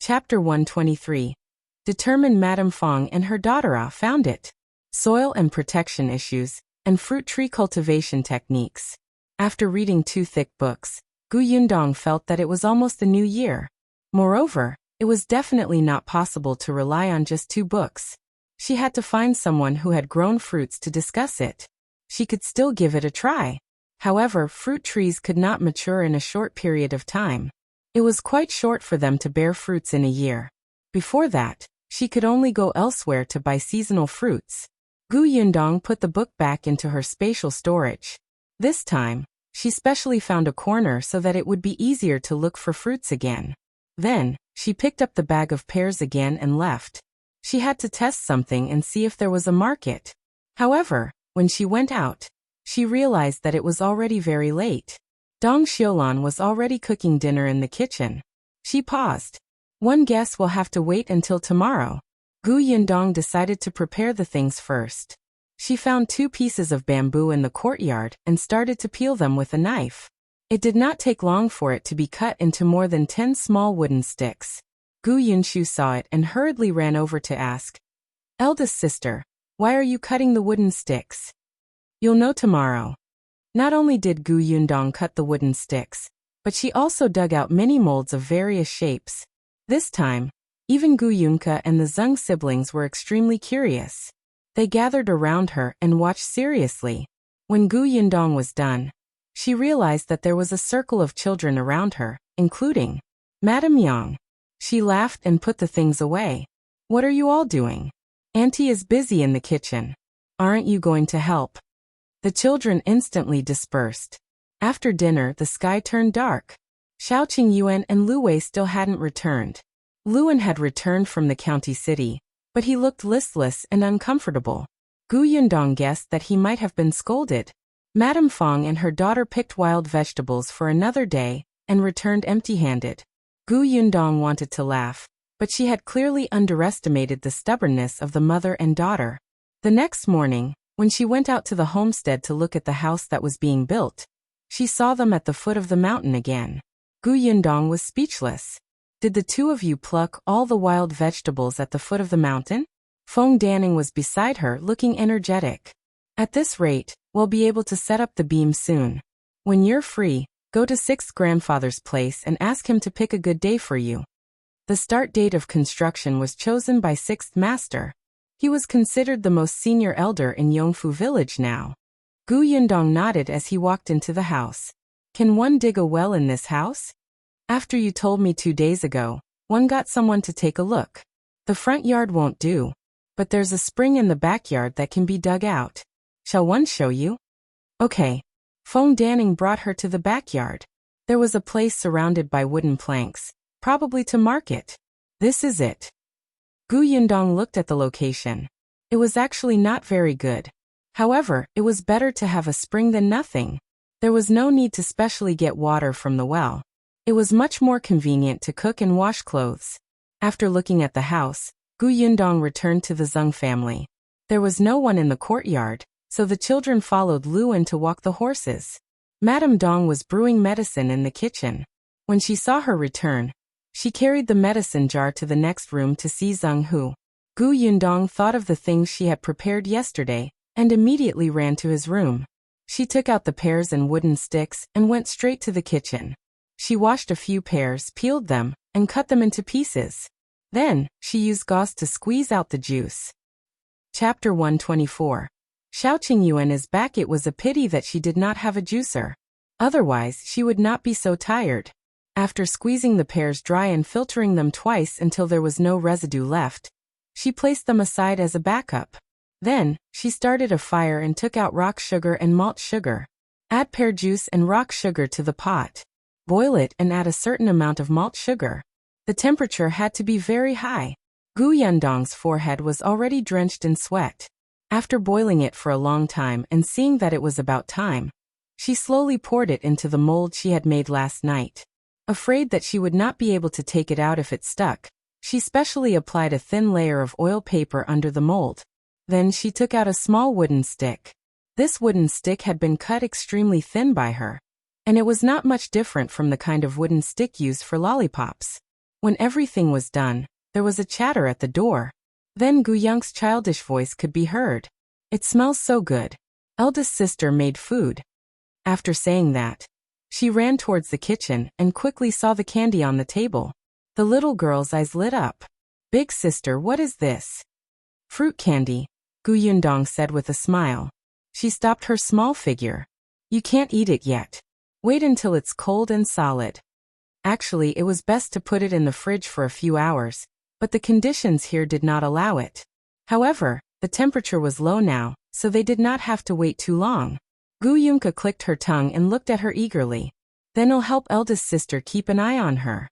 Chapter 123. Determined Madame Fang and her daughter found it. Soil and protection issues, and fruit tree cultivation techniques. After reading 2 thick books, Yundong felt that it was almost a new year. Moreover, it was definitely not possible to rely on just 2 books. She had to find someone who had grown fruits to discuss it. She could still give it a try. However, fruit trees could not mature in a short period of time. It was quite short for them to bear fruits in a year. Before that, she could only go elsewhere to buy seasonal fruits. Yundong put the book back into her spatial storage. This time, she specially found a corner so that it would be easier to look for fruits again. Then, she picked up the bag of pears again and left. She had to test something and see if there was a market. However, when she went out, she realized that it was already very late. Dong Xiulan was already cooking dinner in the kitchen. She paused. One guess will have to wait until tomorrow. Yundong decided to prepare the things first. She found 2 pieces of bamboo in the courtyard and started to peel them with a knife. It did not take long for it to be cut into more than 10 small wooden sticks. Yunshu saw it and hurriedly ran over to ask, "Eldest sister, why are you cutting the wooden sticks?" "You'll know tomorrow." Not only did Yundong cut the wooden sticks, but she also dug out many molds of various shapes. This time, even Yunka and the Zheng siblings were extremely curious. They gathered around her and watched seriously. When Yundong was done, she realized that there was a circle of children around her, including Madame Yang. She laughed and put the things away. "What are you all doing? Auntie is busy in the kitchen. Aren't you going to help?" The children instantly dispersed. After dinner, the sky turned dark. Shao, Qingyuan and Lu Wei still hadn't returned. Luan had returned from the county city, but he looked listless and uncomfortable. Yundong guessed that he might have been scolded. Madame Fang and her daughter picked wild vegetables for another day and returned empty-handed. Yundong wanted to laugh, but she had clearly underestimated the stubbornness of the mother and daughter. The next morning, when she went out to the homestead to look at the house that was being built, she saw them at the foot of the mountain again. Yundong was speechless. "Did the 2 of you pluck all the wild vegetables at the foot of the mountain?" Feng Danning was beside her, looking energetic. "At this rate, we'll be able to set up the beam soon. When you're free, go to 6th grandfather's place and ask him to pick a good day for you." The start date of construction was chosen by 6th master. He was considered the most senior elder in Yongfu village now. Yundong nodded as he walked into the house. "Can one dig a well in this house? After you told me 2 days ago, one got someone to take a look. The front yard won't do, but there's a spring in the backyard that can be dug out. Shall one show you?" "Okay." Feng Danning brought her to the backyard. There was a place surrounded by wooden planks, probably to market. "This is it." Yundong looked at the location. It was actually not very good. However, it was better to have a spring than nothing. There was no need to specially get water from the well. It was much more convenient to cook and wash clothes. After looking at the house, Yundong returned to the Zheng family. There was no one in the courtyard, so the children followed Luan to walk the horses. Madame Dong was brewing medicine in the kitchen. When she saw her return, she carried the medicine jar to the next room to see Zheng Hu. Yundong thought of the things she had prepared yesterday and immediately ran to his room. She took out the pears and wooden sticks and went straight to the kitchen. She washed a few pears, peeled them, and cut them into pieces. Then, she used gauze to squeeze out the juice. Chapter 124. Shao Qingyuan is back. It was a pity that she did not have a juicer. Otherwise, she would not be so tired. After squeezing the pears dry and filtering them twice until there was no residue left, she placed them aside as a backup. Then, she started a fire and took out rock sugar and malt sugar. Add pear juice and rock sugar to the pot. Boil it and add a certain amount of malt sugar. The temperature had to be very high. Yundong's forehead was already drenched in sweat. After boiling it for a long time and seeing that it was about time, she slowly poured it into the mold she had made last night. Afraid that she would not be able to take it out if it stuck, she specially applied a thin layer of oil paper under the mold. Then she took out a small wooden stick. This wooden stick had been cut extremely thin by her, and it was not much different from the kind of wooden stick used for lollipops. When everything was done, there was a chatter at the door. Then Gu Yang's childish voice could be heard. "It smells so good. Eldest sister made food." After saying that, she ran towards the kitchen and quickly saw the candy on the table. The little girl's eyes lit up. "Big sister, what is this?" "Fruit candy," Gu Yundong said with a smile. She stopped her small figure. "You can't eat it yet. Wait until it's cold and solid." Actually, it was best to put it in the fridge for a few hours, but the conditions here did not allow it. However, the temperature was low now, so they did not have to wait too long. Gu Yunka clicked her tongue and looked at her eagerly. "Then I'll help eldest sister keep an eye on her."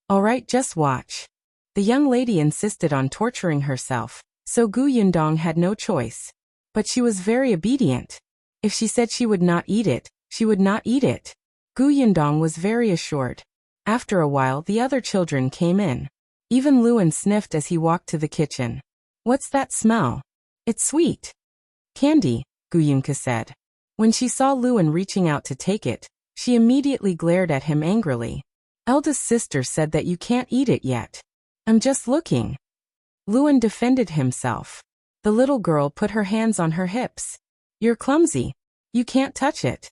"All right, just watch." The young lady insisted on torturing herself, so Gu Yundong had no choice. But she was very obedient. If she said she would not eat it, she would not eat it. Gu Yundong was very assured. After a while, the other children came in. Even Luan sniffed as he walked to the kitchen. "What's that smell?" "It's sweet." "Candy," Gu Yunka said. When she saw Luan reaching out to take it, she immediately glared at him angrily. "Eldest sister said that you can't eat it yet." "I'm just looking." Luan defended himself. The little girl put her hands on her hips. "You're clumsy. You can't touch it."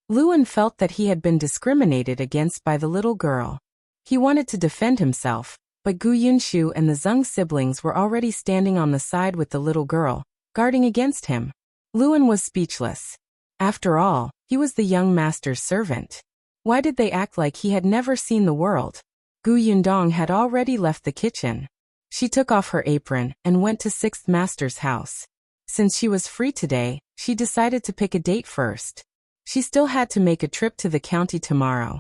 Luan felt that he had been discriminated against by the little girl. He wanted to defend himself, but Gu Yunshu and the Zhang siblings were already standing on the side with the little girl, guarding against him. Luan was speechless. After all, he was the young master's servant. Why did they act like he had never seen the world? Gu Yundong had already left the kitchen. She took off her apron and went to Sixth Master's house. Since she was free today, she decided to pick a date first. She still had to make a trip to the county tomorrow.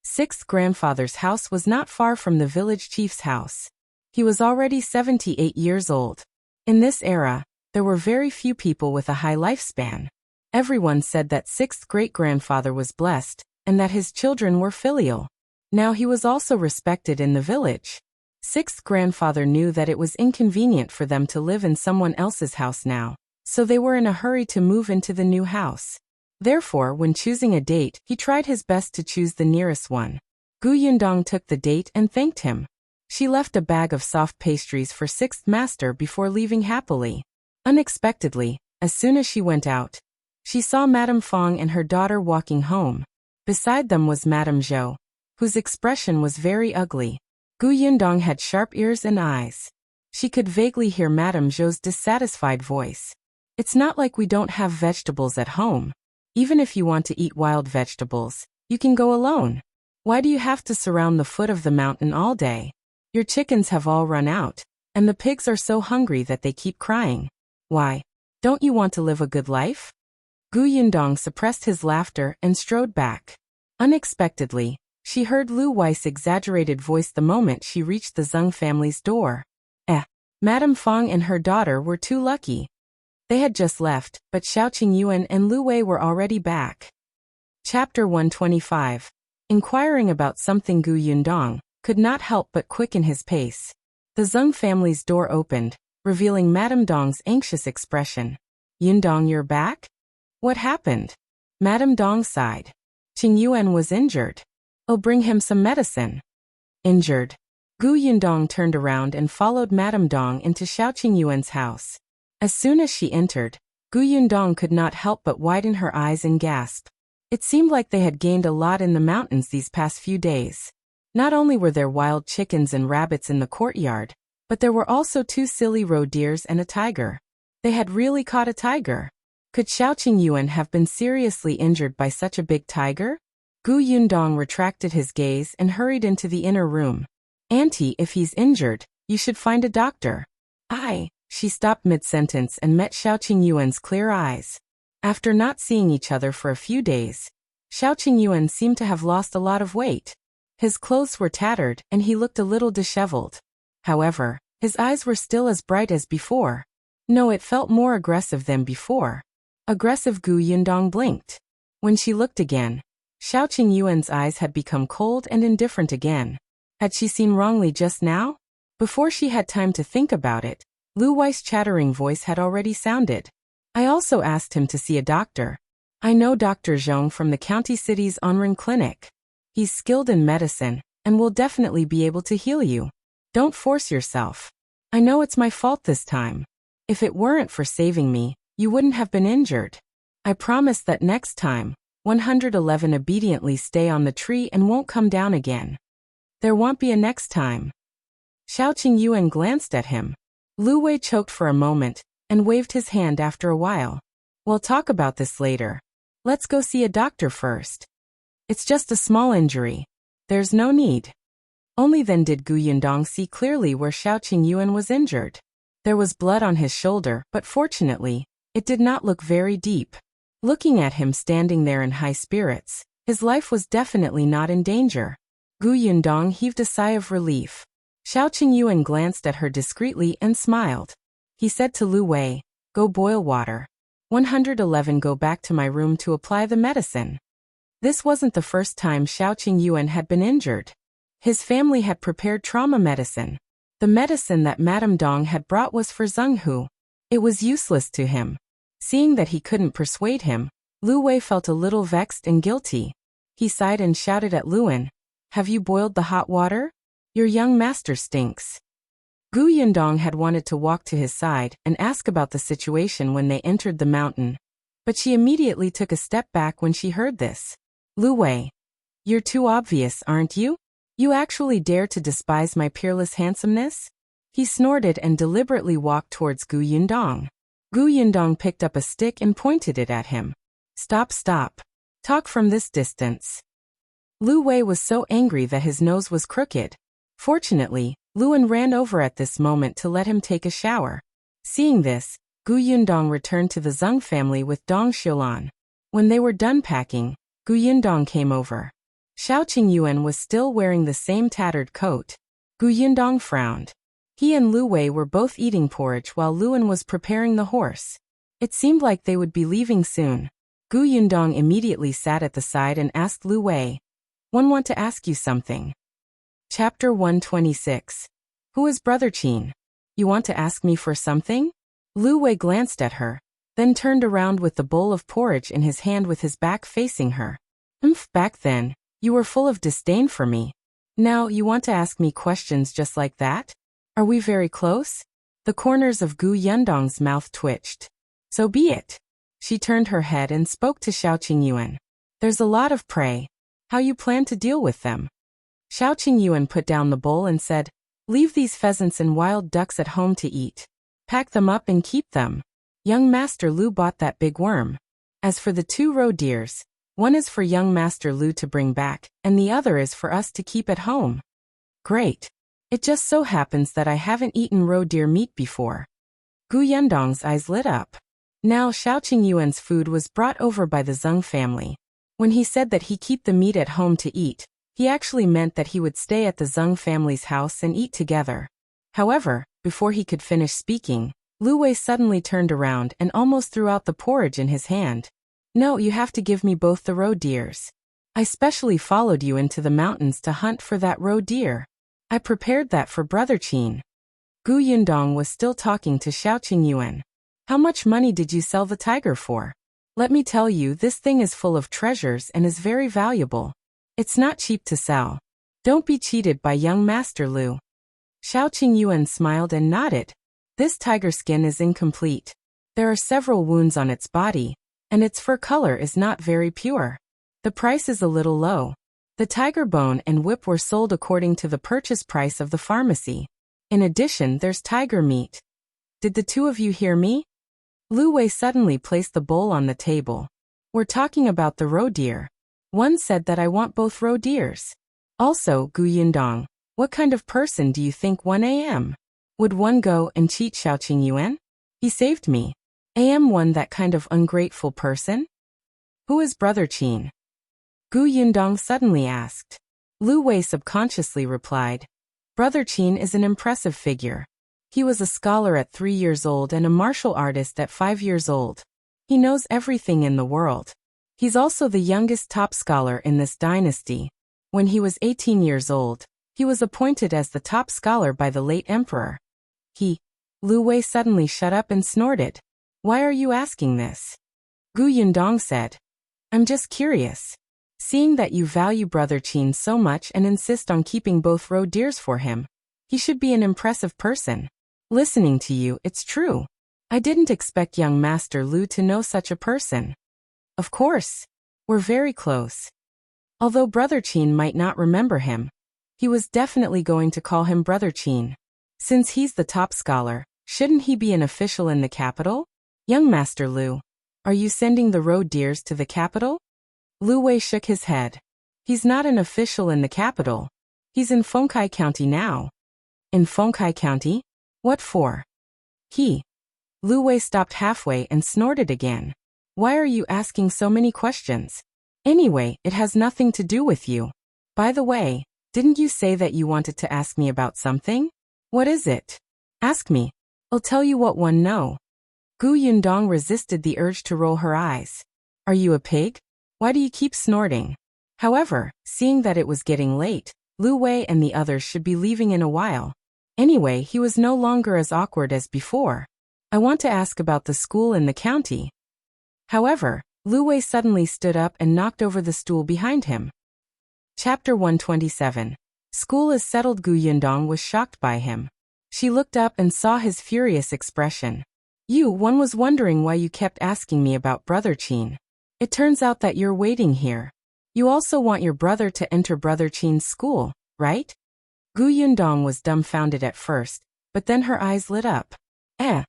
Sixth grandfather's house was not far from the village chief's house. He was already 78 years old. In this era, there were very few people with a high lifespan. Everyone said that sixth great-grandfather was blessed, and that his children were filial. Now he was also respected in the village. Sixth grandfather knew that it was inconvenient for them to live in someone else's house now, so they were in a hurry to move into the new house. Therefore, when choosing a date, he tried his best to choose the nearest one. Gu Yundong took the date and thanked him. She left a bag of soft pastries for Sixth Master before leaving happily. Unexpectedly, as soon as she went out, she saw Madame Fang and her daughter walking home. Beside them was Madame Zhou, whose expression was very ugly. Gu Yundong had sharp ears and eyes. She could vaguely hear Madame Zhou's dissatisfied voice. "It's not like we don't have vegetables at home. Even if you want to eat wild vegetables, you can go alone. Why do you have to surround the foot of the mountain all day? Your chickens have all run out, and the pigs are so hungry that they keep crying. Why? Don't you want to live a good life?" Gu Yundong suppressed his laughter and strode back. Unexpectedly, she heard Lu Wei's exaggerated voice the moment she reached the Zhang family's door. Madame Fang and her daughter were too lucky. They had just left, but Xiao Qingyuan and Lu Wei were already back. Chapter 125. Inquiring about something, Gu Yundong could not help but quicken his pace. The Zhang family's door opened, revealing Madame Dong's anxious expression. "Yundong, you're back? What happened?" Madame Dong sighed. "Qingyuan was injured. I'll bring him some medicine." "Injured?" Gu Yundong turned around and followed Madame Dong into Xiao Qingyuan's house. As soon as she entered, Gu Yundong could not help but widen her eyes and gasp. It seemed like they had gained a lot in the mountains these past few days. Not only were there wild chickens and rabbits in the courtyard, but there were also 2 silly roe deers and a tiger. They had really caught a tiger. Could Xiao Qingyuan have been seriously injured by such a big tiger? Gu Yundong retracted his gaze and hurried into the inner room. "Auntie, if he's injured, you should find a doctor." She stopped mid-sentence and met Xiao Qingyuan's clear eyes. After not seeing each other for a few days, Xiao Qingyuan seemed to have lost a lot of weight. His clothes were tattered and he looked a little disheveled. However, his eyes were still as bright as before. No, it felt more aggressive than before. Aggressive. Gu Yundong blinked. When she looked again, Xiao Qingyuan's eyes had become cold and indifferent again. Had she seen wrongly just now? Before she had time to think about it, Lu Wei's chattering voice had already sounded. "I also asked him to see a doctor. I know Dr. Zhong from the county city's Onren clinic. He's skilled in medicine, and we'll definitely be able to heal you. Don't force yourself. I know it's my fault this time. If it weren't for saving me, you wouldn't have been injured. I promise that next time, 111 obediently stay on the tree and won't come down again. There won't be a next time. Xiao Qingyuan glanced at him. Lu Wei choked for a moment, and waved his hand after a while. We'll talk about this later. Let's go see a doctor first. It's just a small injury. There's no need. Only then did Yundong see clearly where Xiao Qingyuan was injured. There was blood on his shoulder, but fortunately, it did not look very deep. Looking at him standing there in high spirits, his life was definitely not in danger. Yundong heaved a sigh of relief. Xiao Qingyuan glanced at her discreetly and smiled. He said to Lu Wei, "Go boil water. 111 go back to my room to apply the medicine." This wasn't the first time Xiao Qingyuan had been injured. His family had prepared trauma medicine. The medicine that Madame Dong had brought was for Zhenghu. It was useless to him. Seeing that he couldn't persuade him, Lu Wei felt a little vexed and guilty. He sighed and shouted at Luan, "Have you boiled the hot water? Your young master stinks." Yundong had wanted to walk to his side and ask about the situation when they entered the mountain, but she immediately took a step back when she heard this. "Lu Wei, you're too obvious, aren't you? You actually dare to despise my peerless handsomeness?" He snorted and deliberately walked towards Yundong. Yundong picked up a stick and pointed it at him. Stop. Talk from this distance." Lu Wei was so angry that his nose was crooked. Fortunately, Luan ran over at this moment to let him take a shower. Seeing this, Yundong returned to the Zheng family with Dong Xiulan. When they were done packing, Yundong came over. Xiao Qingyuan was still wearing the same tattered coat. Yundong frowned. He and Lu Wei were both eating porridge while Luan was preparing the horse. It seemed like they would be leaving soon. Yundong immediately sat at the side and asked Lu Wei, "One want to ask you something." Chapter 126. Who is Brother Qin? You want to ask me for something? Lu Wei glanced at her, then turned around with the bowl of porridge in his hand with his back facing her. Back then, you were full of disdain for me. Now you want to ask me questions just like that? Are we very close? The corners of Yundong's mouth twitched. So be it. She turned her head and spoke to Xiao Qingyuan. There's a lot of prey. How you plan to deal with them? Xiao Qingyuan put down the bowl and said, "Leave these pheasants and wild ducks at home to eat. Pack them up and keep them. Young Master Lu bought that big worm. As for the 2 roe deers, one is for young Master Lu to bring back, and the other is for us to keep at home." Great. It just so happens that I haven't eaten roe deer meat before. Yundong's eyes lit up. Now Xiao Qingyuan's food was brought over by the Zheng family. When he said that he keep the meat at home to eat, he actually meant that he would stay at the Zheng family's house and eat together. However, before he could finish speaking, Lu Wei suddenly turned around and almost threw out the porridge in his hand. "No, you have to give me both the roe deers. I specially followed you into the mountains to hunt for that roe deer. I prepared that for Brother Qin." Yundong was still talking to Xiao Qingyuan. "How much money did you sell the tiger for? Let me tell you, this thing is full of treasures and is very valuable. It's not cheap to sell. Don't be cheated by young Master Lu." Xiao Qingyuan smiled and nodded. This tiger skin is incomplete. There are several wounds on its body, and its fur color is not very pure. The price is a little low. The tiger bone and whip were sold according to the purchase price of the pharmacy. In addition, there's tiger meat. Did the 2 of you hear me? Lu Wei suddenly placed the bowl on the table. We're talking about the roe deer. One said that I want both roe deers. Also, Yundong, what kind of person do you think one am? Would one go and cheat Xiao Qingyuan? He saved me. Am one that kind of ungrateful person? Who is Brother Qin? Yundong suddenly asked. Lu Wei subconsciously replied, Brother Qin is an impressive figure. He was a scholar at 3 years old and a martial artist at 5 years old. He knows everything in the world. He's also the youngest top scholar in this dynasty. When he was 18 years old, he was appointed as the top scholar by the late emperor. Lu Wei suddenly shut up and snorted. Why are you asking this? Yundong said. I'm just curious. Seeing that you value Brother Qin so much and insist on keeping both roe deers for him, he should be an impressive person. Listening to you, it's true. I didn't expect young Master Lu to know such a person. Of course. We're very close. Although Brother Qin might not remember him, he was definitely going to call him Brother Qin. Since he's the top scholar, shouldn't he be an official in the capital? Young Master Lu, are you sending the roe deers to the capital? Lu Wei shook his head. He's not an official in the capital. He's in Fengkai County now. In Fengkai County? What for? Lu Wei stopped halfway and snorted again. Why are you asking so many questions? Anyway, it has nothing to do with you. By the way, didn't you say that you wanted to ask me about something? What is it? Ask me. I'll tell you what one know. Gu Yundong resisted the urge to roll her eyes. Are you a pig? Why do you keep snorting? However, seeing that it was getting late, Lu Wei and the others should be leaving in a while. Anyway, he was no longer as awkward as before. I want to ask about the school in the county. However, Lu Wei suddenly stood up and knocked over the stool behind him. Chapter 127. School is settled. Gu Yundong was shocked by him. She looked up and saw his furious expression. One was wondering why you kept asking me about Brother Qin. It turns out that you're waiting here. You also want your brother to enter Brother Qin's school, right? Gu Yundong was dumbfounded at first, but then her eyes lit up.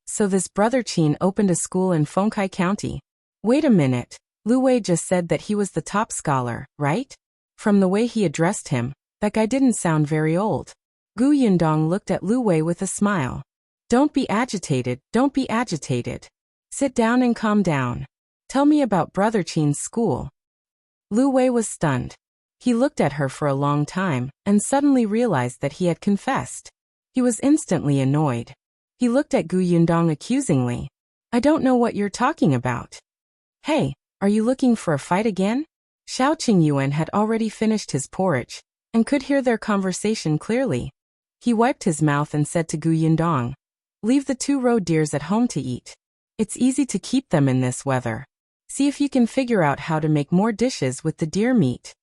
So this Brother Qin opened a school in Fengkai County. Wait a minute, Lu Wei just said that he was the top scholar, right? From the way he addressed him, that guy didn't sound very old. Gu Yundong looked at Lu Wei with a smile. Don't be agitated, don't be agitated. Sit down and calm down. Tell me about Brother Qin's school. Lu Wei was stunned. He looked at her for a long time, and suddenly realized that he had confessed. He was instantly annoyed. He looked at Gu Yundong accusingly. I don't know what you're talking about. Hey, are you looking for a fight again? Shao Qingyuan had already finished his porridge, and could hear their conversation clearly. He wiped his mouth and said to Gu Yundong, leave the 2 roe deers at home to eat. It's easy to keep them in this weather. See if you can figure out how to make more dishes with the deer meat.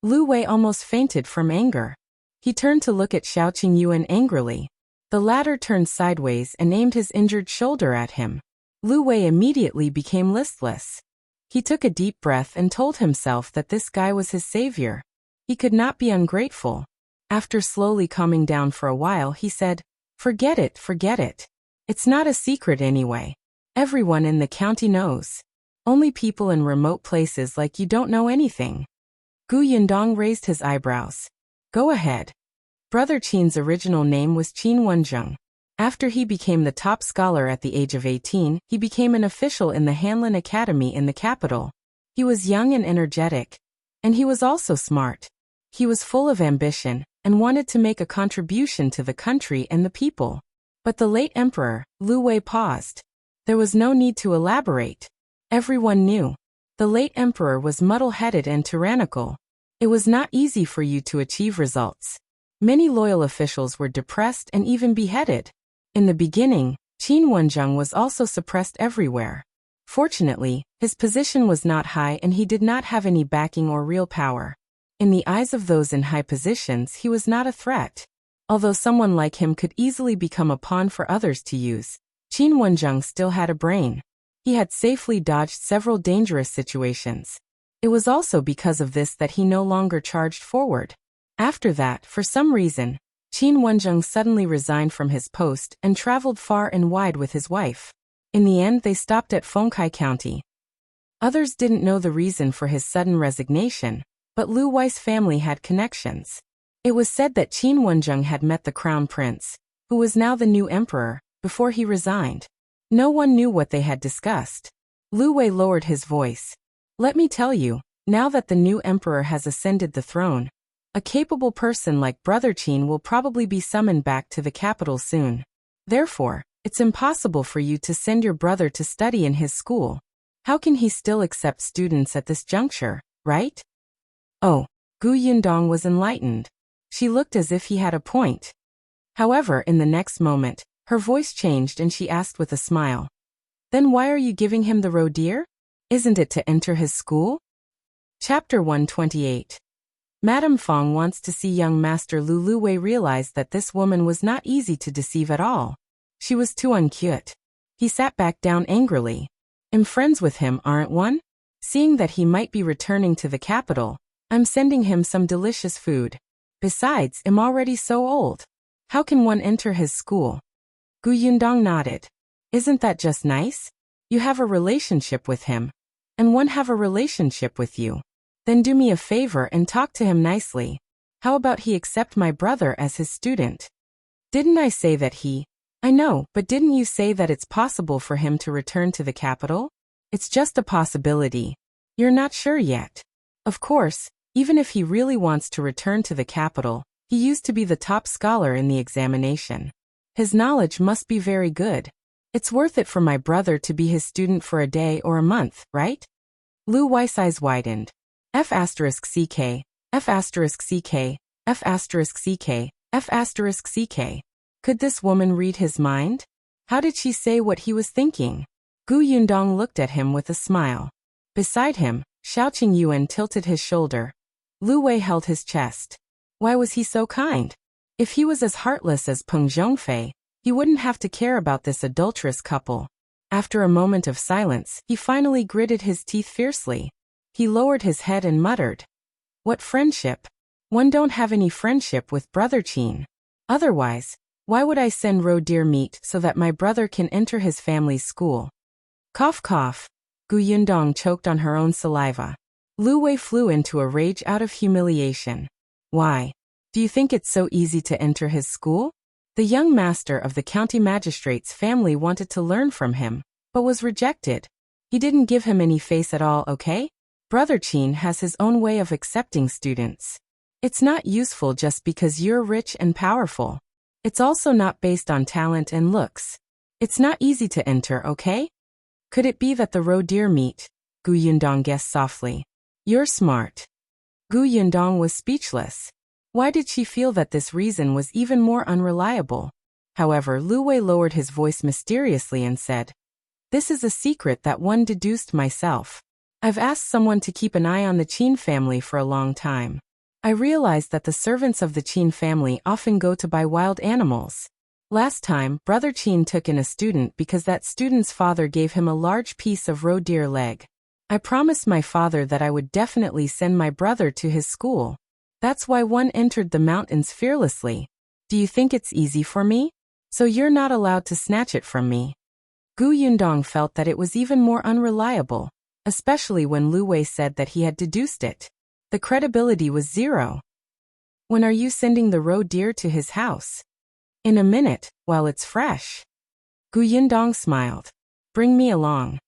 Lu Wei almost fainted from anger. He turned to look at Shao Qingyuan angrily. The latter turned sideways and aimed his injured shoulder at him. Lu Wei immediately became listless. He took a deep breath and told himself that this guy was his savior. He could not be ungrateful. After slowly calming down for a while, he said, forget it, forget it. It's not a secret anyway. Everyone in the county knows. Only people in remote places like you don't know anything. Gu Yundong raised his eyebrows. Go ahead. Brother Qin's original name was Qin Wenzheng. After he became the top scholar at the age of 18, he became an official in the Hanlin Academy in the capital. He was young and energetic, and he was also smart. He was full of ambition, and wanted to make a contribution to the country and the people. But the late emperor, Lu Wei, paused. There was no need to elaborate. Everyone knew. The late emperor was muddle-headed and tyrannical. It was not easy for you to achieve results. Many loyal officials were depressed and even beheaded. In the beginning, Qin Wenzheng was also suppressed everywhere. Fortunately, his position was not high and he did not have any backing or real power. In the eyes of those in high positions, he was not a threat. Although someone like him could easily become a pawn for others to use, Qin Wenzheng still had a brain. He had safely dodged several dangerous situations. It was also because of this that he no longer charged forward. After that, for some reason, Qin Wenzheng suddenly resigned from his post and traveled far and wide with his wife. In the end, they stopped at Fengkai County. Others didn't know the reason for his sudden resignation, but Lu Wei's family had connections. It was said that Qin Wenzheng had met the crown prince, who was now the new emperor, before he resigned. No one knew what they had discussed. Lu Wei lowered his voice. Let me tell you, now that the new emperor has ascended the throne, a capable person like Brother Qin will probably be summoned back to the capital soon. Therefore, it's impossible for you to send your brother to study in his school. How can he still accept students at this juncture, right? Oh, Gu Yundong was enlightened. She looked as if he had a point. However, in the next moment, her voice changed and she asked with a smile. Then why are you giving him the roe deer? Isn't it to enter his school? Chapter 128. Madame Fang wants to see young Master Lu Wei realized that this woman was not easy to deceive at all. She was too uncute. He sat back down angrily. I'm friends with him, aren't one? Seeing that he might be returning to the capital, I'm sending him some delicious food. Besides, I'm already so old. How can one enter his school? Yundong nodded. Isn't that just nice? You have a relationship with him, and one have a relationship with you. Then do me a favor and talk to him nicely. How about he accept my brother as his student? Didn't I say that he... I know, but didn't you say that it's possible for him to return to the capital? It's just a possibility. You're not sure yet. Of course, even if he really wants to return to the capital, he used to be the top scholar in the examination. His knowledge must be very good. It's worth it for my brother to be his student for a day or a month, right? Lu Wei's eyes widened. F*CK, F*CK, F*CK, F*CK. Could this woman read his mind? How did she say what he was thinking? Yundong looked at him with a smile. Beside him, Qingyuan tilted his shoulder. Lu Wei held his chest. Why was he so kind? If he was as heartless as Peng Zhongfei, he wouldn't have to care about this adulterous couple. After a moment of silence, he finally gritted his teeth fiercely. He lowered his head and muttered. What friendship? One don't have any friendship with Brother Qin. Otherwise, why would I send roe deer meat so that my brother can enter his family's school? Cough cough. Yundong choked on her own saliva. Lu Wei flew into a rage out of humiliation. Why? Do you think it's so easy to enter his school? The young master of the county magistrate's family wanted to learn from him, but was rejected. He didn't give him any face at all, okay? Brother Qin has his own way of accepting students. It's not useful just because you're rich and powerful. It's also not based on talent and looks. It's not easy to enter, okay? Could it be that the roe deer meat? Yundong guessed softly. You're smart. Yundong was speechless. Why did she feel that this reason was even more unreliable? However, Lu Wei lowered his voice mysteriously and said, This is a secret that one deduced myself. I've asked someone to keep an eye on the Qin family for a long time. I realized that the servants of the Qin family often go to buy wild animals. Last time, Brother Qin took in a student because that student's father gave him a large piece of roe deer leg. I promised my father that I would definitely send my brother to his school. That's why one entered the mountains fearlessly. Do you think it's easy for me? So you're not allowed to snatch it from me. Yundong felt that it was even more unreliable, especially when Lu Wei said that he had deduced it. The credibility was zero. When are you sending the roe deer to his house? In a minute, while it's fresh. Yundong smiled. Bring me along.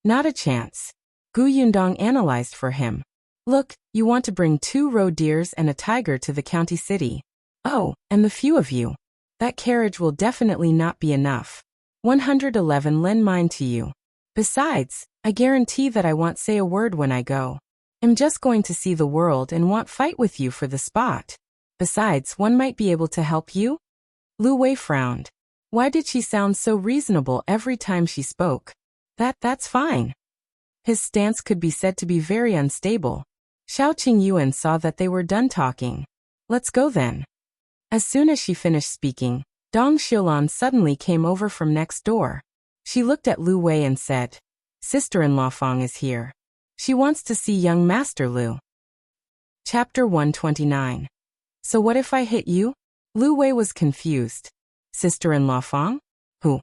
Not a chance. Yundong analyzed for him. Look, you want to bring 2 roe deers and a tiger to the county city. Oh, and the few of you. That carriage will definitely not be enough. 111 lend mine to you. Besides, I guarantee that I won't say a word when I go. I'm just going to see the world and won't fight with you for the spot. Besides, one might be able to help you? Lu Wei frowned. Why did she sound so reasonable every time she spoke? That's fine. His stance could be said to be very unstable. Qingyuan saw that they were done talking. Let's go then. As soon as she finished speaking, Dong Xiulan suddenly came over from next door. She looked at Lu Wei and said, Sister-in-law Fang is here. She wants to see young Master Lu. Chapter 129. So what if I hit you? Lu Wei was confused. Sister-in-law Fang? Who?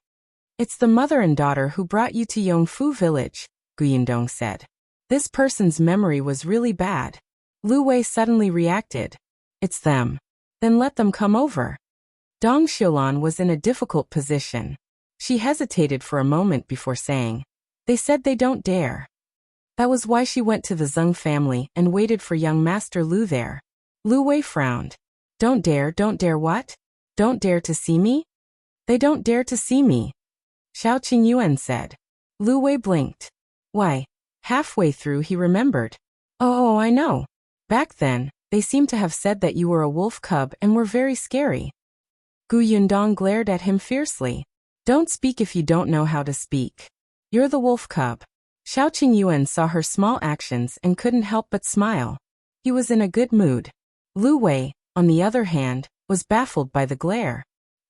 It's the mother and daughter who brought you to Yongfu village, Yundong said. This person's memory was really bad. Lu Wei suddenly reacted. It's them. Then let them come over. Dong Xiulan was in a difficult position. She hesitated for a moment before saying, They said they don't dare. That was why she went to the Zheng family and waited for young Master Lu there. Lu Wei frowned. Don't dare what? Don't dare to see me? They don't dare to see me. Qingyuan said. Lu Wei blinked. Why? Halfway through he remembered. Oh, I know. Back then, they seemed to have said that you were a wolf cub and were very scary. Yundong glared at him fiercely. Don't speak if you don't know how to speak. You're the wolf cub. Qingyuan saw her small actions and couldn't help but smile. He was in a good mood. Lu Wei, on the other hand, was baffled by the glare.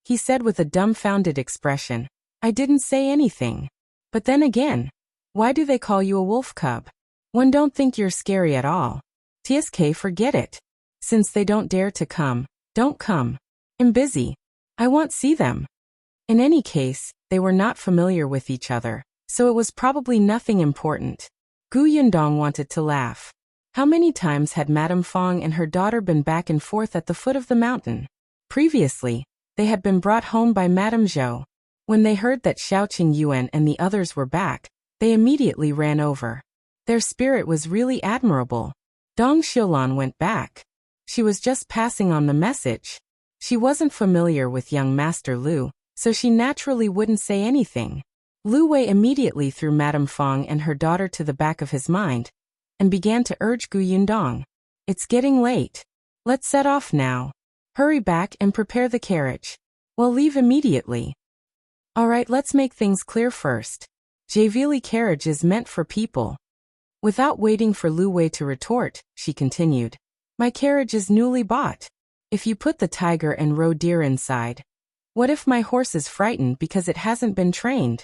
He said with a dumbfounded expression, "I didn't say anything. But then again, why do they call you a wolf cub? One don't think you're scary at all. TSK, forget it. Since they don't dare to come, don't come. I'm busy. I won't see them." In any case, they were not familiar with each other, so it was probably nothing important. Yundong wanted to laugh. How many times had Madame Fang and her daughter been back and forth at the foot of the mountain? Previously, they had been brought home by Madame Zhou. When they heard that Qingyuan and the others were back, they immediately ran over. Their spirit was really admirable. Dong Xiulan went back. She was just passing on the message. She wasn't familiar with young Master Lu, so she naturally wouldn't say anything. Lu Wei immediately threw Madame Fang and her daughter to the back of his mind, and began to urge Yundong. "It's getting late. Let's set off now. Hurry back and prepare the carriage. We'll leave immediately." "Alright, let's make things clear first. Javili carriage is meant for people." Without waiting for Lu Wei to retort, she continued, "My carriage is newly bought. If you put the tiger and roe deer inside, what if my horse is frightened because it hasn't been trained?"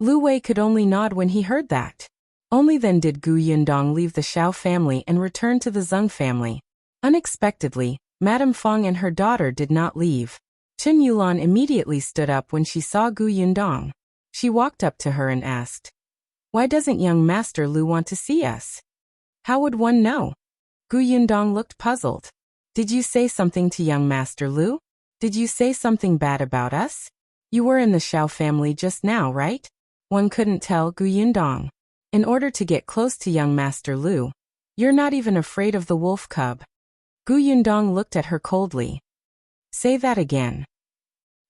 Lu Wei could only nod when he heard that. Only then did Yundong leave the Shao family and return to the Zheng family. Unexpectedly, Madame Fang and her daughter did not leave. Qingyuan immediately stood up when she saw Yundong. She walked up to her and asked, "Why doesn't young Master Lu want to see us?" "How would one know?" Yundong looked puzzled. "Did you say something to young Master Lu? Did you say something bad about us? You were in the Shao family just now, right?" One couldn't tell Yundong. "In order to get close to young Master Lu, you're not even afraid of the wolf cub." Yundong looked at her coldly. "Say that again.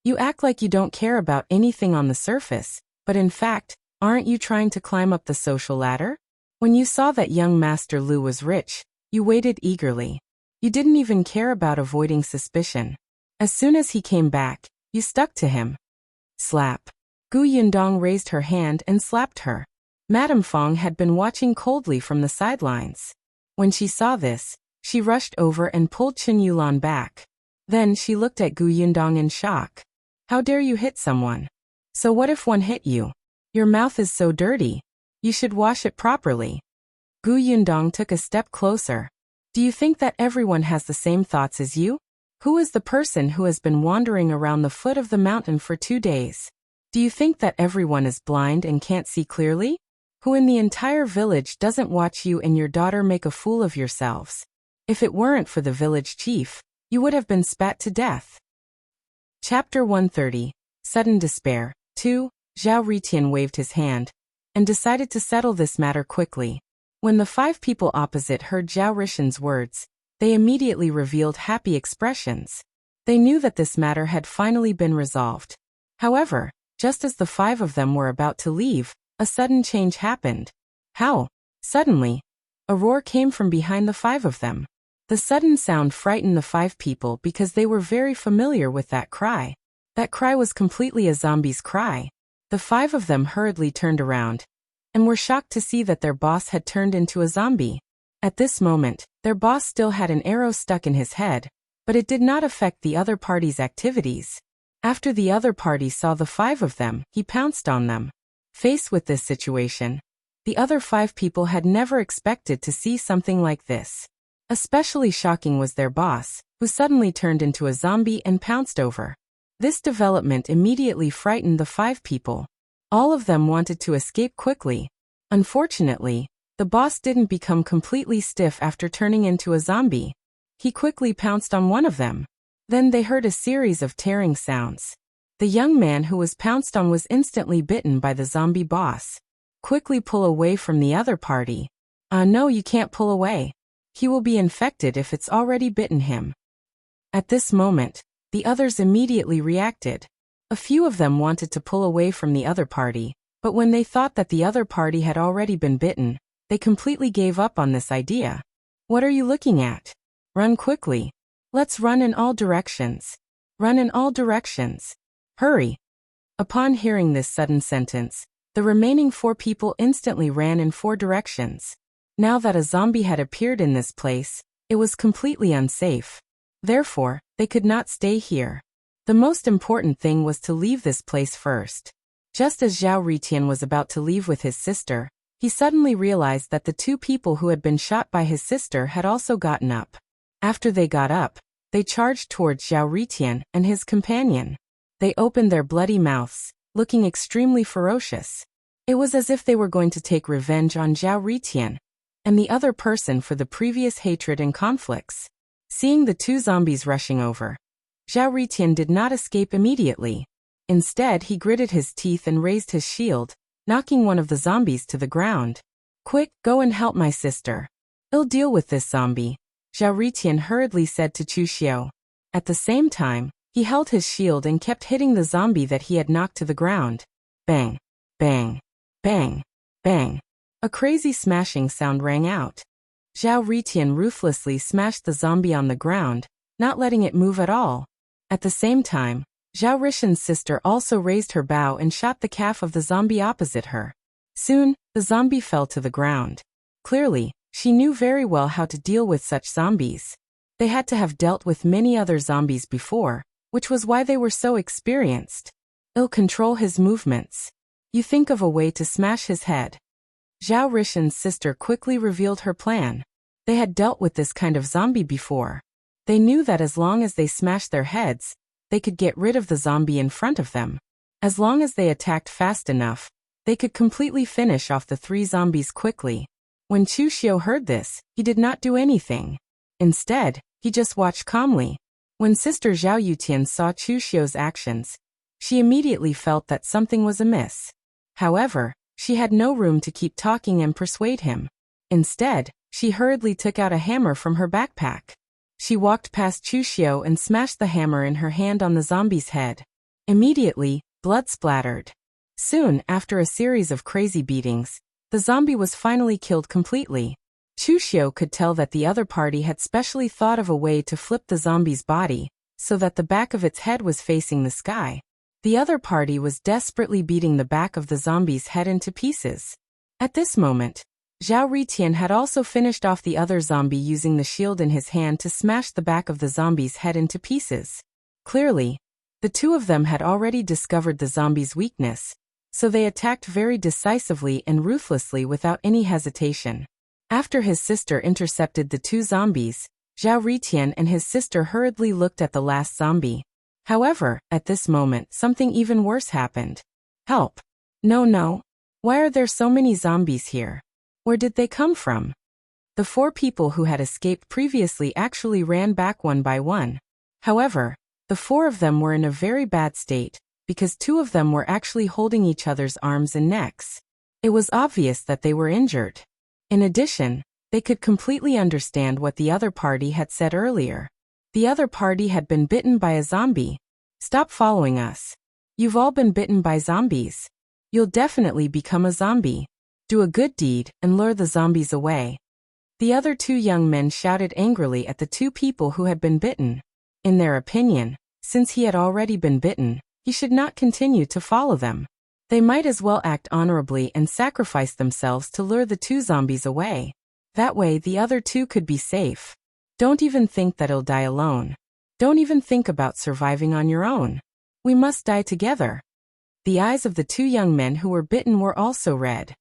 You act like you don't care about anything on the surface, but in fact, aren't you trying to climb up the social ladder? When you saw that young Master Lu was rich, you waited eagerly. You didn't even care about avoiding suspicion. As soon as he came back, you stuck to him." Slap. Yundong raised her hand and slapped her. Madame Fang had been watching coldly from the sidelines. When she saw this, she rushed over and pulled Qingyuan back. Then she looked at Yundong in shock. "How dare you hit someone? So what if one hit you? Your mouth is so dirty. You should wash it properly." Yundong took a step closer. "Do you think that everyone has the same thoughts as you? Who is the person who has been wandering around the foot of the mountain for 2 days? Do you think that everyone is blind and can't see clearly? Who in the entire village doesn't watch you and your daughter make a fool of yourselves? If it weren't for the village chief, you would have been spat to death." Chapter 130, Sudden Despair. 2. Zhao Ritian waved his hand, and decided to settle this matter quickly. When the 5 people opposite heard Zhao Ritian's words, they immediately revealed happy expressions. They knew that this matter had finally been resolved. However, just as the 5 of them were about to leave, a sudden change happened. How? Suddenly, a roar came from behind the 5 of them. The sudden sound frightened the 5 people because they were very familiar with that cry. That cry was completely a zombie's cry. The 5 of them hurriedly turned around, and were shocked to see that their boss had turned into a zombie. At this moment, their boss still had an arrow stuck in his head, but it did not affect the other party's activities. After the other party saw the 5 of them, he pounced on them. Faced with this situation, the other 5 people had never expected to see something like this. Especially shocking was their boss, who suddenly turned into a zombie and pounced over. This development immediately frightened the 5 people. All of them wanted to escape quickly. Unfortunately, the boss didn't become completely stiff after turning into a zombie. He quickly pounced on one of them. Then they heard a series of tearing sounds. The young man who was pounced on was instantly bitten by the zombie boss. Quickly pull away from the other party. No, you can't pull away. He will be infected if it's already bitten him. At this moment, the others immediately reacted. A few of them wanted to pull away from the other party, but when they thought that the other party had already been bitten, they completely gave up on this idea. What are you looking at? Run quickly. Let's run in all directions. Run in all directions. Hurry. Upon hearing this sudden sentence, The remaining 4 people instantly ran in 4 directions. Now that a zombie had appeared in this place, it was completely unsafe. Therefore, they could not stay here. The most important thing was to leave this place first. Just as Zhao Ritian was about to leave with his sister, he suddenly realized that the 2 people who had been shot by his sister had also gotten up. After they got up, they charged towards Zhao Ritian and his companion. They opened their bloody mouths, looking extremely ferocious. It was as if they were going to take revenge on Zhao Ritian and the other person for the previous hatred and conflicts. Seeing the 2 zombies rushing over, Zhao Ritian did not escape immediately. Instead, he gritted his teeth and raised his shield, knocking one of the zombies to the ground. "Quick, go and help my sister. I'll deal with this zombie," Zhao Ritian hurriedly said to Chu Xiao. At the same time, he held his shield and kept hitting the zombie that he had knocked to the ground. Bang, bang, bang, bang. A crazy smashing sound rang out. Zhao Ritian ruthlessly smashed the zombie on the ground, not letting it move at all. At the same time, Zhao Rishan's sister also raised her bow and shot the calf of the zombie opposite her. Soon, the zombie fell to the ground. Clearly, she knew very well how to deal with such zombies. They had to have dealt with many other zombies before, which was why they were so experienced. "I'll control his movements. You think of a way to smash his head." Zhao Rishan's sister quickly revealed her plan. They had dealt with this kind of zombie before. They knew that as long as they smashed their heads, they could get rid of the zombie in front of them. As long as they attacked fast enough, they could completely finish off the 3 zombies quickly. When Chu Xiao heard this, he did not do anything. Instead, he just watched calmly. When Sister Zhao Yutian saw Chu Xiao's actions, she immediately felt that something was amiss. However, she had no room to keep talking and persuade him. Instead, she hurriedly took out a hammer from her backpack. She walked past Chu Xiao and smashed the hammer in her hand on the zombie's head. Immediately, blood splattered. Soon, after a series of crazy beatings, the zombie was finally killed completely. Chu Xiao could tell that the other party had specially thought of a way to flip the zombie's body, so that the back of its head was facing the sky. The other party was desperately beating the back of the zombie's head into pieces. At this moment, Zhao Ritian had also finished off the other zombie using the shield in his hand to smash the back of the zombie's head into pieces. Clearly, the 2 of them had already discovered the zombie's weakness, so they attacked very decisively and ruthlessly without any hesitation. After his sister intercepted the 2 zombies, Zhao Ritian and his sister hurriedly looked at the last zombie. However, at this moment something even worse happened. "Help! No! Why are there so many zombies here? Where did they come from?" The 4 people who had escaped previously actually ran back one by one. However, the 4 of them were in a very bad state, because 2 of them were actually holding each other's arms and necks. It was obvious that they were injured. In addition, they could completely understand what the other party had said earlier. The other party had been bitten by a zombie. "Stop following us. You've all been bitten by zombies. You'll definitely become a zombie. Do a good deed and lure the zombies away." The other 2 young men shouted angrily at the 2 people who had been bitten. In their opinion, since he had already been bitten, he should not continue to follow them. They might as well act honorably and sacrifice themselves to lure the 2 zombies away. That way the other 2 could be safe. Don't even think that he'll die alone. Don't even think about surviving on your own. We must die together. The eyes of the 2 young men who were bitten were also red.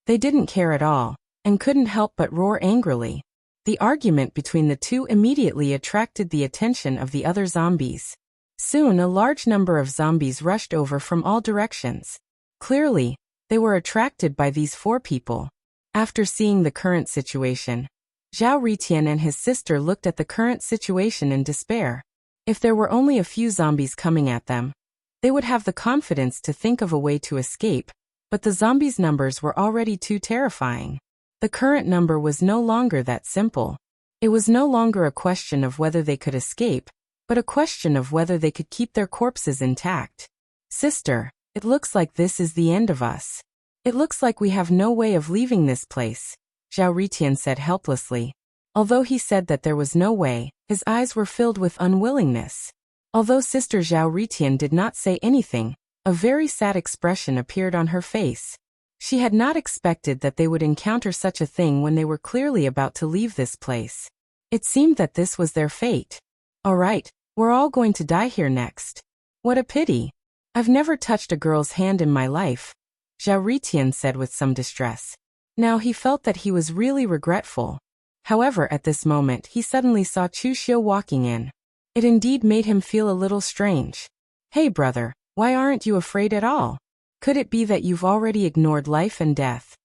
They didn't care at all, and couldn't help but roar angrily. The argument between the 2 immediately attracted the attention of the other zombies. Soon a large number of zombies rushed over from all directions. Clearly, they were attracted by these 4 people. After seeing the current situation, Zhao Ritian and his sister looked at the current situation in despair. If there were only a few zombies coming at them, they would have the confidence to think of a way to escape, but the zombies' numbers were already too terrifying. The current number was no longer that simple. It was no longer a question of whether they could escape, but a question of whether they could keep their corpses intact. "Sister, it looks like this is the end of us. It looks like we have no way of leaving this place," Zhao Ritian said helplessly. Although he said that there was no way, his eyes were filled with unwillingness. Although Sister Zhao Ritian did not say anything, A very sad expression appeared on her face. She had not expected that they would encounter such a thing when they were clearly about to leave this place. It seemed that this was their fate. All right, we're all going to die here next. What a pity. I've never touched a girl's hand in my life, Zhuangzi said with some distress. Now he felt that he was really regretful. However, at this moment he suddenly saw Chu Xiu walking in. It indeed made him feel a little strange. Hey brother, why aren't you afraid at all? Could it be that you've already ignored life and death?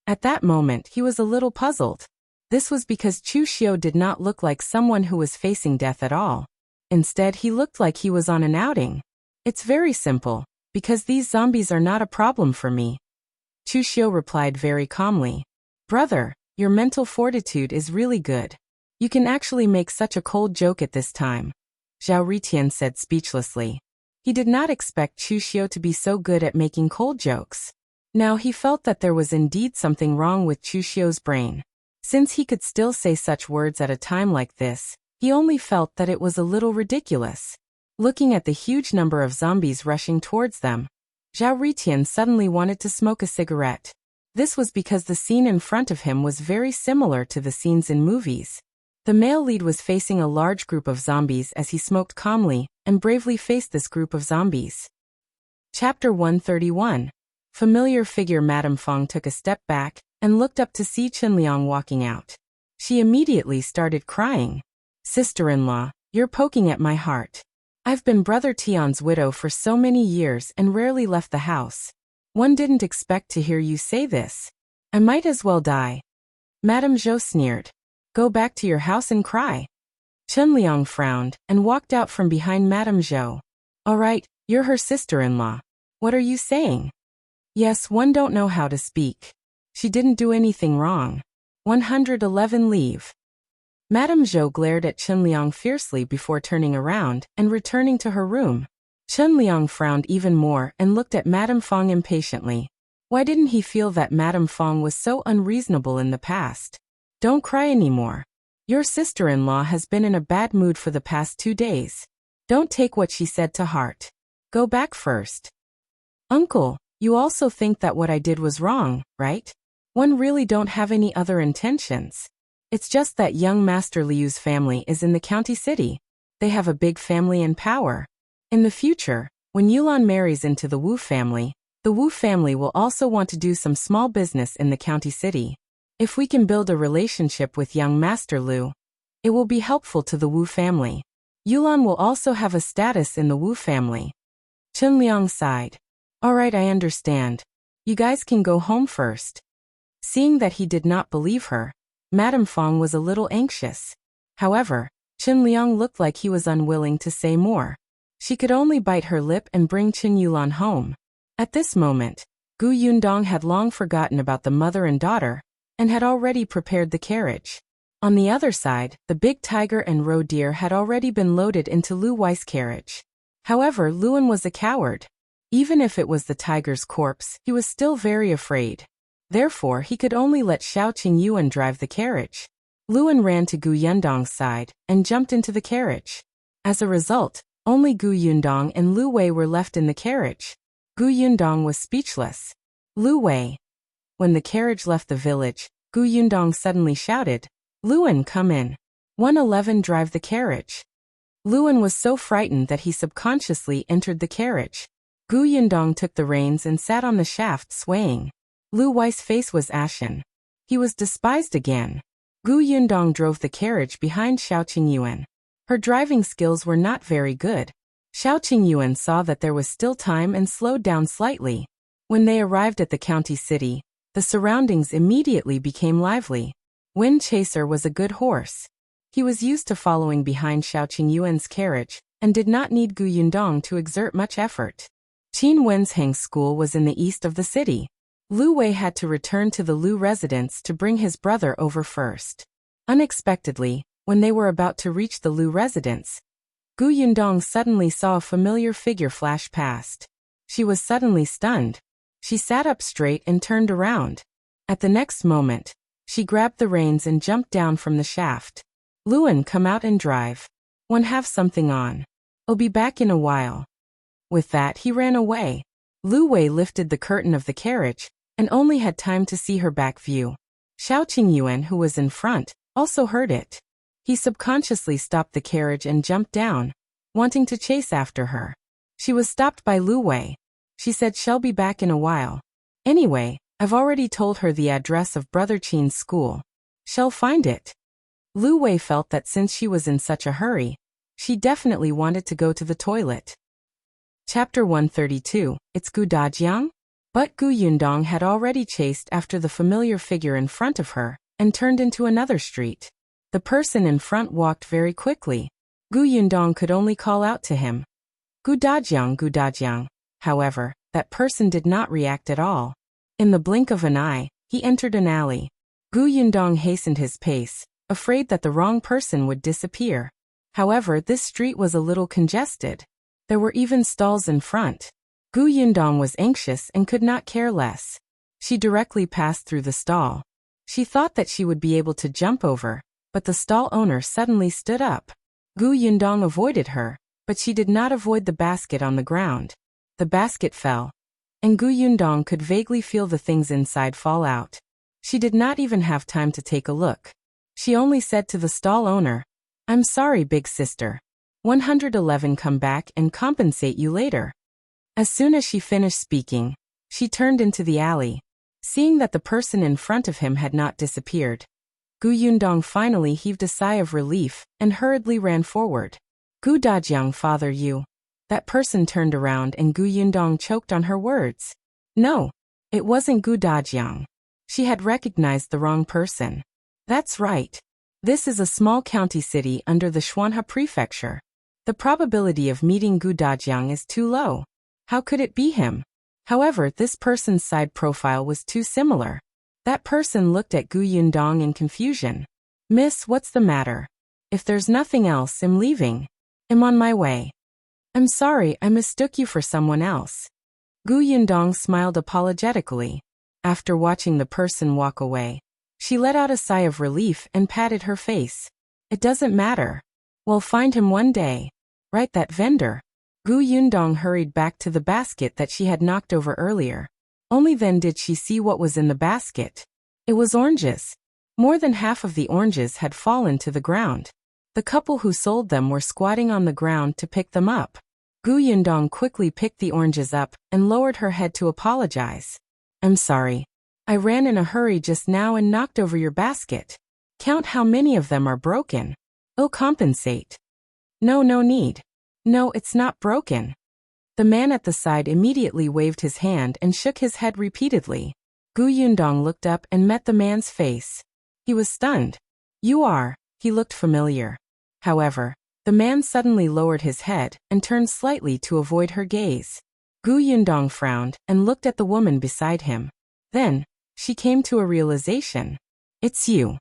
At that moment he was a little puzzled. This was because Chu Xiu did not look like someone who was facing death at all. Instead he looked like he was on an outing. It's very simple, because these zombies are not a problem for me. Chu Xiu replied very calmly. Brother, your mental fortitude is really good. You can actually make such a cold joke at this time, Zhuangzi said speechlessly. He did not expect Chu Xiu to be so good at making cold jokes. Now he felt that there was indeed something wrong with Chu Xiu's brain. Since he could still say such words at a time like this, he only felt that it was a little ridiculous. Looking at the huge number of zombies rushing towards them, Zhuangzi suddenly wanted to smoke a cigarette. This was because the scene in front of him was very similar to the scenes in movies. The male lead was facing a large group of zombies as he smoked calmly and bravely faced this group of zombies. Chapter 131. Familiar figure. Madame Fang took a step back and looked up to see Qingyuan walking out. She immediately started crying. Sister-in-law, you're poking at my heart. I've been Brother Qian's widow for so many years and rarely left the house. One didn't expect to hear you say this. I might as well die. Madame Zhou sneered. Go back to your house and cry. Qingyuan frowned and walked out from behind Madame Zhou. All right, you're her sister-in-law. What are you saying? Yes, one don't know how to speak. She didn't do anything wrong. 111 leave. Madame Zhou glared at Qingyuan fiercely before turning around and returning to her room. Qingyuan frowned even more and looked at Madame Fang impatiently. Why didn't he feel that Madame Fang was so unreasonable in the past? Don't cry anymore. Your sister-in-law has been in a bad mood for the past 2 days. Don't take what she said to heart. Go back first. Uncle, you also think that what I did was wrong, right? One really don't have any other intentions. It's just that young Master Liu's family is in the county city. They have a big family and power. In the future, when Yulan marries into the Wu family will also want to do some small business in the county city. If we can build a relationship with young Master Liu, it will be helpful to the Wu family. Yulan will also have a status in the Wu family. Qingyuan sighed. All right, I understand. You guys can go home first. Seeing that he did not believe her, Madame Fang was a little anxious. However, Qingyuan looked like he was unwilling to say more. She could only bite her lip and bring Qingyuan home. At this moment, Yundong had long forgotten about the mother and daughter, and had already prepared the carriage. On the other side, the big tiger and roe deer had already been loaded into Lu Wei's carriage. However, Luan was a coward. Even if it was the tiger's corpse, he was still very afraid. Therefore, he could only let Shao Qingyuan drive the carriage. Luan ran to Yundong's side and jumped into the carriage. As a result, only Yundong and Lu Wei were left in the carriage. Yundong was speechless. Lu Wei. When the carriage left the village, Yundong suddenly shouted, Luan, come in. 111 drive the carriage. Luan was so frightened that he subconsciously entered the carriage. Yundong took the reins and sat on the shaft swaying. Lu Wei's face was ashen. He was despised again. Yundong drove the carriage behind Shao Qingyuan. Her driving skills were not very good. Shao Qingyuan saw that there was still time and slowed down slightly. When they arrived at the county city, the surroundings immediately became lively. Wind Chaser was a good horse. He was used to following behind Shao Qingyuan's carriage and did not need Yundong to exert much effort. Qin Wensheng's school was in the east of the city. Lu Wei had to return to the Lu residence to bring his brother over first. Unexpectedly, when they were about to reach the Lu residence, Yundong suddenly saw a familiar figure flash past. She was suddenly stunned. She sat up straight and turned around. At the next moment, she grabbed the reins and jumped down from the shaft. Luan, come out and drive. One have something on. I'll be back in a while. With that, he ran away. Lu Wei lifted the curtain of the carriage and only had time to see her back view. Shao Qingyuan, who was in front, also heard it. He subconsciously stopped the carriage and jumped down, wanting to chase after her. She was stopped by Lu Wei. She said she'll be back in a while. Anyway, I've already told her the address of Brother Qin's school. She'll find it. Lu Wei felt that since she was in such a hurry, she definitely wanted to go to the toilet. Chapter 132, It's Gu Dajiang? But Gu Yundong had already chased after the familiar figure in front of her and turned into another street. The person in front walked very quickly. Gu Yundong could only call out to him, Gu Dajiang, Gu Dajiang. However, that person did not react at all. In the blink of an eye, he entered an alley. Gu Yundong hastened his pace, afraid that the wrong person would disappear. However, this street was a little congested. There were even stalls in front. Gu Yundong was anxious and could not care less. She directly passed through the stall. She thought that she would be able to jump over, but the stall owner suddenly stood up. Gu Yundong avoided her, but she did not avoid the basket on the ground. The basket fell, and Gu Yundong could vaguely feel the things inside fall out. She did not even have time to take a look. She only said to the stall owner, I'm sorry, big sister. 111 come back and compensate you later. As soon as she finished speaking, she turned into the alley. Seeing that the person in front of him had not disappeared, Gu Yundong finally heaved a sigh of relief and hurriedly ran forward. Gu Dajiang, father, you. That person turned around and Gu Yundong choked on her words. No, it wasn't Gu Dajiang. She had recognized the wrong person. That's right. This is a small county city under the Xian'er prefecture. The probability of meeting Gu Dajiang is too low. How could it be him? However, this person's side profile was too similar. That person looked at Gu Yundong in confusion. Miss, what's the matter? If there's nothing else, I'm leaving. I'm on my way. I'm sorry, I mistook you for someone else. Gu Yundong smiled apologetically. After watching the person walk away, she let out a sigh of relief and patted her face. It doesn't matter. We'll find him one day. Right, that vendor. Gu Yundong hurried back to the basket that she had knocked over earlier. Only then did she see what was in the basket. It was oranges. More than half of the oranges had fallen to the ground. The couple who sold them were squatting on the ground to pick them up. Gu Yundong quickly picked the oranges up and lowered her head to apologize. I'm sorry. I ran in a hurry just now and knocked over your basket. Count how many of them are broken. I'll compensate. No need. No, it's not broken. The man at the side immediately waved his hand and shook his head repeatedly. Gu Yundong looked up and met the man's face. He was stunned. You are. He looked familiar. However, the man suddenly lowered his head and turned slightly to avoid her gaze. Gu Yundong frowned and looked at the woman beside him. Then, she came to a realization. It's you.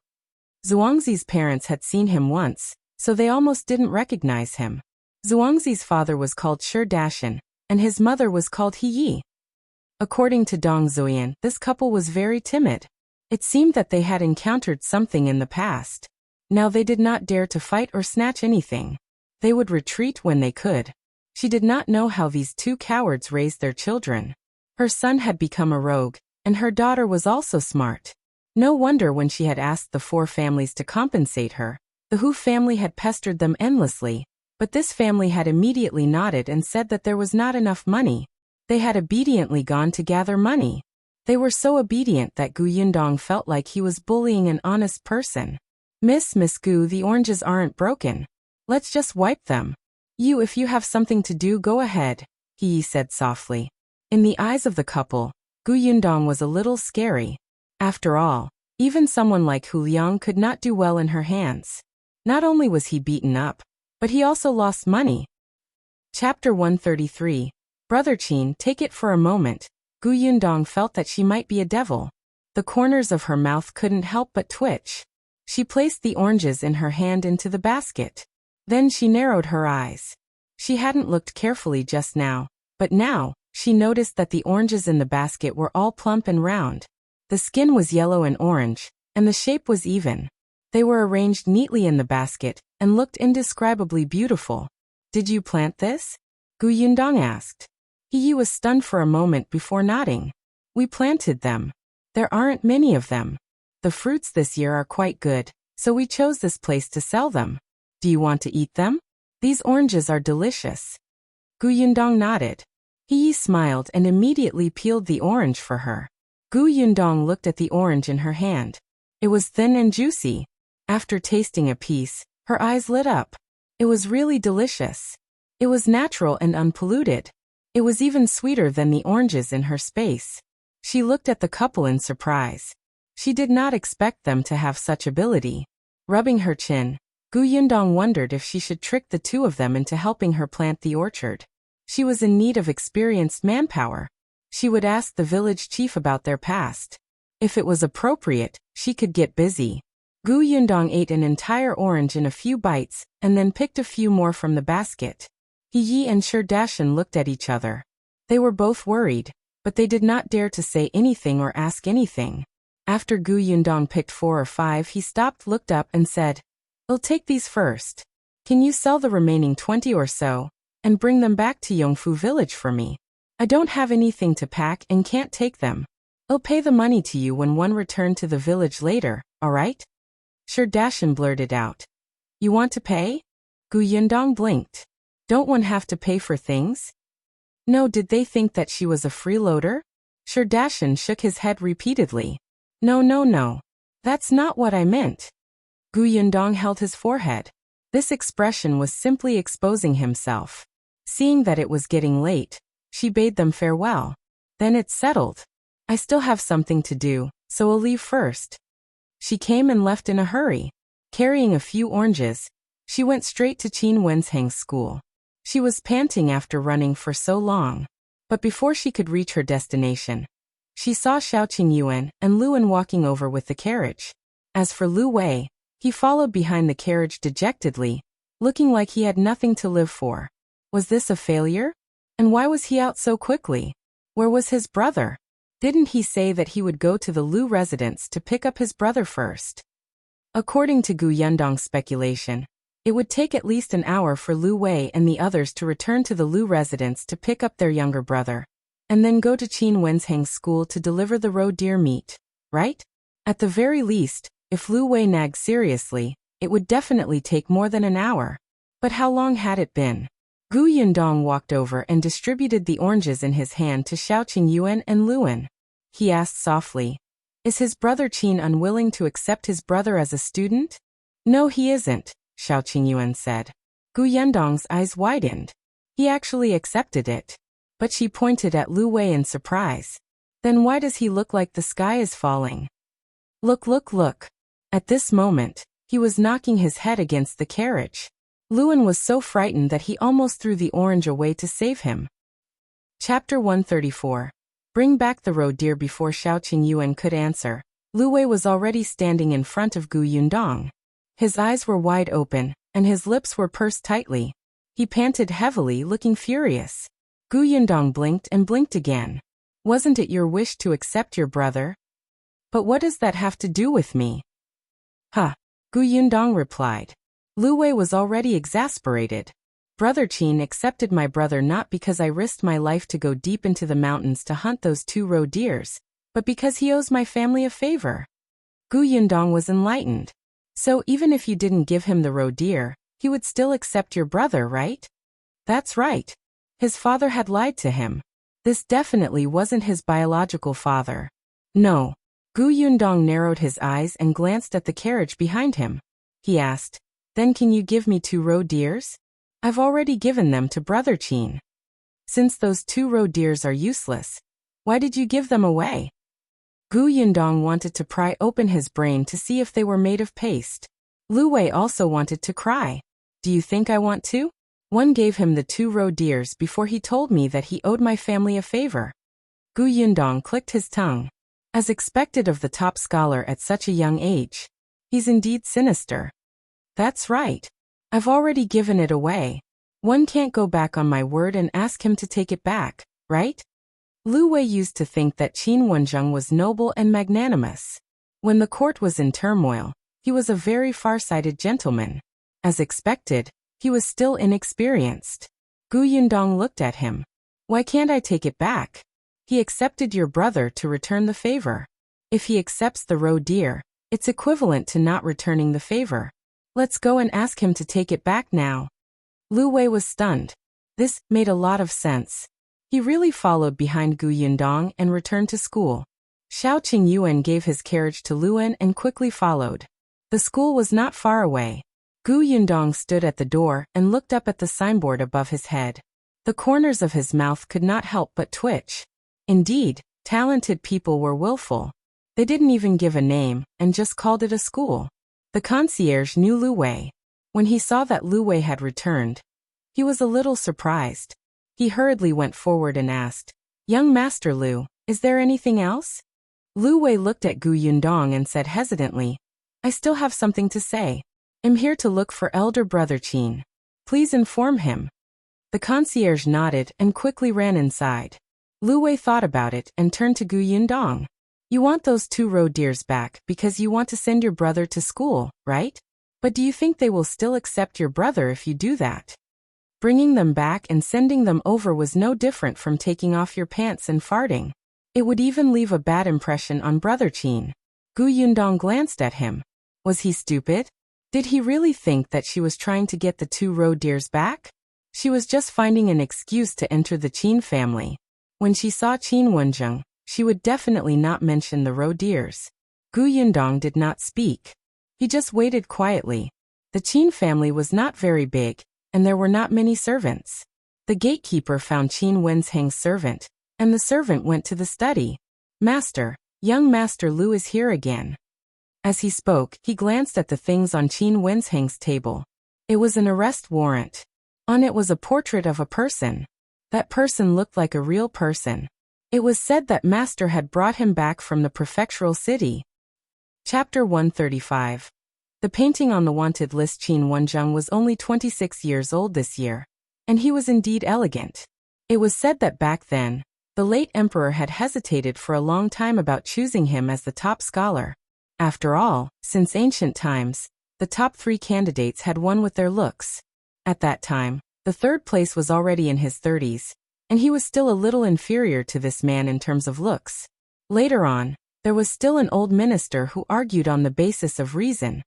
Zhuangzi's parents had seen him once, so they almost didn't recognize him. Zhuangzi's father was called Shi, and his mother was called He. According to Dong Zuyan, this couple was very timid. It seemed that they had encountered something in the past. Now they did not dare to fight or snatch anything. They would retreat when they could. She did not know how these two cowards raised their children. Her son had become a rogue, and her daughter was also smart. No wonder when she had asked the four families to compensate her, the Hu family had pestered them endlessly, but this family had immediately nodded and said that there was not enough money. They had obediently gone to gather money. They were so obedient that Gu Yundong felt like he was bullying an honest person. Miss Gu, the oranges aren't broken. Let's just wipe them. You, if you have something to do, go ahead, he said softly. In the eyes of the couple, Gu Yundong was a little scary. After all, even someone like Hu Liang could not do well in her hands. Not only was he beaten up, but he also lost money. Chapter 133, Brother Qin, take it for a moment. Gu Yundong felt that she might be a devil. The corners of her mouth couldn't help but twitch. She placed the oranges in her hand into the basket. Then she narrowed her eyes. She hadn't looked carefully just now, but now, she noticed that the oranges in the basket were all plump and round. The skin was yellow and orange, and the shape was even. They were arranged neatly in the basket and looked indescribably beautiful. Did you plant this? Gu Yundong asked. He was stunned for a moment before nodding. We planted them. There aren't many of them. The fruits this year are quite good, so we chose this place to sell them. Do you want to eat them? These oranges are delicious. Gu Yundong nodded. He smiled and immediately peeled the orange for her. Gu Yundong looked at the orange in her hand. It was thin and juicy. After tasting a piece, her eyes lit up. It was really delicious. It was natural and unpolluted. It was even sweeter than the oranges in her space. She looked at the couple in surprise. She did not expect them to have such ability. Rubbing her chin, Gu Yundong wondered if she should trick the two of them into helping her plant the orchard. She was in need of experienced manpower. She would ask the village chief about their past. If it was appropriate, she could get busy. Gu Yundong ate an entire orange in a few bites, and then picked a few more from the basket. He and Shao looked at each other. They were both worried, but they did not dare to say anything or ask anything. After Gu Yundong picked 4 or 5, he stopped, looked up, and said, "I'll take these first. Can you sell the remaining 20 or so, and bring them back to Yongfu village for me? I don't have anything to pack and can't take them. I'll pay the money to you when one return to the village later, alright?" Shao blurted out. "You want to pay?" Gu Yundong blinked. "Don't one have to pay for things?" No, did they think that she was a freeloader? Shao shook his head repeatedly. No. That's not what I meant. Gu Yundong held his forehead. This expression was simply exposing himself. Seeing that it was getting late, she bade them farewell. "Then it's settled. I still have something to do, so I'll leave first." She came and left in a hurry. Carrying a few oranges, she went straight to Qingyuan's school. She was panting after running for so long. But before she could reach her destination, she saw Shao Qingyuan and Luan walking over with the carriage. As for Lu Wei, he followed behind the carriage dejectedly, looking like he had nothing to live for. Was this a failure? And why was he out so quickly? Where was his brother? Didn't he say that he would go to the Lu residence to pick up his brother first? According to Gu Yundong's speculation, it would take at least an hour for Lu Wei and the others to return to the Lu residence to pick up their younger brother, and then go to Qingyuan's school to deliver the roe deer meat, right? At the very least, if Lu Wei nagged seriously, it would definitely take more than an hour. But how long had it been? Gu Yundong walked over and distributed the oranges in his hand to Shao Qingyuan and Luan. He asked softly, "Is his brother Qin unwilling to accept his brother as a student?" "No, he isn't," Shao Qingyuan said. Gu Yundong's eyes widened. He actually accepted it. But she pointed at Lu Wei in surprise. "Then why does he look like the sky is falling?" Look. At this moment, he was knocking his head against the carriage. Luan was so frightened that he almost threw the orange away to save him. Chapter 134. Bring back the roe deer. Before Shao Qingyuan could answer, Lu Wei was already standing in front of Gu Yundong. His eyes were wide open, and his lips were pursed tightly. He panted heavily, looking furious. Gu Yundong blinked and blinked again. "Wasn't it your wish to accept your brother?" "But what does that have to do with me?" "Huh," Gu Yundong replied. Lu Wei was already exasperated. "Brother Qin accepted my brother not because I risked my life to go deep into the mountains to hunt those 2 roe deers, but because he owes my family a favor." Gu Yundong was enlightened. "So even if you didn't give him the roe deer, he would still accept your brother, right?" "That's right. His father had lied to him. This definitely wasn't his biological father." "No." Gu Yundong narrowed his eyes and glanced at the carriage behind him. He asked, "Then can you give me 2 roe deers? I've already given them to Brother Qin." "Since those 2 roe deers are useless, why did you give them away?" Gu Yundong wanted to pry open his brain to see if they were made of paste. Lu Wei also wanted to cry. "Do you think I want to? One gave him the 2 roe deers before he told me that he owed my family a favor." Gu Yundong clicked his tongue. As expected of the top scholar at such a young age, he's indeed sinister. "That's right. I've already given it away. One can't go back on my word and ask him to take it back, right?" Lu Wei used to think that Qin Wenzheng was noble and magnanimous. When the court was in turmoil, he was a very far-sighted gentleman. As expected, he was still inexperienced. Gu Yundong looked at him. Why can't I take it back? He accepted your brother to return the favor. If he accepts the roe deer, it's equivalent to not returning the favor. Let's go and ask him to take it back now. Lu Wei was stunned. This made a lot of sense. He really followed behind Gu Yundong and returned to school. Shao Qingyuan gave his carriage to Luan and quickly followed. The school was not far away. Gu Yundong stood at the door and looked up at the signboard above his head. The corners of his mouth could not help but twitch. Indeed, talented people were willful. They didn't even give a name and just called it a school. The concierge knew Lu Wei. When he saw that Lu Wei had returned, he was a little surprised. He hurriedly went forward and asked, "Young Master Lu, is there anything else?" Lu Wei looked at Gu Yundong and said hesitantly, "I still have something to say. I'm here to look for Elder Brother Qin. Please inform him." The concierge nodded and quickly ran inside. Lu Wei thought about it and turned to Gu Yundong. "You want those 2 roe deers back because you want to send your brother to school, right? But do you think they will still accept your brother if you do that?" Bringing them back and sending them over was no different from taking off your pants and farting. It would even leave a bad impression on Brother Qin. Gu Yundong glanced at him. Was he stupid? Did he really think that she was trying to get the 2 roe deers back? She was just finding an excuse to enter the Qin family. When she saw Qin Wenzheng, she would definitely not mention the roe deers. Gu Yundong did not speak. He just waited quietly. The Qin family was not very big, and there were not many servants. The gatekeeper found Qin Wensheng's servant, and the servant went to the study. "Master, young Master Lu is here again." As he spoke, he glanced at the things on Qin Wensheng's table. It was an arrest warrant. On it was a portrait of a person. That person looked like a real person. It was said that Master had brought him back from the prefectural city. Chapter 135. The painting on the wanted list. Qin Wenzheng was only 26 years old this year, and he was indeed elegant. It was said that back then, the late emperor had hesitated for a long time about choosing him as the top scholar. After all, since ancient times, the top 3 candidates had won with their looks. At that time, the 3rd place was already in his 30s, and he was still a little inferior to this man in terms of looks. Later on, there was still an old minister who argued on the basis of reason.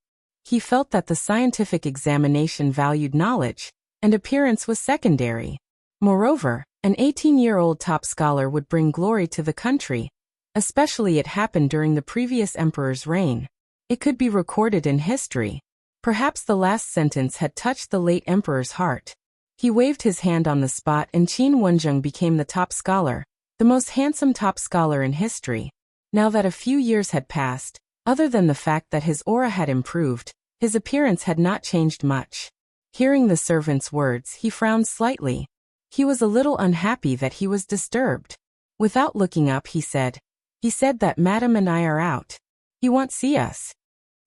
He felt that the scientific examination valued knowledge, and appearance was secondary. Moreover, an 18-year-old top scholar would bring glory to the country. Especially it happened during the previous emperor's reign. It could be recorded in history. Perhaps the last sentence had touched the late emperor's heart. He waved his hand on the spot and Qin Wenzheng became the top scholar, the most handsome top scholar in history. Now that a few years had passed, other than the fact that his aura had improved, his appearance had not changed much. Hearing the servant's words, he frowned slightly. He was a little unhappy that he was disturbed. Without looking up, he said that Madam and I are out. He won't see us.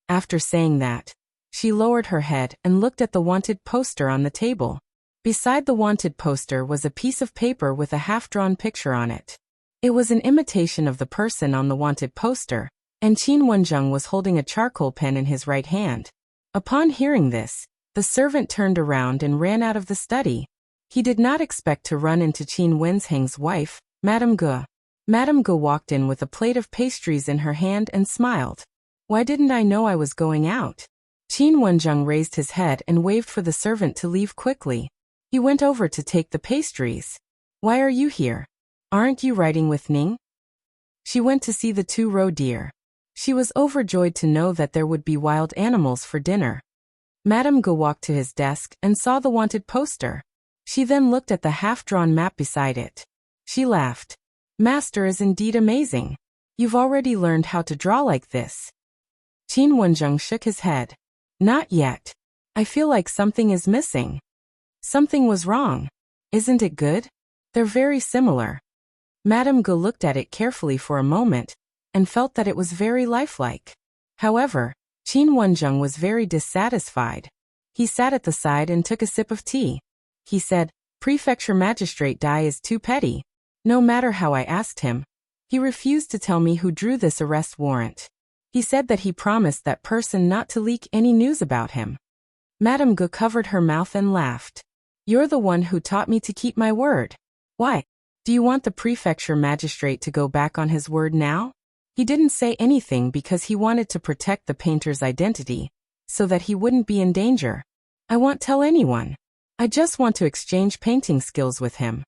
After saying that, she lowered her head and looked at the wanted poster on the table. Beside the wanted poster was a piece of paper with a half-drawn picture on it. It was an imitation of the person on the wanted poster, and Qin Wenzheng was holding a charcoal pen in his right hand. Upon hearing this, the servant turned around and ran out of the study. He did not expect to run into Qin Wensheng's wife, Madame Ge. Madame Ge walked in with a plate of pastries in her hand and smiled. "Why didn't I know I was going out?" Qin Wenzheng raised his head and waved for the servant to leave quickly. He went over to take the pastries. "Why are you here? Aren't you riding with Ning?" She went to see the 2 roe deer. She was overjoyed to know that there would be wild animals for dinner. Madame Ge walked to his desk and saw the wanted poster. She then looked at the half-drawn map beside it. She laughed. "Master is indeed amazing. You've already learned how to draw like this." Qin Wenzheng shook his head. "Not yet. I feel like something is missing." Something was wrong. "Isn't it good? They're very similar." Madame Ge looked at it carefully for a moment, and felt that it was very lifelike. However, Qin Wenzheng was very dissatisfied. He sat at the side and took a sip of tea. He said, "Prefecture Magistrate Dai is too petty. No matter how I asked him, he refused to tell me who drew this arrest warrant. He said that he promised that person not to leak any news about him." Madame Ge covered her mouth and laughed. You're the one who taught me to keep my word. Why? Do you want the prefecture magistrate to go back on his word now? He didn't say anything because he wanted to protect the painter's identity, so that he wouldn't be in danger. I won't tell anyone. I just want to exchange painting skills with him.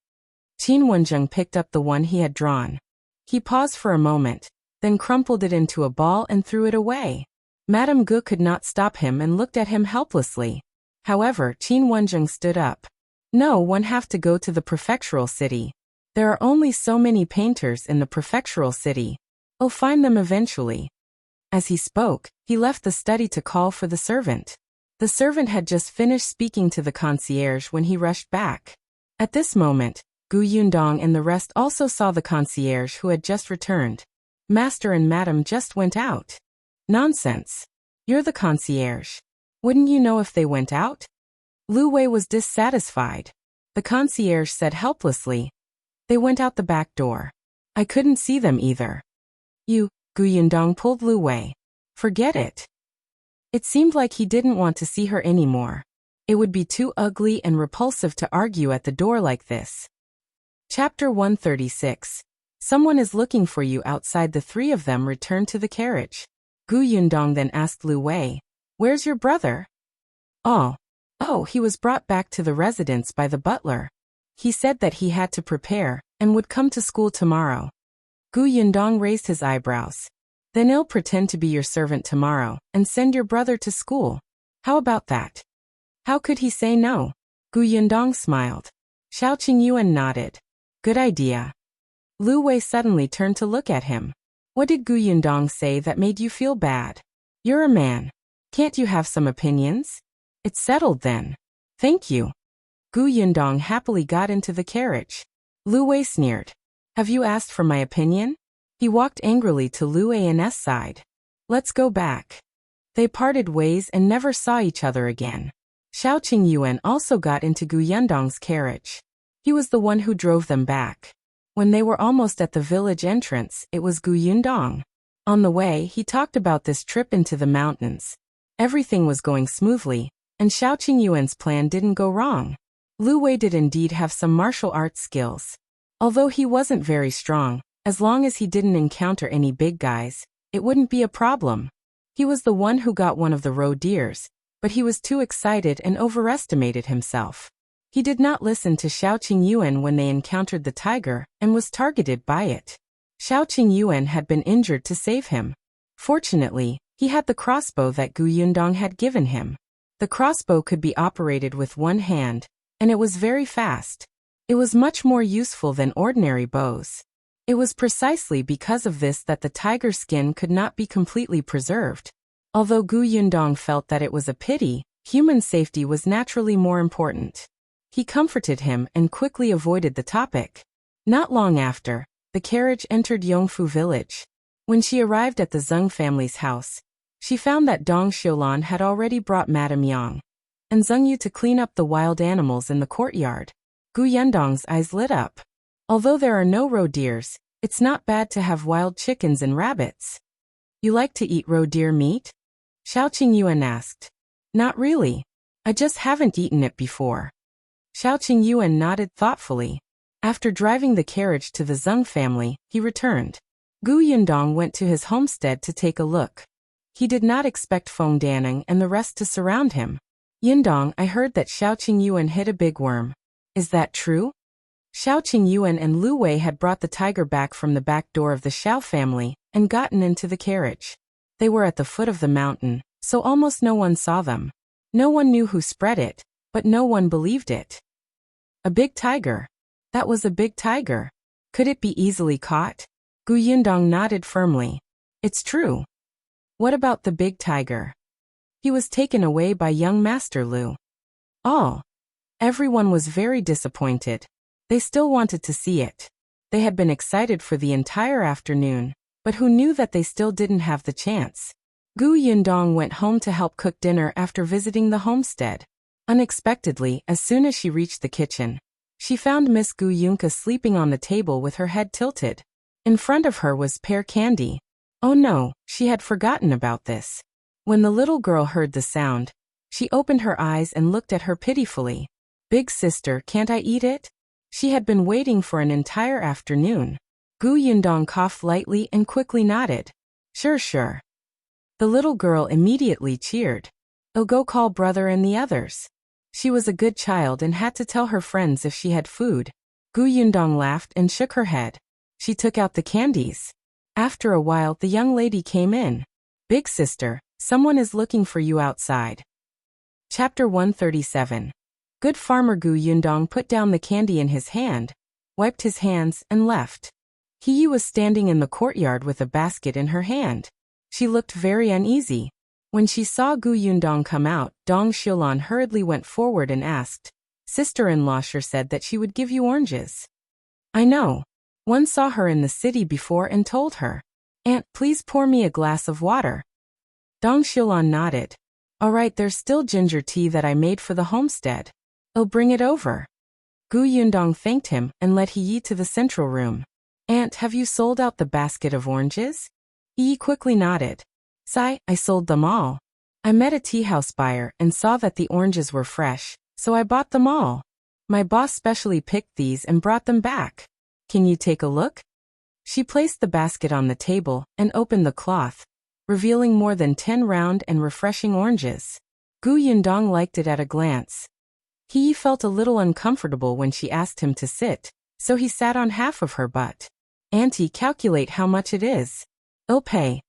Qingyuan picked up the one he had drawn. He paused for a moment, then crumpled it into a ball and threw it away. Madame Gu could not stop him and looked at him helplessly. However, Qingyuan stood up. No, one have to go to the prefectural city. There are only so many painters in the prefectural city. I'll find them eventually. As he spoke, he left the study to call for the servant. The servant had just finished speaking to the concierge when he rushed back. At this moment, Yundong and the rest also saw the concierge who had just returned. Master and Madam just went out. Nonsense. You're the concierge. Wouldn't you know if they went out? Lu Wei was dissatisfied. The concierge said helplessly. They went out the back door. I couldn't see them either. Yundong pulled Lu Wei. Forget it. It seemed like he didn't want to see her anymore. It would be too ugly and repulsive to argue at the door like this. Chapter 136. Someone is looking for you outside. The three of them returned to the carriage. Yundong then asked Lu Wei, "Where's your brother?" Oh, he was brought back to the residence by the butler. He said that he had to prepare and would come to school tomorrow. Yundong raised his eyebrows. Then I'll pretend to be your servant tomorrow and send your brother to school. How about that? How could he say no? Yundong smiled. Qingyuan nodded. Good idea. Lu Wei suddenly turned to look at him. What did Yundong say that made you feel bad? You're a man. Can't you have some opinions? It's settled then. Thank you. Yundong happily got into the carriage. Lu Wei sneered. Have you asked for my opinion? He walked angrily to Lu Wei's side. Let's go back. They parted ways and never saw each other again. Qingyuan also got into Yundong's carriage. He was the one who drove them back. When they were almost at the village entrance, it was Yundong. On the way, he talked about this trip into the mountains. Everything was going smoothly, and Qingyuan's plan didn't go wrong. Lu Wei did indeed have some martial arts skills. Although he wasn't very strong, as long as he didn't encounter any big guys, it wouldn't be a problem. He was the one who got one of the roe deers, but he was too excited and overestimated himself. He did not listen to Qingyuan when they encountered the tiger and was targeted by it. Qingyuan had been injured to save him. Fortunately, he had the crossbow that Yundong had given him. The crossbow could be operated with one hand, and it was very fast. It was much more useful than ordinary bows. It was precisely because of this that the tiger skin could not be completely preserved. Although Yundong felt that it was a pity, human safety was naturally more important. He comforted him and quickly avoided the topic. Not long after, the carriage entered Yongfu village. When she arrived at the Zheng family's house, she found that Dong Xiulan had already brought Madame Yang and Zheng Yu to clean up the wild animals in the courtyard. Yundong's eyes lit up. Although there are no roe deers, it's not bad to have wild chickens and rabbits. You like to eat roe deer meat? Qingyuan asked. Not really. I just haven't eaten it before. Qingyuan nodded thoughtfully. After driving the carriage to the Zheng family, he returned. Yundong went to his homestead to take a look. He did not expect Feng Danning and the rest to surround him. Yundong, I heard that Qingyuan hit a big worm. Is that true? Qingyuan and Lu Wei had brought the tiger back from the back door of the Shao family and gotten into the carriage. They were at the foot of the mountain, so almost no one saw them. No one knew who spread it, but no one believed it. A big tiger. That was a big tiger. Could it be easily caught? Yundong nodded firmly. It's true. What about the big tiger? He was taken away by young Master Lu. Oh. Everyone was very disappointed. They still wanted to see it. They had been excited for the entire afternoon, but who knew that they still didn't have the chance? Yundong went home to help cook dinner after visiting the homestead. Unexpectedly, as soon as she reached the kitchen, she found Miss Yunka sleeping on the table with her head tilted. In front of her was pear candy. Oh no, she had forgotten about this. When the little girl heard the sound, she opened her eyes and looked at her pitifully. Big sister, can't I eat it? She had been waiting for an entire afternoon. Gu Yundong coughed lightly and quickly nodded. Sure, sure. The little girl immediately cheered. Oh, go call brother and the others. She was a good child and had to tell her friends if she had food. Gu Yundong laughed and shook her head. She took out the candies. After a while, the young lady came in. Big sister, someone is looking for you outside. Chapter 137. Good farmer Gu Yundong put down the candy in his hand, wiped his hands, and left. He was standing in the courtyard with a basket in her hand. She looked very uneasy. When she saw Gu Yundong come out, Dong Xiulan hurriedly went forward and asked, Sister-in-law sure said that she would give you oranges. I know. One saw her in the city before and told her. Aunt, please pour me a glass of water. Dong Xiulan nodded. All right, there's still ginger tea that I made for the homestead. I'll bring it over. Gu Yundong thanked him and led He to the central room. Aunt, have you sold out the basket of oranges? He quickly nodded. Sai, I sold them all. I met a tea house buyer and saw that the oranges were fresh, so I bought them all. My boss specially picked these and brought them back. Can you take a look? She placed the basket on the table and opened the cloth, revealing more than 10 round and refreshing oranges. Gu Yundong liked it at a glance. He felt a little uncomfortable when she asked him to sit, so he sat on half of her butt. Auntie, calculate how much it is. I'll pay.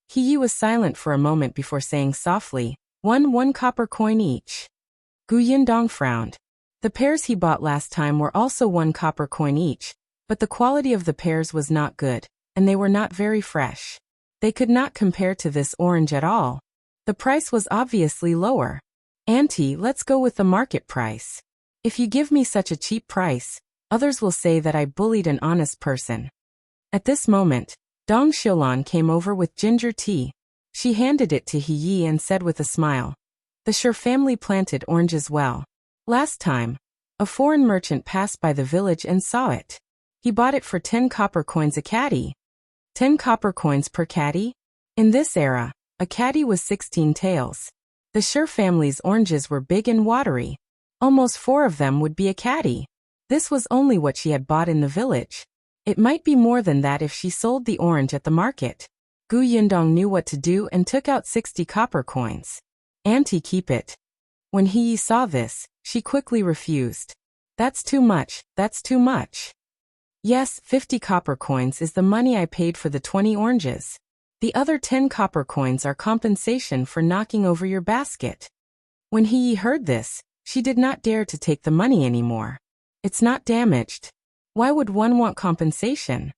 He was silent for a moment before saying softly, one copper coin each. Gu Yundong frowned. The pears he bought last time were also 1 copper coin each, but the quality of the pears was not good, and they were not very fresh. They could not compare to this orange at all. The price was obviously lower. Auntie, let's go with the market price. If you give me such a cheap price, others will say that I bullied an honest person. At this moment, Dong Xiulan came over with ginger tea. She handed it to He and said with a smile, The Sure family planted oranges well. Last time, a foreign merchant passed by the village and saw it. He bought it for 10 copper coins a catty. 10 copper coins per catty? In this era, a catty was 16 taels. The Sure family's oranges were big and watery. Almost 4 of them would be a catty. This was only what she had bought in the village. It might be more than that if she sold the orange at the market. Gu Yundong knew what to do and took out 60 copper coins. Auntie, keep it. When He saw this, she quickly refused. That's too much, that's too much. Yes, 50 copper coins is the money I paid for the 20 oranges. The other 10 copper coins are compensation for knocking over your basket. When He heard this, she did not dare to take the money anymore. It's not damaged. Why would one want compensation?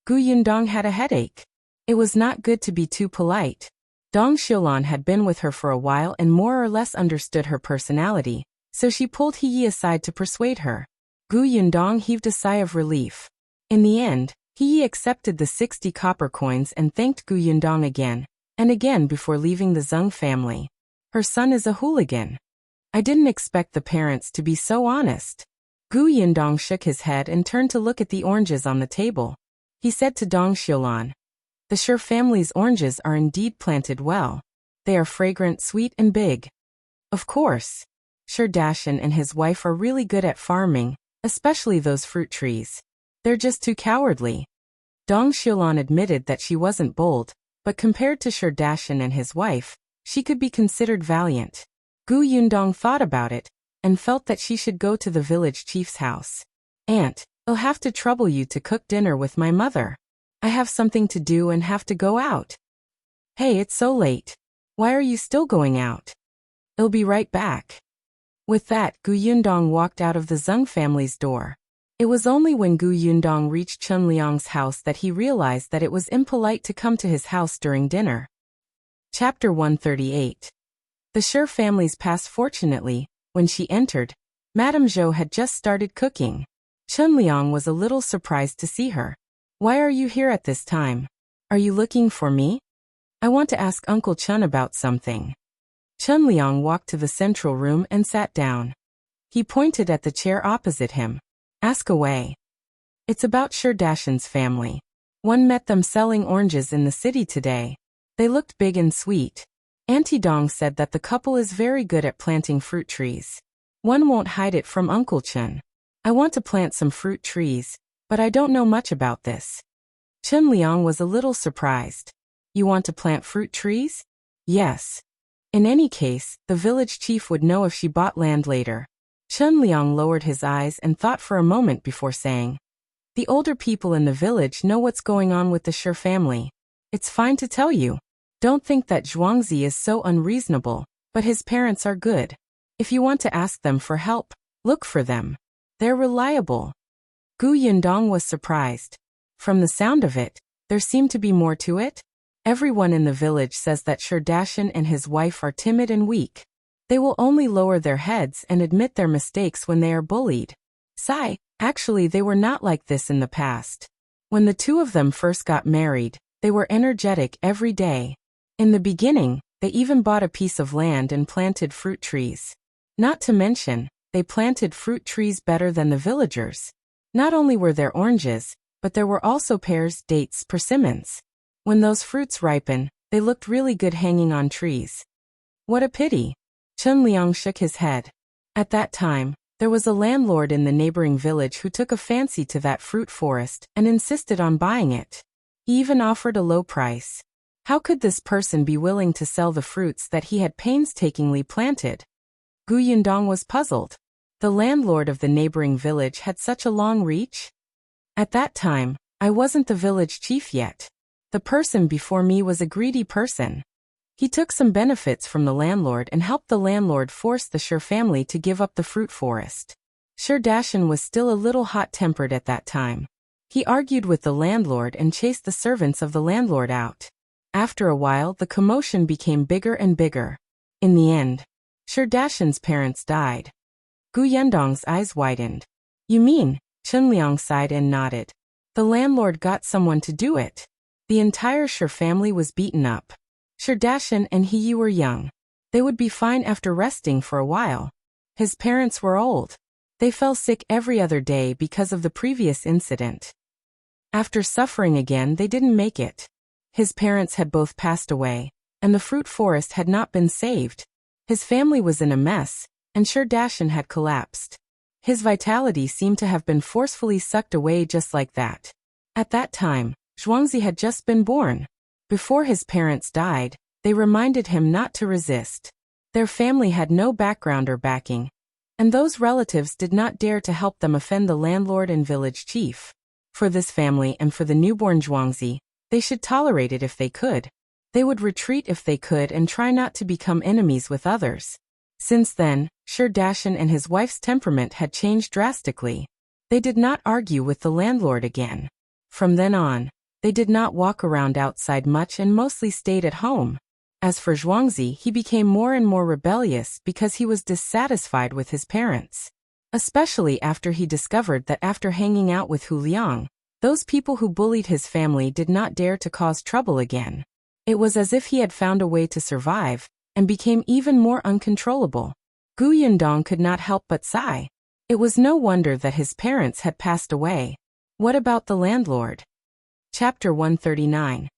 Gu Yundong had a headache. It was not good to be too polite. Dong Xiulan had been with her for a while and more or less understood her personality, so she pulled He aside to persuade her. Gu Yundong heaved a sigh of relief. In the end, He accepted the 60 copper coins and thanked Gu Yundong again and again before leaving the Zhang family. Her son is a hooligan. I didn't expect the parents to be so honest. Gu Yundong shook his head and turned to look at the oranges on the table. He said to Dong Xiulan, The Sure family's oranges are indeed planted well. They are fragrant, sweet, and big. Of course. Sure Dajiang and his wife are really good at farming, especially those fruit trees. They're just too cowardly. Dong Xiulan admitted that she wasn't bold, but compared to Sure Dajiang and his wife, she could be considered valiant. Gu Yundong thought about it, and felt that she should go to the village chief's house. Aunt, I'll have to trouble you to cook dinner with my mother. I have something to do and have to go out. Hey, it's so late. Why are you still going out? I'll be right back. With that, Gu Yundong walked out of the Zhang family's door. It was only when Gu Yundong reached Chun Liang's house that he realized that it was impolite to come to his house during dinner. Chapter 138. The Sure family's past. Fortunately, when she entered, Madame Zhou had just started cooking. Chun Liang was a little surprised to see her. Why are you here at this time? Are you looking for me? I want to ask Uncle Chun about something. Chun Liang walked to the central room and sat down. He pointed at the chair opposite him. Ask away. It's about Sure Dajiang's family. One met them selling oranges in the city today. They looked big and sweet. Auntie Dong said that the couple is very good at planting fruit trees. One won't hide it from Uncle Qin. I want to plant some fruit trees, but I don't know much about this. Qin Liang was a little surprised. You want to plant fruit trees? Yes. In any case, the village chief would know if she bought land later. Qin Liang lowered his eyes and thought for a moment before saying, the older people in the village know what's going on with the Xian'er family. It's fine to tell you. Don't think that Zhuangzi is so unreasonable, but his parents are good. If you want to ask them for help, look for them. They're reliable. Yundong was surprised. From the sound of it, there seemed to be more to it. Everyone in the village says that Dajiang and his wife are timid and weak. They will only lower their heads and admit their mistakes when they are bullied. Actually they were not like this in the past. When the two of them first got married, they were energetic every day. In the beginning, they even bought a piece of land and planted fruit trees. Not to mention, they planted fruit trees better than the villagers. Not only were there oranges, but there were also pears, dates, persimmons. When those fruits ripen, they looked really good hanging on trees. What a pity. Qin Liang shook his head. At that time, there was a landlord in the neighboring village who took a fancy to that fruit forest and insisted on buying it. He even offered a low price. How could this person be willing to sell the fruits that he had painstakingly planted? Yundong was puzzled. The landlord of the neighboring village had such a long reach? At that time, I wasn't the village chief yet. The person before me was a greedy person. He took some benefits from the landlord and helped the landlord force the Xian'er family to give up the fruit forest. Dajiang was still a little hot-tempered at that time. He argued with the landlord and chased the servants of the landlord out. After a while, the commotion became bigger and bigger. In the end, Dajiang's parents died. Yundong's eyes widened. You mean? Qin Liang sighed and nodded. The landlord got someone to do it. The entire Xian'er family was beaten up. Dajiang and he were young. They would be fine after resting for a while. His parents were old. They fell sick every other day because of the previous incident. After suffering again, they didn't make it. His parents had both passed away, and the fruit forest had not been saved. His family was in a mess, and Dajiang had collapsed. His vitality seemed to have been forcefully sucked away just like that. At that time, Zhuangzi had just been born. Before his parents died, they reminded him not to resist. Their family had no background or backing, and those relatives did not dare to help them offend the landlord and village chief. For this family and for the newborn Zhuangzi, they should tolerate it if they could. They would retreat if they could and try not to become enemies with others. Since then, Dajiang and his wife's temperament had changed drastically. They did not argue with the landlord again. From then on, they did not walk around outside much and mostly stayed at home. As for Zhuangzi, he became more and more rebellious because he was dissatisfied with his parents. Especially after he discovered that after hanging out with Hu Liang, those people who bullied his family did not dare to cause trouble again. It was as if he had found a way to survive, and became even more uncontrollable. Yundong could not help but sigh. It was no wonder that his parents had passed away. What about the landlord? Chapter 139.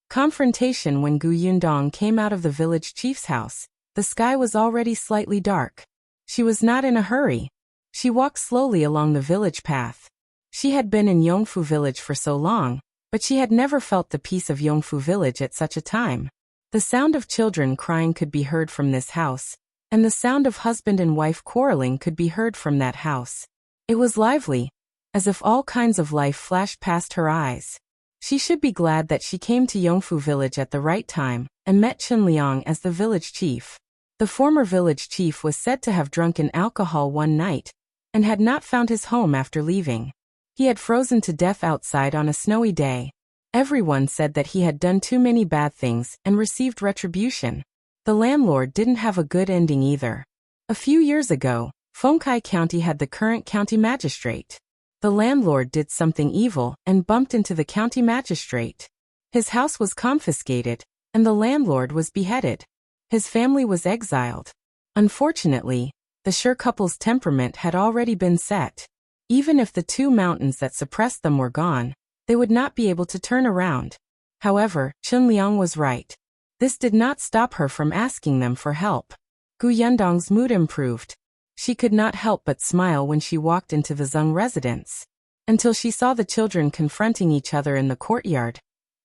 Confrontation. When Yundong came out of the village chief's house, the sky was already slightly dark. She was not in a hurry. She walked slowly along the village path. She had been in Yongfu village for so long, but she had never felt the peace of Yongfu village at such a time. The sound of children crying could be heard from this house, and the sound of husband and wife quarreling could be heard from that house. It was lively, as if all kinds of life flashed past her eyes. She should be glad that she came to Yongfu village at the right time, and met Qin Liang as the village chief. The former village chief was said to have drunken alcohol one night, and had not found his home after leaving. He had frozen to death outside on a snowy day. Everyone said that he had done too many bad things and received retribution. The landlord didn't have a good ending either. A few years ago, Fengkai County had the current county magistrate. The landlord did something evil and bumped into the county magistrate. His house was confiscated, and the landlord was beheaded. His family was exiled. Unfortunately, the Xian'er couple's temperament had already been set. Even if the two mountains that suppressed them were gone, they would not be able to turn around. However, Qin Liang was right. This did not stop her from asking them for help. Yundong's mood improved. She could not help but smile when she walked into the Zhang residence, until she saw the children confronting each other in the courtyard.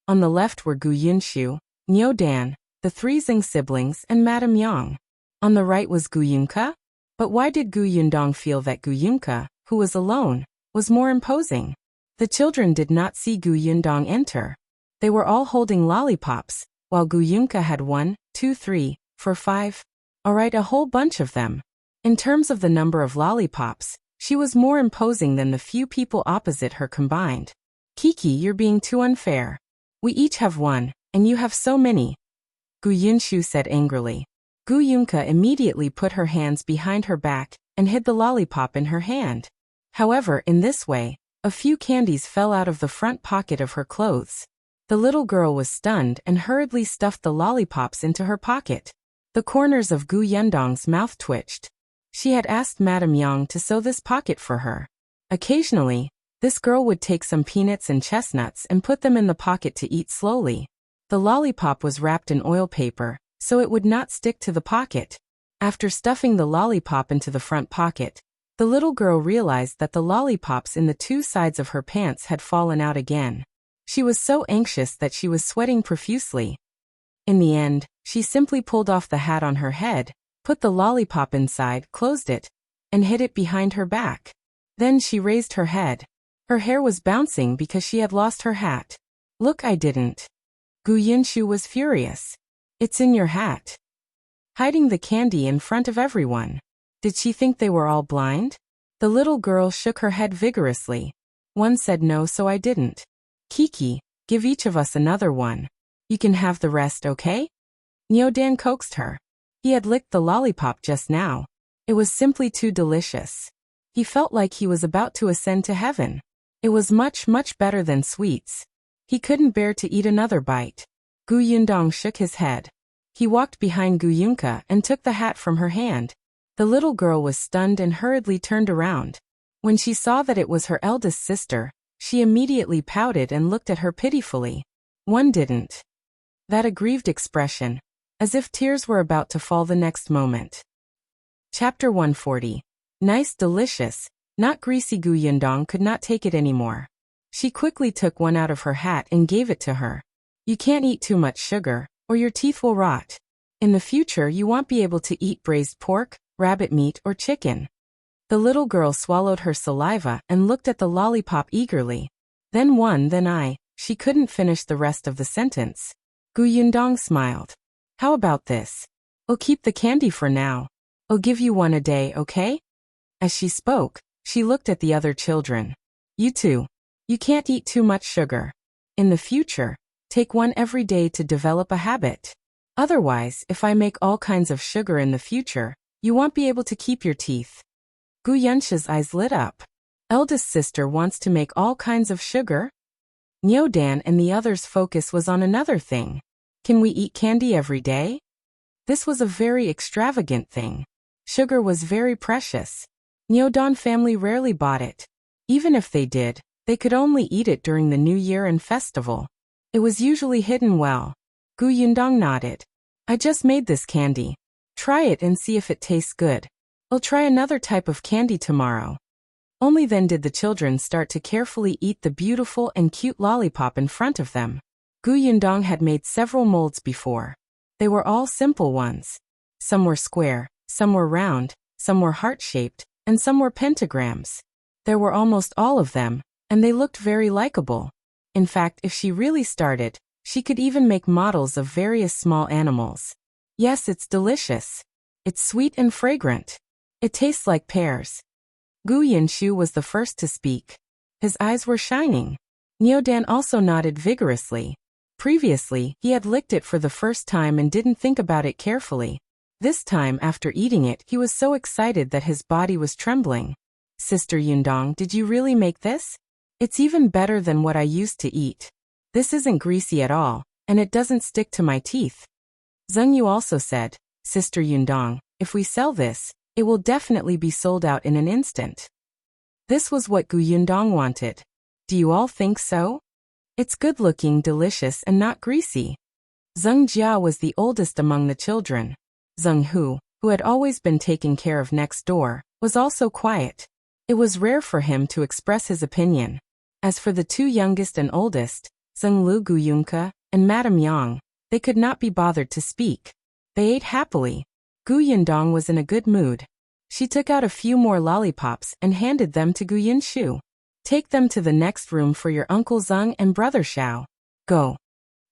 On the left were Gu Yunshu, Niu Dan, the three Zhang siblings, and Madame Yang. On the right was Gu Yunke. But why did Gu Yundong feel that Gu Yunke, who was alone, was more imposing? The children did not see Gu Yundong enter. They were all holding lollipops, while Gu Yunke had 1, 2, 3, 4, 5. Alright, a whole bunch of them. In terms of the number of lollipops, she was more imposing than the few people opposite her combined. Kiki, you're being too unfair. We each have 1, and you have so many, Gu Yunshu said angrily. Gu Yunke immediately put her hands behind her back and hid the lollipop in her hand. However, in this way, a few candies fell out of the front pocket of her clothes. The little girl was stunned and hurriedly stuffed the lollipops into her pocket. The corners of Gu Yundong's mouth twitched. She had asked Madame Yang to sew this pocket for her. Occasionally, this girl would take some peanuts and chestnuts and put them in the pocket to eat slowly. The lollipop was wrapped in oil paper, so it would not stick to the pocket. After stuffing the lollipop into the front pocket, the little girl realized that the lollipops in the two sides of her pants had fallen out again. She was so anxious that she was sweating profusely. In the end, she simply pulled off the hat on her head, put the lollipop inside, closed it, and hid it behind her back. Then she raised her head. Her hair was bouncing because she had lost her hat. Look, I didn't. Gu Yunshu was furious. It's in your hat. Hiding the candy in front of everyone. Did she think they were all blind? The little girl shook her head vigorously. One said no, so I didn't. Kiki, give each of us another one. You can have the rest, okay? Niu Dan coaxed her. He had licked the lollipop just now. It was simply too delicious. He felt like he was about to ascend to heaven. It was much, much better than sweets. He couldn't bear to eat another bite. Gu Yundong shook his head. He walked behind Gu Yunke and took the hat from her hand. The little girl was stunned and hurriedly turned around. When she saw that it was her eldest sister, she immediately pouted and looked at her pitifully. One didn't. That aggrieved expression, as if tears were about to fall the next moment. Chapter 140. Nice, delicious, not greasy. Gu Yundong could not take it anymore. She quickly took one out of her hat and gave it to her. You can't eat too much sugar, or your teeth will rot. In the future you won't be able to eat braised pork, rabbit meat, or chicken. The little girl swallowed her saliva and looked at the lollipop eagerly. Then one, then I. She couldn't finish the rest of the sentence. Gu Yundong smiled. How about this? I'll keep the candy for now. I'll give you one a day, okay? As she spoke, she looked at the other children. You too. You can't eat too much sugar. In the future, take one every day to develop a habit. Otherwise, if I make all kinds of sugar in the future, you won't be able to keep your teeth. Gu Yunshu's eyes lit up. Eldest sister wants to make all kinds of sugar? Niu Dan and the others' focus was on another thing. Can we eat candy every day? This was a very extravagant thing. Sugar was very precious. Niu Dan family rarely bought it. Even if they did, they could only eat it during the New Year and festival. It was usually hidden well. Gu Yundong nodded. I just made this candy. Try it and see if it tastes good. I'll try another type of candy tomorrow. Only then did the children start to carefully eat the beautiful and cute lollipop in front of them. Gu Yundong had made several molds before. They were all simple ones. Some were square, some were round, some were heart-shaped, and some were pentagrams. There were almost all of them, and they looked very likable. In fact, if she really started, she could even make models of various small animals. Yes, it's delicious. It's sweet and fragrant. It tastes like pears. Gu Yunshu was the first to speak. His eyes were shining. Niu Dan also nodded vigorously. Previously, he had licked it for the first time and didn't think about it carefully. This time, after eating it, he was so excited that his body was trembling. Sister Yundong, did you really make this? It's even better than what I used to eat. This isn't greasy at all, and it doesn't stick to my teeth. Zheng Yu also said, Sister Yundong, if we sell this, it will definitely be sold out in an instant. This was what Gu Yundong wanted. Do you all think so? It's good-looking, delicious, and not greasy. Zheng Jia was the oldest among the children. Zheng Hu, who had always been taking care of next door, was also quiet. It was rare for him to express his opinion. As for the two youngest and oldest, Zhenglu Guyunke and Madame Yang, they could not be bothered to speak. They ate happily. Yundong was in a good mood. She took out a few more lollipops and handed them to Yunshu. Take them to the next room for your Uncle Zeng and Brother Shao. Go.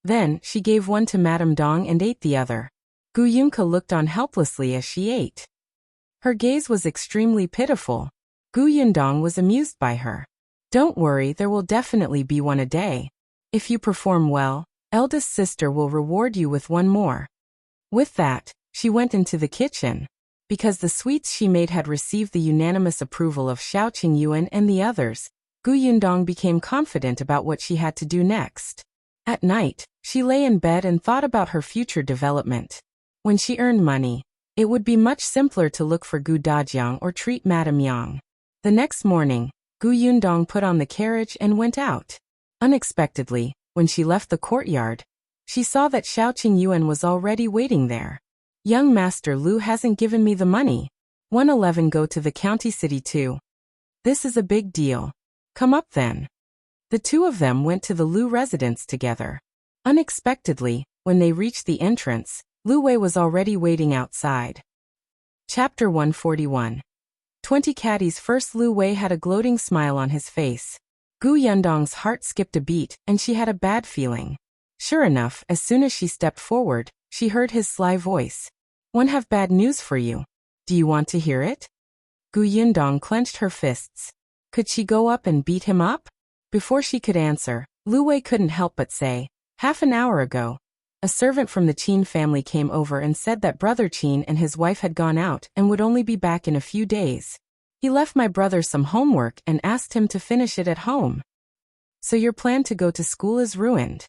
Then, she gave one to Madame Dong and ate the other. Yunke looked on helplessly as she ate. Her gaze was extremely pitiful. Yundong was amused by her. Don't worry, there will definitely be one a day. If you perform well, eldest sister will reward you with one more. With that, she went into the kitchen. Because the sweets she made had received the unanimous approval of Xiao Qingyuan and the others, Yundong became confident about what she had to do next. At night, she lay in bed and thought about her future development. When she earned money, it would be much simpler to look for Dajiang or treat Madame Yang. The next morning, Yundong put on the carriage and went out. Unexpectedly, when she left the courtyard, she saw that Xiao Qingyuan was already waiting there. Young Master Lu hasn't given me the money. 111 go to the county city too. This is a big deal. Come up then. The two of them went to the Lu residence together. Unexpectedly, when they reached the entrance, Lu Wei was already waiting outside. Chapter 141. 20 Catties. First, Lu Wei had a gloating smile on his face. Yundong's heart skipped a beat, and she had a bad feeling. Sure enough, as soon as she stepped forward, she heard his sly voice. One have bad news for you. Do you want to hear it? Yundong clenched her fists. Could she go up and beat him up? Before she could answer, Lu Wei couldn't help but say, half an hour ago, a servant from the Qin family came over and said that Brother Qin and his wife had gone out and would only be back in a few days. He left my brother some homework and asked him to finish it at home. So your plan to go to school is ruined.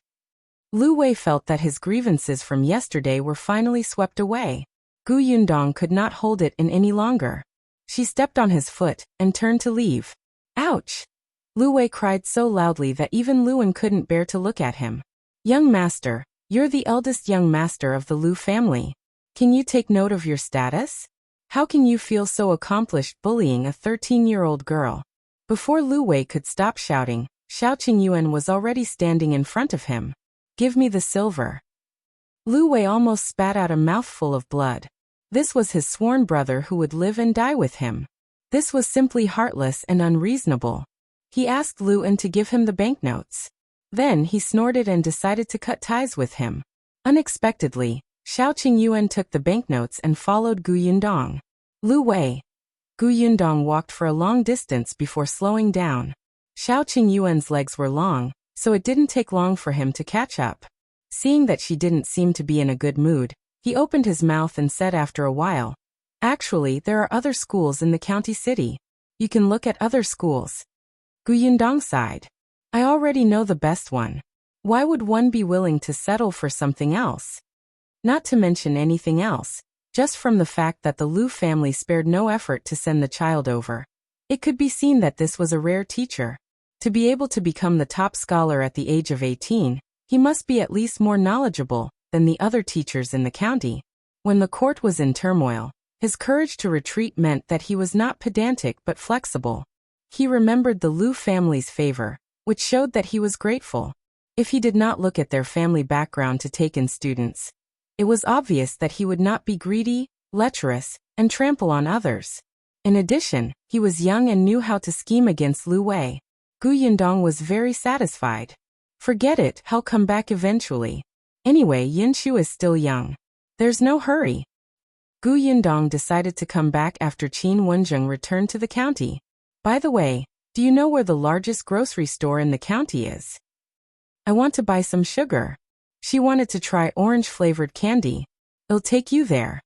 Lu Wei felt that his grievances from yesterday were finally swept away. Yundong could not hold it in any longer. She stepped on his foot and turned to leave. Ouch! Lu Wei cried so loudly that even Luan couldn't bear to look at him. Young master, you're the eldest young master of the Lu family. Can you take note of your status? How can you feel so accomplished bullying a 13-year-old girl? Before Lu Wei could stop shouting, Xiao Qingyuan was already standing in front of him. Give me the silver. Lu Wei almost spat out a mouthful of blood. This was his sworn brother who would live and die with him. This was simply heartless and unreasonable. He asked Luan to give him the banknotes. Then he snorted and decided to cut ties with him. Unexpectedly, Xiao Qingyuan took the banknotes and followed Yundong. Lu Wei. Yundong walked for a long distance before slowing down. Xiao Qingyuan's legs were long, so it didn't take long for him to catch up. Seeing that she didn't seem to be in a good mood, he opened his mouth and said after a while, actually, there are other schools in the county city. You can look at other schools. Yundong sighed. I already know the best one. Why would one be willing to settle for something else? Not to mention anything else, just from the fact that the Lu family spared no effort to send the child over. It could be seen that this was a rare teacher. To be able to become the top scholar at the age of 18, he must be at least more knowledgeable than the other teachers in the county. When the court was in turmoil, his courage to retreat meant that he was not pedantic but flexible. He remembered the Lu family's favor, which showed that he was grateful. If he did not look at their family background to take in students, it was obvious that he would not be greedy, lecherous, and trample on others. In addition, he was young and knew how to scheme against Lu Wei. Yundong was very satisfied. Forget it, he'll come back eventually. Anyway, Yunshu is still young. There's no hurry. Yundong decided to come back after Qin Wenjing returned to the county. By the way, do you know where the largest grocery store in the county is? I want to buy some sugar. She wanted to try orange-flavored candy. It'll take you there.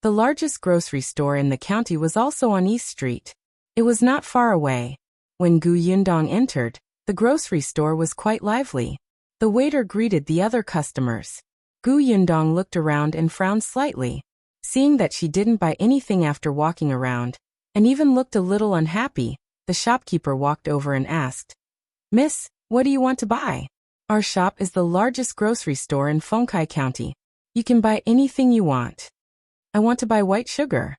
The largest grocery store in the county was also on East Street. It was not far away. When Yundong entered, the grocery store was quite lively. The waiter greeted the other customers. Yundong looked around and frowned slightly. Seeing that she didn't buy anything after walking around, and even looked a little unhappy, the shopkeeper walked over and asked, Miss, what do you want to buy? Our shop is the largest grocery store in Fengkai County. You can buy anything you want. I want to buy white sugar.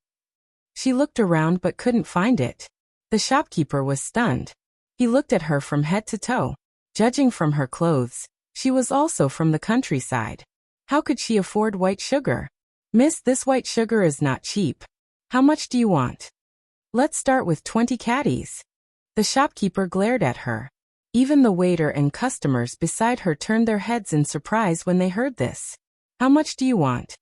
She looked around but couldn't find it. The shopkeeper was stunned. He looked at her from head to toe. Judging from her clothes, she was also from the countryside. How could she afford white sugar? Miss, this white sugar is not cheap. How much do you want? Let's start with 20 catties. The shopkeeper glared at her. Even the waiter and customers beside her turned their heads in surprise when they heard this. How much do you want?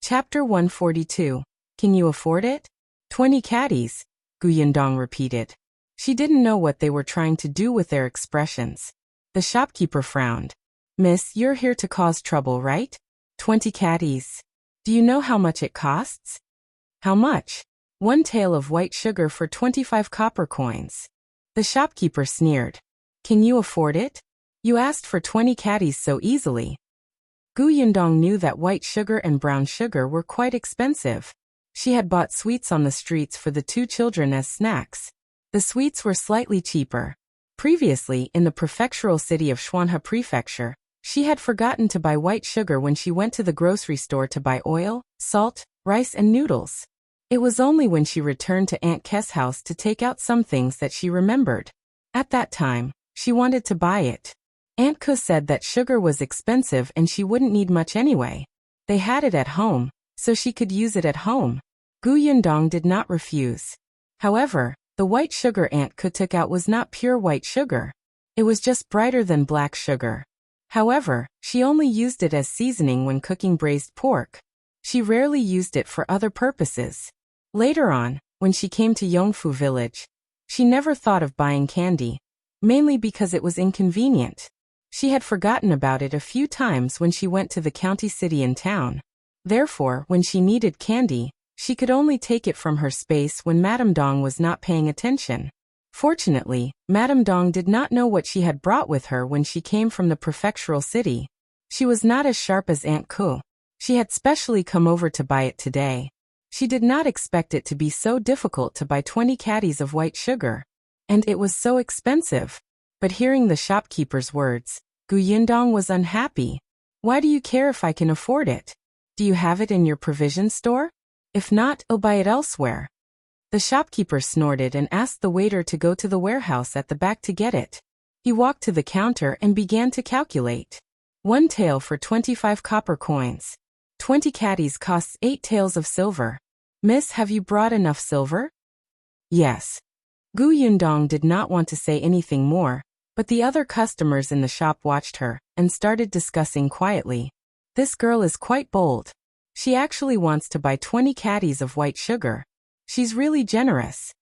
Chapter 142. Can you afford it? 20 catties, Yundong repeated. She didn't know what they were trying to do with their expressions. The shopkeeper frowned. Miss, you're here to cause trouble, right? 20 catties. Do you know how much it costs? How much? 1 tael of white sugar for 25 copper coins. The shopkeeper sneered. Can you afford it? You asked for 20 catties so easily. Yundong knew that white sugar and brown sugar were quite expensive. She had bought sweets on the streets for the 2 children as snacks. The sweets were slightly cheaper. Previously, in the prefectural city of Xian'er Prefecture, she had forgotten to buy white sugar when she went to the grocery store to buy oil, salt, rice and noodles. It was only when she returned to Aunt K's house to take out some things that she remembered. At that time, she wanted to buy it. Aunt Ke said that sugar was expensive and she wouldn't need much anyway. They had it at home, so she could use it at home. Yundong did not refuse. However, the white sugar Aunt Ke took out was not pure white sugar. It was just brighter than black sugar. However, she only used it as seasoning when cooking braised pork. She rarely used it for other purposes. Later on, when she came to Yongfu village, she never thought of buying candy, mainly because it was inconvenient. She had forgotten about it a few times when she went to the county city in town. Therefore, when she needed candy, she could only take it from her space when Madame Dong was not paying attention. Fortunately, Madame Dong did not know what she had brought with her when she came from the prefectural city. She was not as sharp as Aunt Ke. She had specially come over to buy it today. She did not expect it to be so difficult to buy 20 catties of white sugar. And it was so expensive. But hearing the shopkeeper's words, Yundong was unhappy. Why do you care if I can afford it? Do you have it in your provision store? If not, I'll buy it elsewhere. The shopkeeper snorted and asked the waiter to go to the warehouse at the back to get it. He walked to the counter and began to calculate. 1 tael for 25 copper coins. 20 catties costs 8 taels of silver. Miss, have you brought enough silver? Yes. Yundong did not want to say anything more, but the other customers in the shop watched her and started discussing quietly. This girl is quite bold. She actually wants to buy 20 catties of white sugar. She's really generous.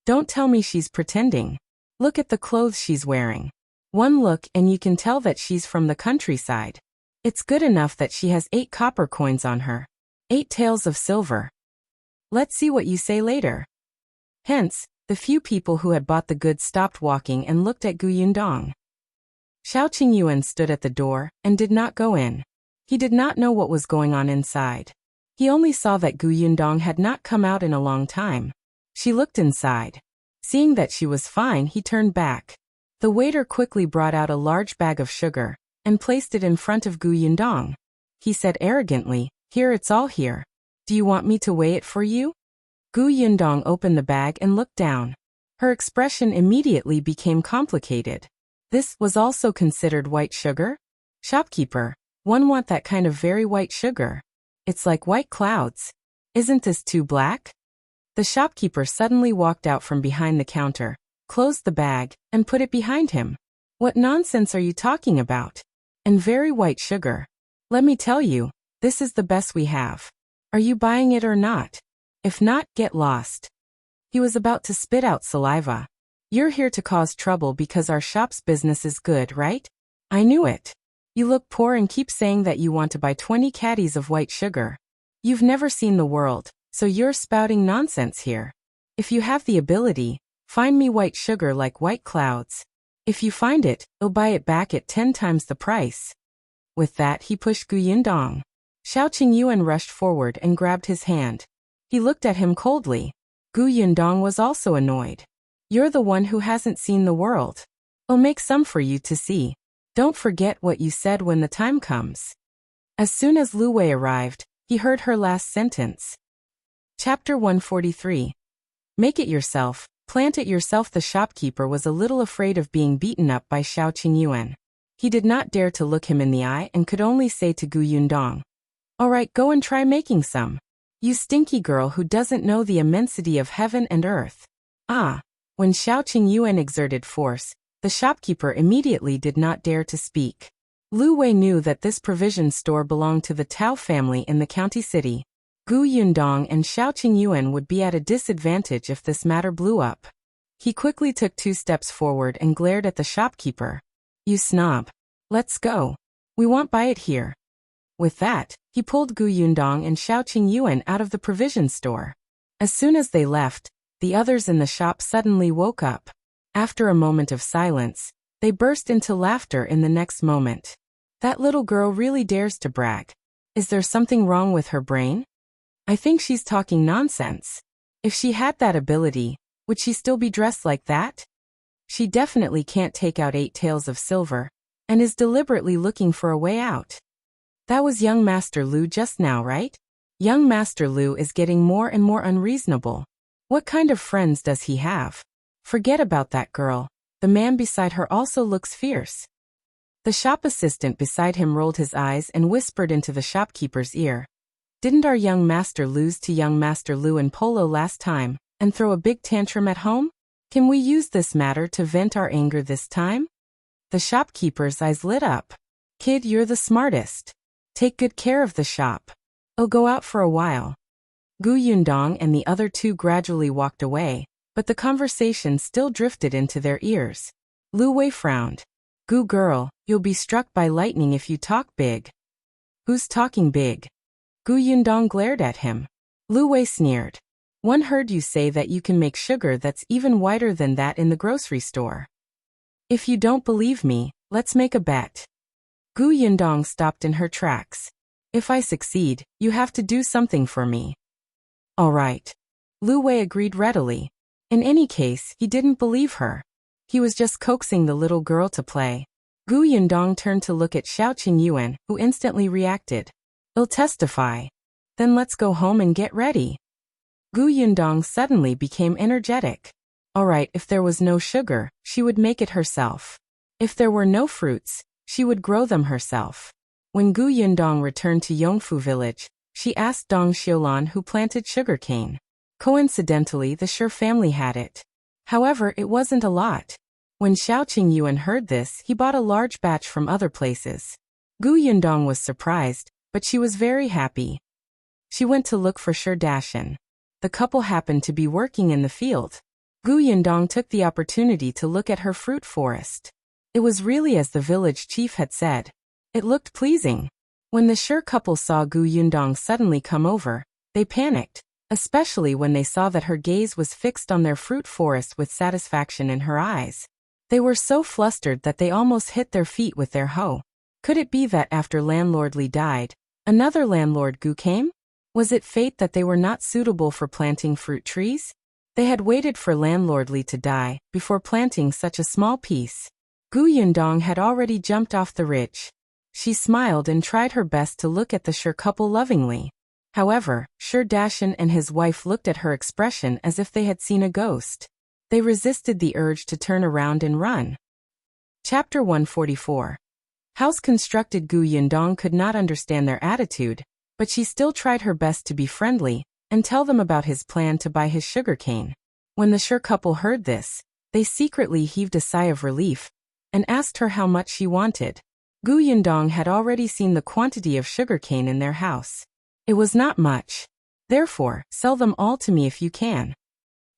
Don't tell me she's pretending. Look at the clothes she's wearing. One look and you can tell that she's from the countryside. It's good enough that she has 8 copper coins on her. 8 taels of silver. Let's see what you say later. Hence, the few people who had bought the goods stopped walking and looked at Yundong. Qingyuan stood at the door and did not go in. He did not know what was going on inside. He only saw that Yundong had not come out in a long time. She looked inside. Seeing that she was fine, he turned back. The waiter quickly brought out a large bag of sugar and placed it in front of Yundong. He said arrogantly, "Here, it's all here. Do you want me to weigh it for you?" Yundong opened the bag and looked down. Her expression immediately became complicated. This was also considered white sugar? Shopkeeper, one want that kind of very white sugar. It's like white clouds. Isn't this too black? The shopkeeper suddenly walked out from behind the counter, closed the bag, and put it behind him. What nonsense are you talking about? And very white sugar. Let me tell you, this is the best we have. Are you buying it or not? If not, get lost. He was about to spit out saliva. You're here to cause trouble because our shop's business is good, right? I knew it. You look poor and keep saying that you want to buy 20 catties of white sugar. You've never seen the world, so you're spouting nonsense here. If you have the ability, find me white sugar like white clouds. If you find it, I'll buy it back at 10 times the price. With that, he pushed Yundong. Qingyuan rushed forward and grabbed his hand. He looked at him coldly. Yundong was also annoyed. You're the one who hasn't seen the world. I'll make some for you to see. Don't forget what you said when the time comes. As soon as Lu Wei arrived, He heard her last sentence. Chapter 143. Make it yourself, plant it yourself. The shopkeeper was a little afraid of being beaten up by Shao Qingyuan. He did not dare to look him in the eye and could only say to Yundong, "All right, go and try making some. You stinky girl who doesn't know the immensity of heaven and earth." Ah! When Shao Qingyuan exerted force, the shopkeeper immediately did not dare to speak. Lu Wei knew that this provision store belonged to the Tao family in the county city. Yundong and Shao Qingyuan would be at a disadvantage if this matter blew up. He quickly took 2 steps forward and glared at the shopkeeper. "You snob. Let's go. We won't buy it here." With that, he pulled Yundong and Shao Qingyuan out of the provision store. As soon as they left, the others in the shop suddenly woke up. After a moment of silence, they burst into laughter in the next moment. "That little girl really dares to brag. Is there something wrong with her brain? I think she's talking nonsense. If she had that ability, would she still be dressed like that? She definitely can't take out 8 taels of silver, and is deliberately looking for a way out." That was young Master Lu just now, right? Young Master Lu is getting more and more unreasonable. What kind of friends does he have? Forget about that girl. The man beside her also looks fierce. The shop assistant beside him rolled his eyes and whispered into the shopkeeper's ear. "Didn't our young master lose to young Master Lu in polo last time, and throw a big tantrum at home? Can we use this matter to vent our anger this time?" The shopkeeper's eyes lit up. "Kid, you're the smartest. Take good care of the shop. I'll go out for a while." Yundong and the other 2 gradually walked away, but the conversation still drifted into their ears. Lu Wei frowned. Girl, you'll be struck by lightning if you talk big." "Who's talking big?" Yundong glared at him. Lu Wei sneered. "One heard you say that you can make sugar that's even whiter than that in the grocery store. If you don't believe me, let's make a bet." Yundong stopped in her tracks. "If I succeed, you have to do something for me." "All right." Lu Wei agreed readily. In any case, he didn't believe her. He was just coaxing the little girl to play. Yundong turned to look at Shao Qingyuan, who instantly reacted. "I'll testify. Then let's go home and get ready." Yundong suddenly became energetic. All right, if there was no sugar, she would make it herself. If there were no fruits, she would grow them herself. When Yundong returned to Yongfu village, she asked Dong Xiulan who planted sugarcane. Coincidentally, the Shi family had it. However, it wasn't a lot. When Shao Qingyuan heard this, he bought a large batch from other places. Yundong was surprised, but she was very happy. She went to look for Shi Dashan. The couple happened to be working in the field. Yundong took the opportunity to look at her fruit forest. It was really as the village chief had said. It looked pleasing. When the Shi couple saw Yundong suddenly come over, they panicked, especially when they saw that her gaze was fixed on their fruit forest with satisfaction in her eyes. They were so flustered that they almost hit their feet with their hoe. Could it be that after Landlord Li died, another landlord came? Was it fate that they were not suitable for planting fruit trees? They had waited for Landlord Li to die before planting such a small piece. Yundong had already jumped off the ridge. She smiled and tried her best to look at the Shi couple lovingly. However, Shi Dashan and his wife looked at her expression as if they had seen a ghost. They resisted the urge to turn around and run. Chapter 144. House-constructed Yundong could not understand their attitude, but she still tried her best to be friendly and tell them about his plan to buy his sugarcane. When the Shi couple heard this, they secretly heaved a sigh of relief and asked her how much she wanted. Yundong had already seen the quantity of sugarcane in their house. It was not much. Therefore, sell them all to me if you can.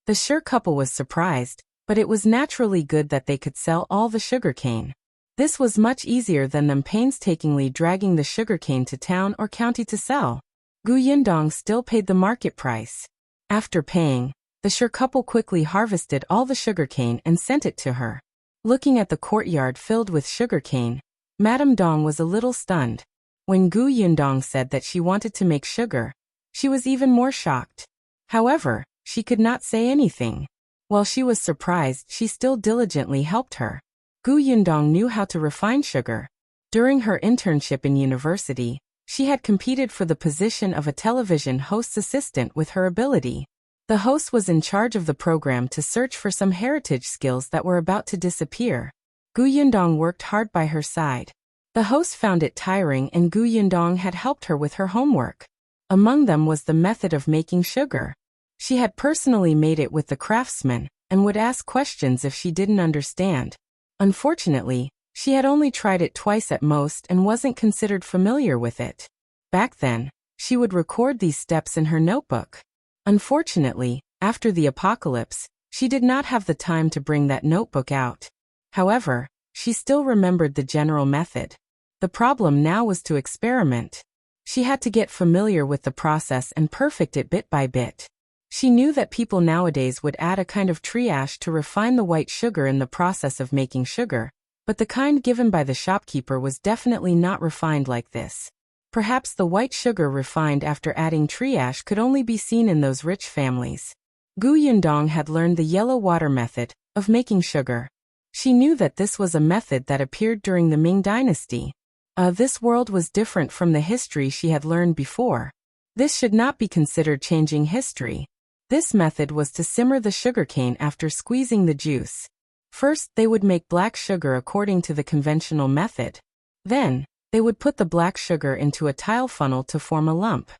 The Shi couple was surprised, but it was naturally good that they could sell all the sugarcane. This was much easier than them painstakingly dragging the sugarcane to town or county to sell. Yundong still paid the market price. After paying, the Shi couple quickly harvested all the sugarcane and sent it to her. Looking at the courtyard filled with sugarcane, Madame Dong was a little stunned. When Yundong said that she wanted to make sugar, she was even more shocked. However, she could not say anything. While she was surprised, she still diligently helped her. Yundong knew how to refine sugar. During her internship in university, She had competed for the position of a television host's assistant with her ability. The host was in charge of the program to search for some heritage skills that were about to disappear. Gu Yundong worked hard by her side. The host found it tiring and Gu Yundong had helped her with her homework. Among them was the method of making sugar. She had personally made it with the craftsman and would ask questions if she didn't understand. Unfortunately, she had only tried it twice at most and wasn't considered familiar with it. Back then, she would record these steps in her notebook. Unfortunately, after the apocalypse, she did not have the time to bring that notebook out. However, she still remembered the general method. The problem now was to experiment. She had to get familiar with the process and perfect it bit by bit. She knew that people nowadays would add a kind of tree ash to refine the white sugar in the process of making sugar, but the kind given by the shopkeeper was definitely not refined like this. Perhaps the white sugar refined after adding tree ash could only be seen in those rich families. Gu Yundong had learned the yellow water method of making sugar. She knew that this was a method that appeared during the Ming Dynasty. This world was different from the history she had learned before. This should not be considered changing history. This method was to simmer the sugarcane after squeezing the juice. First, they would make black sugar according to the conventional method. Then, they would put the black sugar into a tile funnel to form a lump.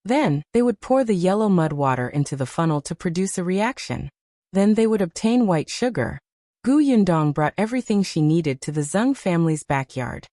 Then, they would pour the yellow mud water into the funnel to produce a reaction. Then they would obtain white sugar. Gu Yundong brought everything she needed to the Zhang family's backyard.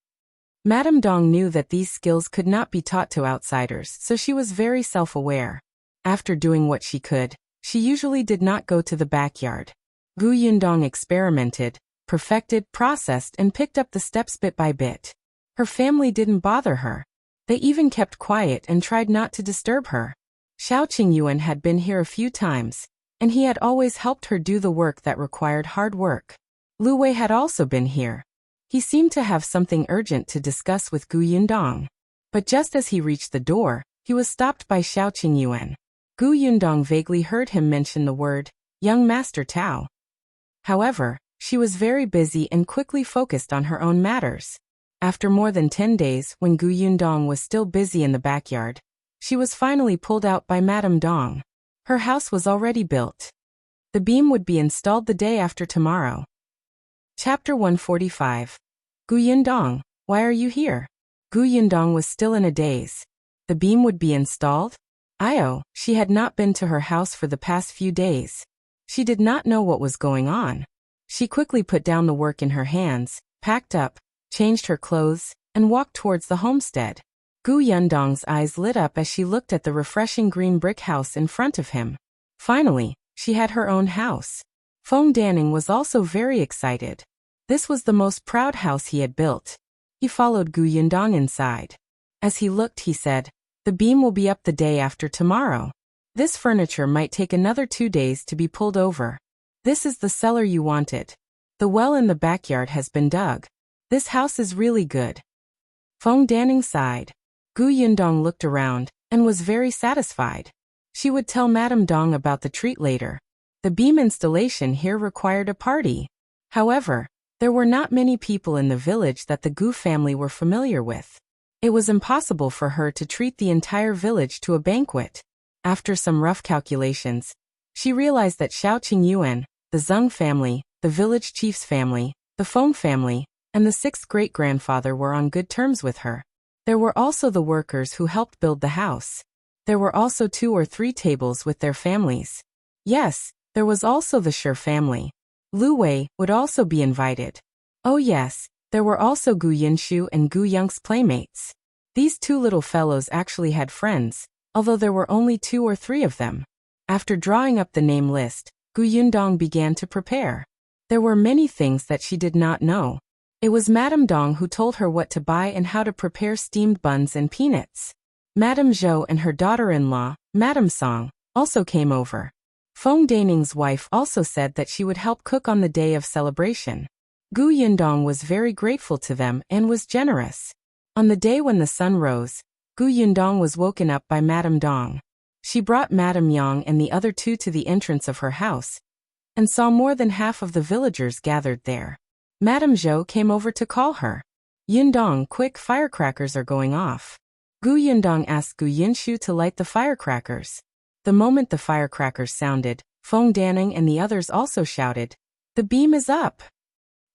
Madame Dong knew that these skills could not be taught to outsiders, so she was very self-aware. After doing what she could, she usually did not go to the backyard. Gu Yundong experimented, perfected, processed, and picked up the steps bit by bit. Her family didn't bother her. They even kept quiet and tried not to disturb her. Shao Qingyuan had been here a few times, and he had always helped her do the work that required hard work. Lu Wei had also been here. He seemed to have something urgent to discuss with Gu Yundong. But just as he reached the door, he was stopped by Shao Qingyuan. Gu Yundong vaguely heard him mention the word, "Young Master Tao." However, she was very busy and quickly focused on her own matters. After more than 10 days, when Gu Yundong was still busy in the backyard, she was finally pulled out by Madame Dong. Her house was already built. The beam would be installed the day after tomorrow. Chapter 145. Gu Yundong, why are you here? Gu Yundong was still in a daze. The beam would be installed? She had not been to her house for the past few days. She did not know what was going on. She quickly put down the work in her hands, packed up, changed her clothes, and walked towards the homestead. Gu Yundong's eyes lit up as she looked at the refreshing green brick house in front of him. Finally, she had her own house. Feng Danning was also very excited. This was the most proud house he had built. He followed Gu Yundong inside. As he looked, he said, "The beam will be up the day after tomorrow. This furniture might take another 2 days to be pulled over. This is the cellar you wanted. The well in the backyard has been dug. This house is really good." Feng Danning sighed. Gu Yundong looked around and was very satisfied. She would tell Madame Dong about the treat later. The beam installation here required a party. However, there were not many people in the village that the Gu family were familiar with. It was impossible for her to treat the entire village to a banquet. After some rough calculations, she realized that Shao Qingyuan, the Zhang family, the village chief's family, the Feng family, and the 6th great-grandfather were on good terms with her. There were also the workers who helped build the house. There were also 2 or 3 tables with their families. Yes, there was also the Shi family. Lu Wei would also be invited. Oh yes, there were also Gu Yinshu and Gu Yong's playmates. These 2 little fellows actually had friends, although there were only 2 or 3 of them. After drawing up the name list, Gu Yundong began to prepare. There were many things that she did not know. It was Madame Dong who told her what to buy and how to prepare steamed buns and peanuts. Madame Zhou and her daughter-in-law, Madame Song, also came over. Feng Daning's wife also said that she would help cook on the day of celebration. Gu Yundong was very grateful to them and was generous. On the day when the sun rose, Gu Yundong was woken up by Madame Dong. She brought Madame Yang and the other 2 to the entrance of her house, and saw more than half of the villagers gathered there. Madame Zhou came over to call her. "Yundong, quick, firecrackers are going off." Gu Yundong asked Gu Yinshu to light the firecrackers. The moment the firecrackers sounded, Feng Danning and the others also shouted, "The beam is up!"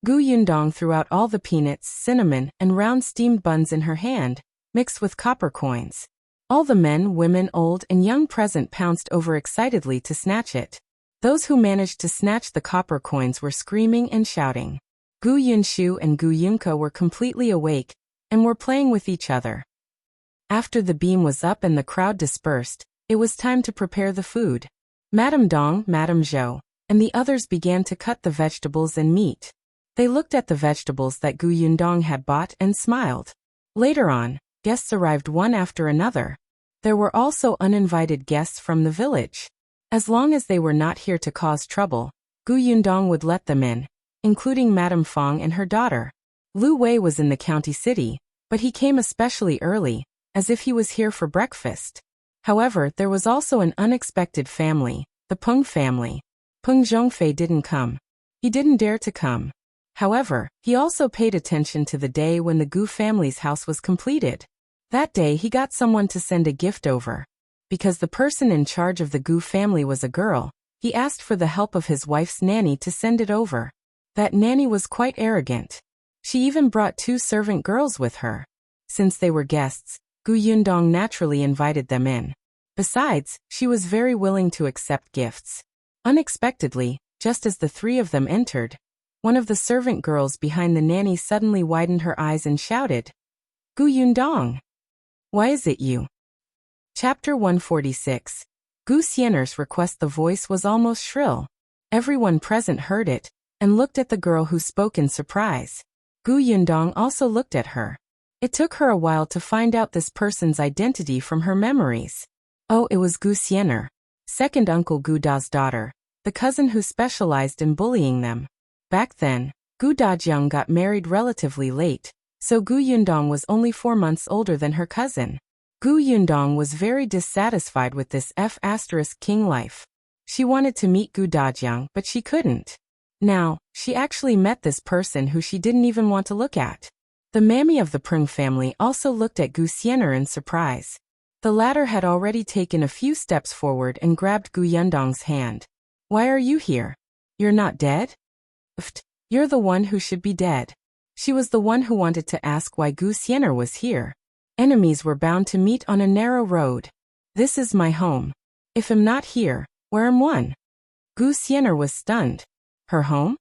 Gu Yundong threw out all the peanuts, cinnamon, and round steamed buns in her hand, mixed with copper coins. All the men, women, old and young present pounced over excitedly to snatch it. Those who managed to snatch the copper coins were screaming and shouting. Gu Yunshu and Gu Yunke were completely awake and were playing with each other. After the beam was up and the crowd dispersed, it was time to prepare the food. Madame Dong, Madame Zhou, and the others began to cut the vegetables and meat. They looked at the vegetables that Gu Yundong had bought and smiled. Later on, guests arrived one after another. There were also uninvited guests from the village. As long as they were not here to cause trouble, Gu Yundong would let them in, including Madame Fang and her daughter. Lu Wei was in the county city, but he came especially early, as if he was here for breakfast. However, there was also an unexpected family, the Peng family. Peng Zhongfei didn't come. He didn't dare to come. However, he also paid attention to the day when the Gu family's house was completed. That day he got someone to send a gift over. Because the person in charge of the Gu family was a girl, he asked for the help of his wife's nanny to send it over. That nanny was quite arrogant. She even brought 2 servant girls with her. Since they were guests, Gu Yundong naturally invited them in. Besides, she was very willing to accept gifts. Unexpectedly, just as the 3 of them entered, one of the servant girls behind the nanny suddenly widened her eyes and shouted, "Gu Yundong! Why is it you?" Chapter 146. Gu Xian'er's request. The voice was almost shrill. Everyone present heard it, and looked at the girl who spoke in surprise. Gu Yundong also looked at her. It took her a while to find out this person's identity from her memories. Oh, it was Gu Xian'er, second uncle Gu Da's daughter, the cousin who specialized in bullying them. Back then, Gu Dajiang got married relatively late, so Gu Yundong was only 4 months older than her cousin. Gu Yundong was very dissatisfied with this King life. She wanted to meet Gu Dajiang, but she couldn't. Now, she actually met this person who she didn't even want to look at. The mammy of the Peng family also looked at Gu Xian'er in surprise. The latter had already taken a few steps forward and grabbed Gu Yundong's hand. "Why are you here? You're not dead?" "Pfft, you're the one who should be dead." She was the one who wanted to ask why Gu Xian'er was here. Enemies were bound to meet on a narrow road. "This is my home. If I'm not here, where am one?" Gu Xian'er was stunned. Her home?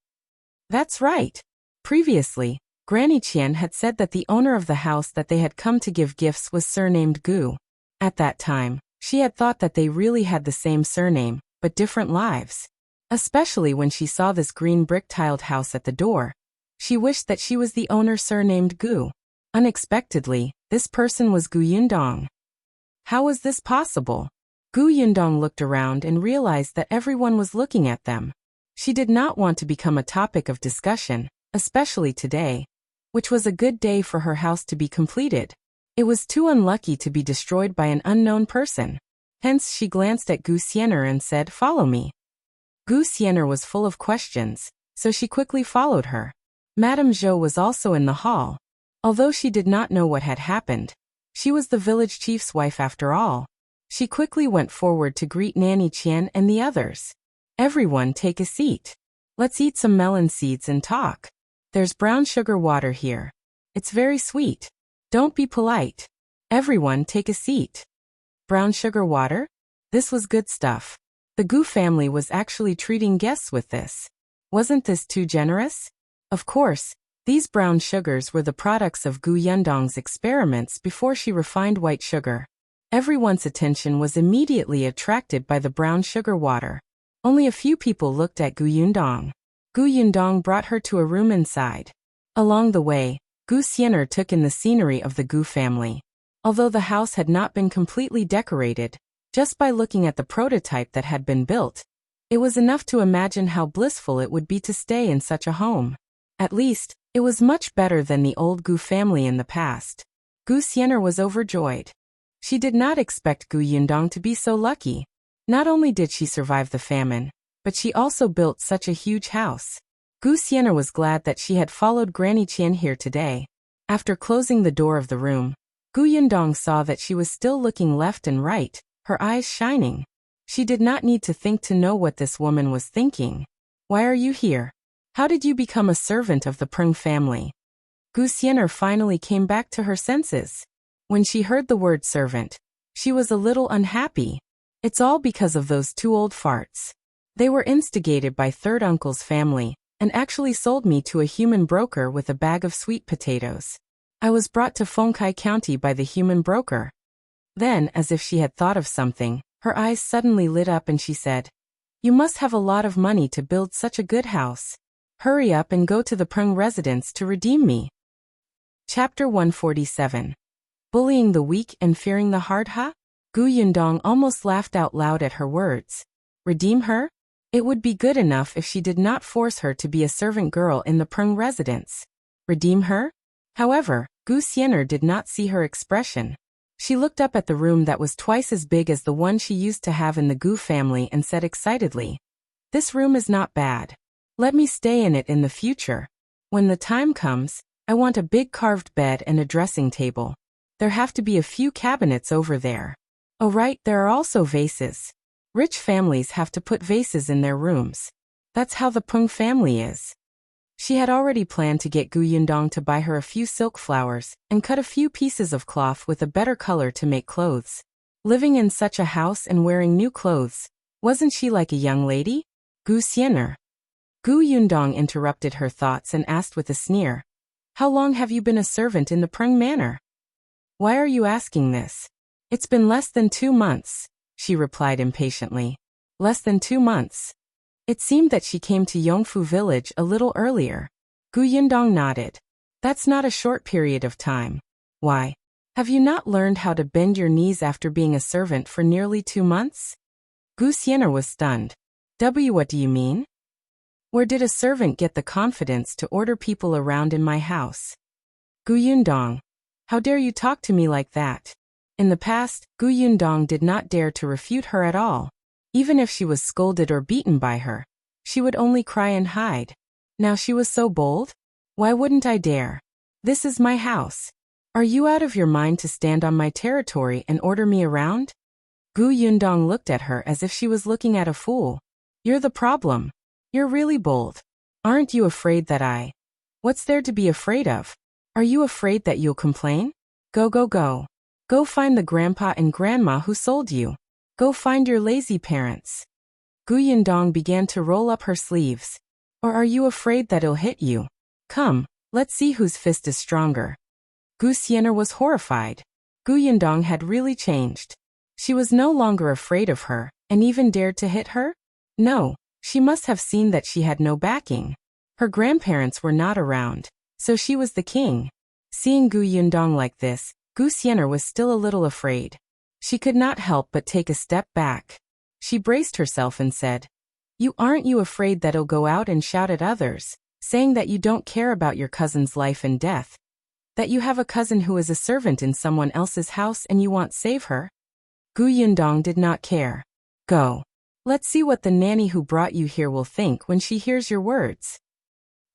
That's right. Previously, Granny Qian had said that the owner of the house that they had come to give gifts was surnamed Gu. At that time, she had thought that they really had the same surname, but different lives. Especially when she saw this green brick-tiled house at the door. She wished that she was the owner surnamed Gu. Unexpectedly, this person was Gu Yundong. How was this possible? Gu Yundong looked around and realized that everyone was looking at them. She did not want to become a topic of discussion, especially today, which was a good day for her house to be completed. It was too unlucky to be destroyed by an unknown person. Hence she glanced at Gu Xian'er and said, "Follow me." Gu Xian'er was full of questions, so she quickly followed her. Madame Zhou was also in the hall. Although she did not know what had happened, she was the village chief's wife after all. She quickly went forward to greet Nanny Qian and the others. "Everyone take a seat. Let's eat some melon seeds and talk. There's brown sugar water here. It's very sweet. Don't be polite. Everyone take a seat." Brown sugar water? This was good stuff. The Gu family was actually treating guests with this. Wasn't this too generous? Of course, these brown sugars were the products of Gu Yundong's experiments before she refined white sugar. Everyone's attention was immediately attracted by the brown sugar water. Only a few people looked at Gu Yundong. Gu Yundong brought her to a room inside. Along the way, Gu Xian'er took in the scenery of the Gu family. Although the house had not been completely decorated, just by looking at the prototype that had been built, it was enough to imagine how blissful it would be to stay in such a home. At least, it was much better than the old Gu family in the past. Gu Xian'er was overjoyed. She did not expect Gu Yundong to be so lucky. Not only did she survive the famine, but she also built such a huge house. Gu Xian'er was glad that she had followed Granny Qian here today. After closing the door of the room, Gu Yundong saw that she was still looking left and right, her eyes shining. She did not need to think to know what this woman was thinking. Why are you here? How did you become a servant of the Peng family? Gu Xian'er finally came back to her senses. When she heard the word servant, she was a little unhappy. It's all because of those two old farts. They were instigated by third uncle's family, and actually sold me to a human broker with a bag of sweet potatoes. I was brought to Fengkai County by the human broker. Then, as if she had thought of something, her eyes suddenly lit up and she said, "You must have a lot of money to build such a good house. Hurry up and go to the Peng residence to redeem me." Chapter 147. Bullying the weak and fearing the hard, huh? Gu Yundong almost laughed out loud at her words. Redeem her? It would be good enough if she did not force her to be a servant girl in the Peng residence. Redeem her? However, Gu Xian'er did not see her expression. She looked up at the room that was twice as big as the one she used to have in the Gu family and said excitedly, "This room is not bad. Let me stay in it in the future. When the time comes, I want a big carved bed and a dressing table. There have to be a few cabinets over there. Oh right, there are also vases. Rich families have to put vases in their rooms. That's how the Peng family is." She had already planned to get Gu Yundong to buy her a few silk flowers and cut a few pieces of cloth with a better color to make clothes. Living in such a house and wearing new clothes, wasn't she like a young lady? Gu Xian'er. Gu Yundong interrupted her thoughts and asked with a sneer, "How long have you been a servant in the Peng manor?" "Why are you asking this? It's been less than 2 months, she replied impatiently. Less than 2 months. It seemed that she came to Yongfu village a little earlier. Gu Yundong nodded. That's not a short period of time. Why? Have you not learned how to bend your knees after being a servant for nearly 2 months? Gu Xian'er was stunned. What do you mean? Where did a servant get the confidence to order people around in my house? Gu Yundong. How dare you talk to me like that? In the past, Gu Yundong did not dare to refute her at all. Even if she was scolded or beaten by her, she would only cry and hide. Now she was so bold? Why wouldn't I dare? This is my house. Are you out of your mind to stand on my territory and order me around? Gu Yundong looked at her as if she was looking at a fool. You're the problem. You're really bold. Aren't you afraid that I... What's there to be afraid of? Are you afraid that you'll complain? Go, go, go. Go find the grandpa and grandma who sold you. Go find your lazy parents. Gu Yundong began to roll up her sleeves. Or are you afraid that it'll hit you? Come, let's see whose fist is stronger. Gu Xian'er was horrified. Gu Yundong had really changed. She was no longer afraid of her, and even dared to hit her? No, she must have seen that she had no backing. Her grandparents were not around, so she was the king. Seeing Gu Yundong like this, Gu Xian'er was still a little afraid. She could not help but take a step back. She braced herself and said, Aren't you afraid that he'll go out and shout at others, saying that you don't care about your cousin's life and death? That you have a cousin who is a servant in someone else's house and you want save her? Gu Yundong did not care. Go. Let's see what the nanny who brought you here will think when she hears your words.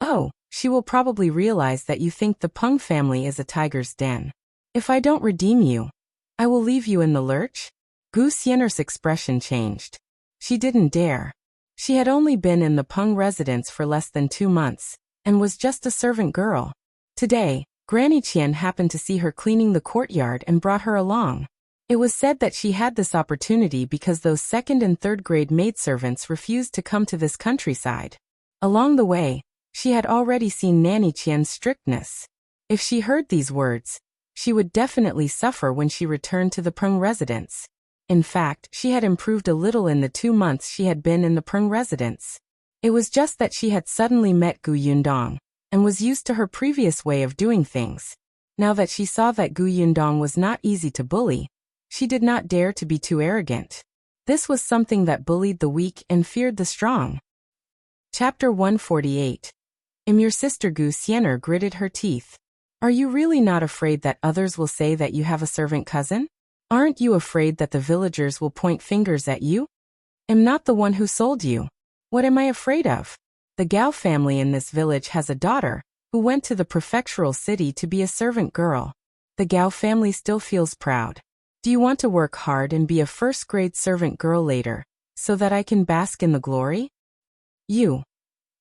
Oh, she will probably realize that you think the Peng family is a tiger's den. If I don't redeem you, I will leave you in the lurch? Gu Xian'er's expression changed. She didn't dare. She had only been in the Peng residence for less than 2 months, and was just a servant girl. Today, Granny Qian happened to see her cleaning the courtyard and brought her along. It was said that she had this opportunity because those 2nd and 3rd grade maidservants refused to come to this countryside. Along the way, she had already seen Nanny Qian's strictness. If she heard these words, she would definitely suffer when she returned to the Peng residence. In fact, she had improved a little in the 2 months she had been in the Peng residence. It was just that she had suddenly met Gu Yundong, and was used to her previous way of doing things. Now that she saw that Gu Yundong was not easy to bully, she did not dare to be too arrogant. This was something that bullied the weak and feared the strong. Chapter 148. Your sister Gu Xian'er gritted her teeth. Are you really not afraid that others will say that you have a servant cousin? Aren't you afraid that the villagers will point fingers at you? I'm not the one who sold you. What am I afraid of? The Gao family in this village has a daughter, who went to the prefectural city to be a servant girl. The Gao family still feels proud. Do you want to work hard and be a first-grade servant girl later, so that I can bask in the glory? You.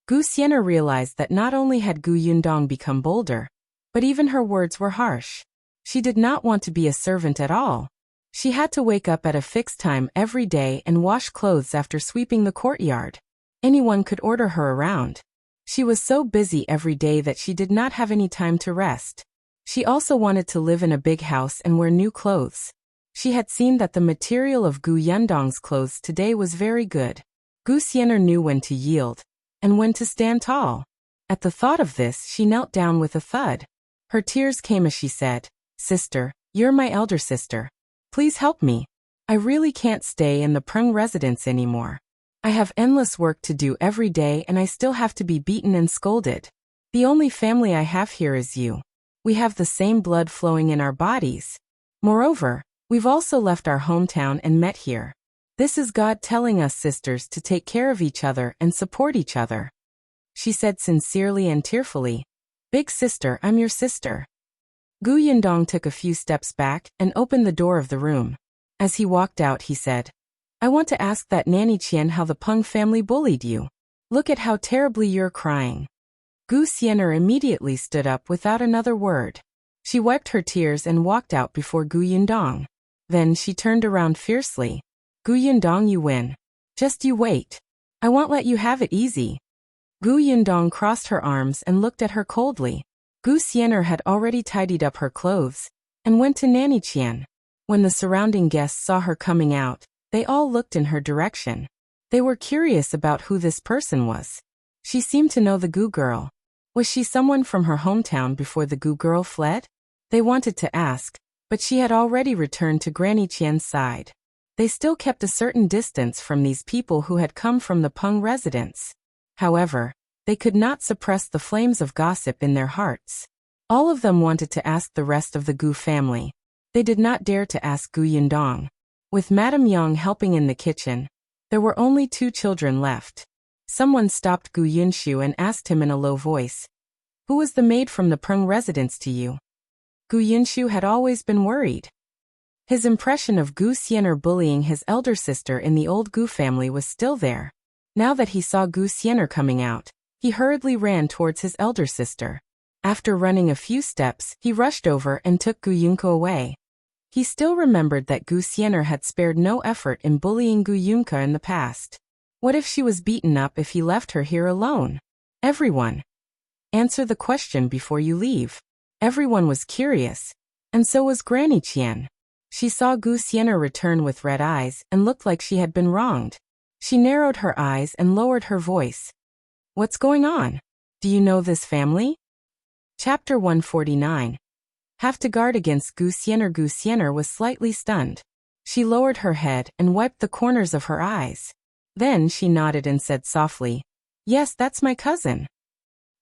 Gu Xian'er realized that not only had Gu Yundong become bolder, but even her words were harsh. She did not want to be a servant at all. She had to wake up at a fixed time every day and wash clothes after sweeping the courtyard. Anyone could order her around. She was so busy every day that she did not have any time to rest. She also wanted to live in a big house and wear new clothes. She had seen that the material of Gu Yundong's clothes today was very good. Gu Xian'er knew when to yield and when to stand tall. At the thought of this, she knelt down with a thud. Her tears came as she said, "Sister, you're my elder sister. Please help me. I really can't stay in the Prung residence anymore. I have endless work to do every day and I still have to be beaten and scolded. The only family I have here is you. We have the same blood flowing in our bodies. Moreover, we've also left our hometown and met here. This is God telling us sisters to take care of each other and support each other." She said sincerely and tearfully, "Big sister, I'm your sister." Gu Yundong took a few steps back and opened the door of the room. As he walked out, he said, "I want to ask that Nanny Qian how the Peng family bullied you. Look at how terribly you're crying." Gu Xian'er immediately stood up without another word. She wiped her tears and walked out before Gu Yundong. Then she turned around fiercely. "Gu Yundong, you win. Just you wait. I won't let you have it easy." Gu Yundong crossed her arms and looked at her coldly. Gu Xian'er had already tidied up her clothes and went to Nanny Qian. When the surrounding guests saw her coming out, they all looked in her direction. They were curious about who this person was. She seemed to know the Gu girl. Was she someone from her hometown before the Gu girl fled? They wanted to ask, but she had already returned to Granny Qian's side. They still kept a certain distance from these people who had come from the Peng residence. However, they could not suppress the flames of gossip in their hearts. All of them wanted to ask the rest of the Gu family. They did not dare to ask Gu Yundong. With Madame Yang helping in the kitchen, there were only 2 children left. Someone stopped Gu Yunshu and asked him in a low voice, "Who was the maid from the Prung residence to you?" Gu Yunshu had always been worried. His impression of Gu Xian'er bullying his elder sister in the old Gu family was still there. Now that he saw Gu Xian'er coming out, he hurriedly ran towards his elder sister. After running a few steps, he rushed over and took Gu Yunko away. He still remembered that Gu Xian'er had spared no effort in bullying Gu Yunka in the past. What if she was beaten up if he left her here alone? Everyone. Answer the question before you leave. Everyone was curious, and so was Granny Qian. She saw Gu Xian'er return with red eyes and looked like she had been wronged. She narrowed her eyes and lowered her voice. "What's going on? Do you know this family?" Chapter 149. Have to guard against Gu Xian'er. Gu Xian'er was slightly stunned. She lowered her head and wiped the corners of her eyes. Then she nodded and said softly, "Yes, that's my cousin."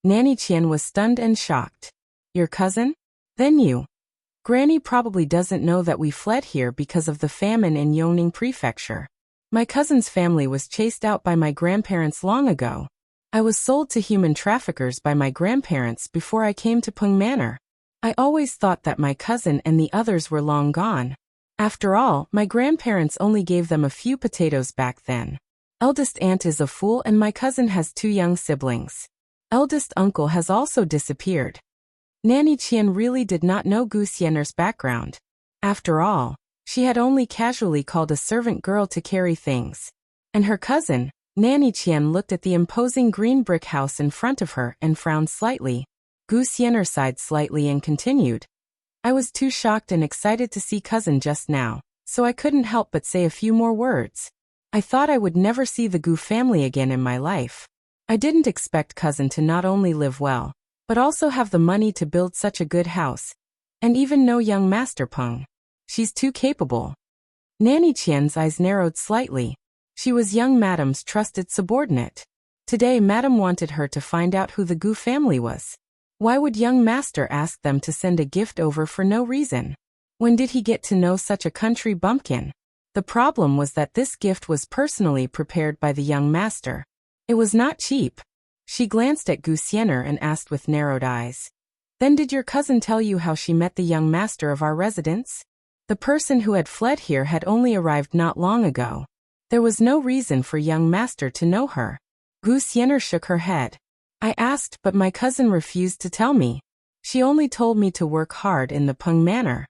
Nanny Qian was stunned and shocked. "Your cousin? Then you. Granny probably doesn't know that we fled here because of the famine in Yongning Prefecture. My cousin's family was chased out by my grandparents long ago. I was sold to human traffickers by my grandparents before I came to Peng Manor. I always thought that my cousin and the others were long gone. After all, my grandparents only gave them a few potatoes back then. Eldest aunt is a fool and my cousin has 2 young siblings. Eldest uncle has also disappeared." Nanny Qian really did not know Gu Xian'er's background. After all, she had only casually called a servant girl to carry things. And her cousin, Nanny Qian, looked at the imposing green brick house in front of her and frowned slightly. Gu Xian'er sighed slightly and continued, "I was too shocked and excited to see cousin just now, so I couldn't help but say a few more words. I thought I would never see the Gu family again in my life. I didn't expect cousin to not only live well, but also have the money to build such a good house. And even know young Master Peng. She's too capable." Nanny Qian's eyes narrowed slightly. She was young Madame's trusted subordinate. Today Madame wanted her to find out who the Gu family was. Why would young Master ask them to send a gift over for no reason? When did he get to know such a country bumpkin? The problem was that this gift was personally prepared by the young Master. It was not cheap. She glanced at Gu Xian'er and asked with narrowed eyes, Then did your cousin tell you how she met the young master of our residence? The person who had fled here had only arrived not long ago. There was no reason for young master to know her. Xian'er shook her head. I asked, but my cousin refused to tell me. She only told me to work hard in the Peng manner.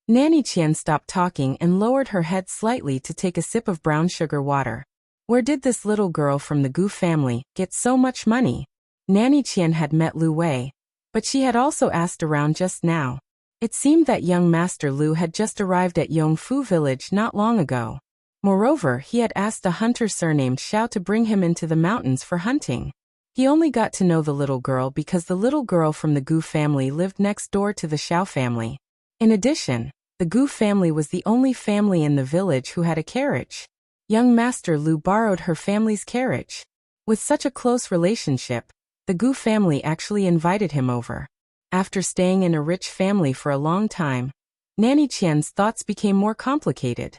Nanny Qian stopped talking and lowered her head slightly to take a sip of brown sugar water. Where did this little girl from the Gu family get so much money? Nanny Qian had met Lu Wei, but she had also asked around just now. It seemed that young Master Lu had just arrived at Yongfu village not long ago. Moreover, he had asked a hunter surnamed Shao to bring him into the mountains for hunting. He only got to know the little girl because the little girl from the Gu family lived next door to the Shao family. In addition, the Gu family was the only family in the village who had a carriage. Young Master Lu borrowed her family's carriage. With such a close relationship, the Gu family actually invited him over. After staying in a rich family for a long time, Nanny Qian's thoughts became more complicated.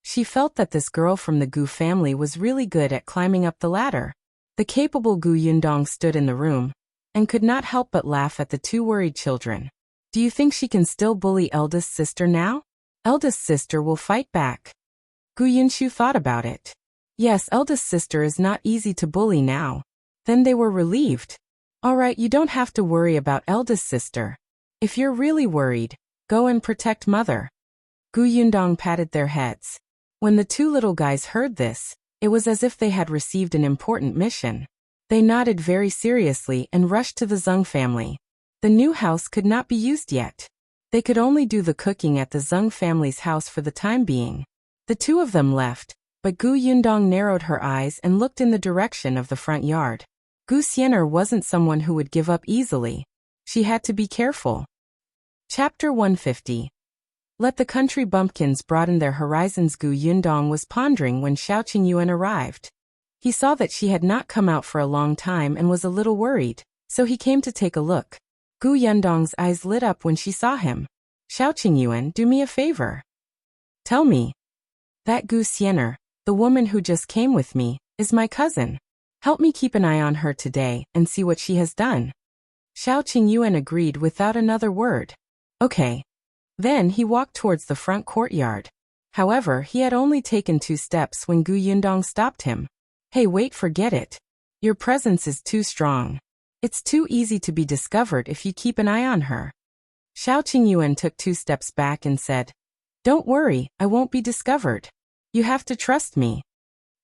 She felt that this girl from the Gu family was really good at climbing up the ladder. The capable Gu Yundong stood in the room and could not help but laugh at the two worried children. Do you think she can still bully eldest sister now? Eldest sister will fight back. Gu Yunshu thought about it. Yes, eldest sister is not easy to bully now. Then they were relieved. Alright, you don't have to worry about eldest sister. If you're really worried, go and protect mother. Gu Yundong patted their heads. When the two little guys heard this, it was as if they had received an important mission. They nodded very seriously and rushed to the Zheng family. The new house could not be used yet. They could only do the cooking at the Zheng family's house for the time being. The two of them left, but Gu Yundong narrowed her eyes and looked in the direction of the front yard. Xian'er wasn't someone who would give up easily. She had to be careful. Chapter 150. Let the country bumpkins broaden their horizons. Gu Yundong was pondering when Qingyuan arrived. He saw that she had not come out for a long time and was a little worried, so he came to take a look. Gu Yundong's eyes lit up when she saw him. Qingyuan, do me a favor. Tell me. That Xian'er, the woman who just came with me, is my cousin. Help me keep an eye on her today and see what she has done. Qingyuan agreed without another word. Okay. Then he walked towards the front courtyard. However, he had only taken 2 steps when Gu Yundong stopped him. Hey, wait, forget it. Your presence is too strong. It's too easy to be discovered if you keep an eye on her. Qingyuan took 2 steps back and said, Don't worry, I won't be discovered. You have to trust me.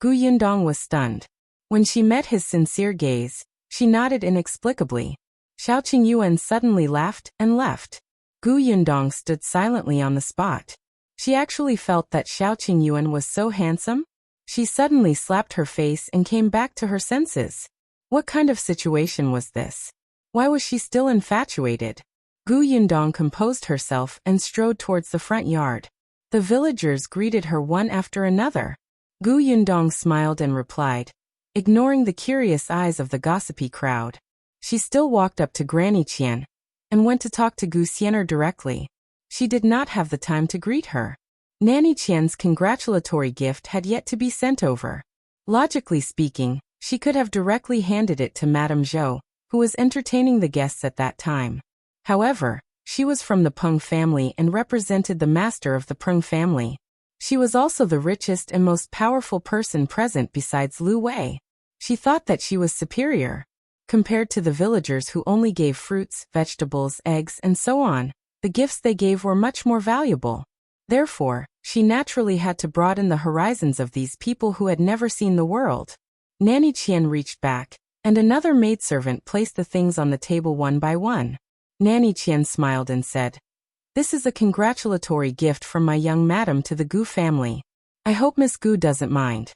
Gu Yundong was stunned. When she met his sincere gaze, she nodded inexplicably. Qingyuan suddenly laughed and left. Gu Yundong stood silently on the spot. She actually felt that Qingyuan was so handsome. She suddenly slapped her face and came back to her senses. What kind of situation was this? Why was she still infatuated? Gu Yundong composed herself and strode towards the front yard. The villagers greeted her one after another. Gu Yundong smiled and replied, ignoring the curious eyes of the gossipy crowd. She still walked up to Granny Qian and went to talk to Xian'er directly. She did not have the time to greet her. Nanny Qian's congratulatory gift had yet to be sent over. Logically speaking, she could have directly handed it to Madame Zhou, who was entertaining the guests at that time. However, she was from the Peng family and represented the master of the Peng family. She was also the richest and most powerful person present besides Lu Wei. She thought that she was superior. Compared to the villagers who only gave fruits, vegetables, eggs, and so on, the gifts they gave were much more valuable. Therefore, she naturally had to broaden the horizons of these people who had never seen the world. Nanny Qian reached back, and another maidservant placed the things on the table one by one. Nanny Qian smiled and said, This is a congratulatory gift from my young madam to the Gu family. I hope Miss Gu doesn't mind.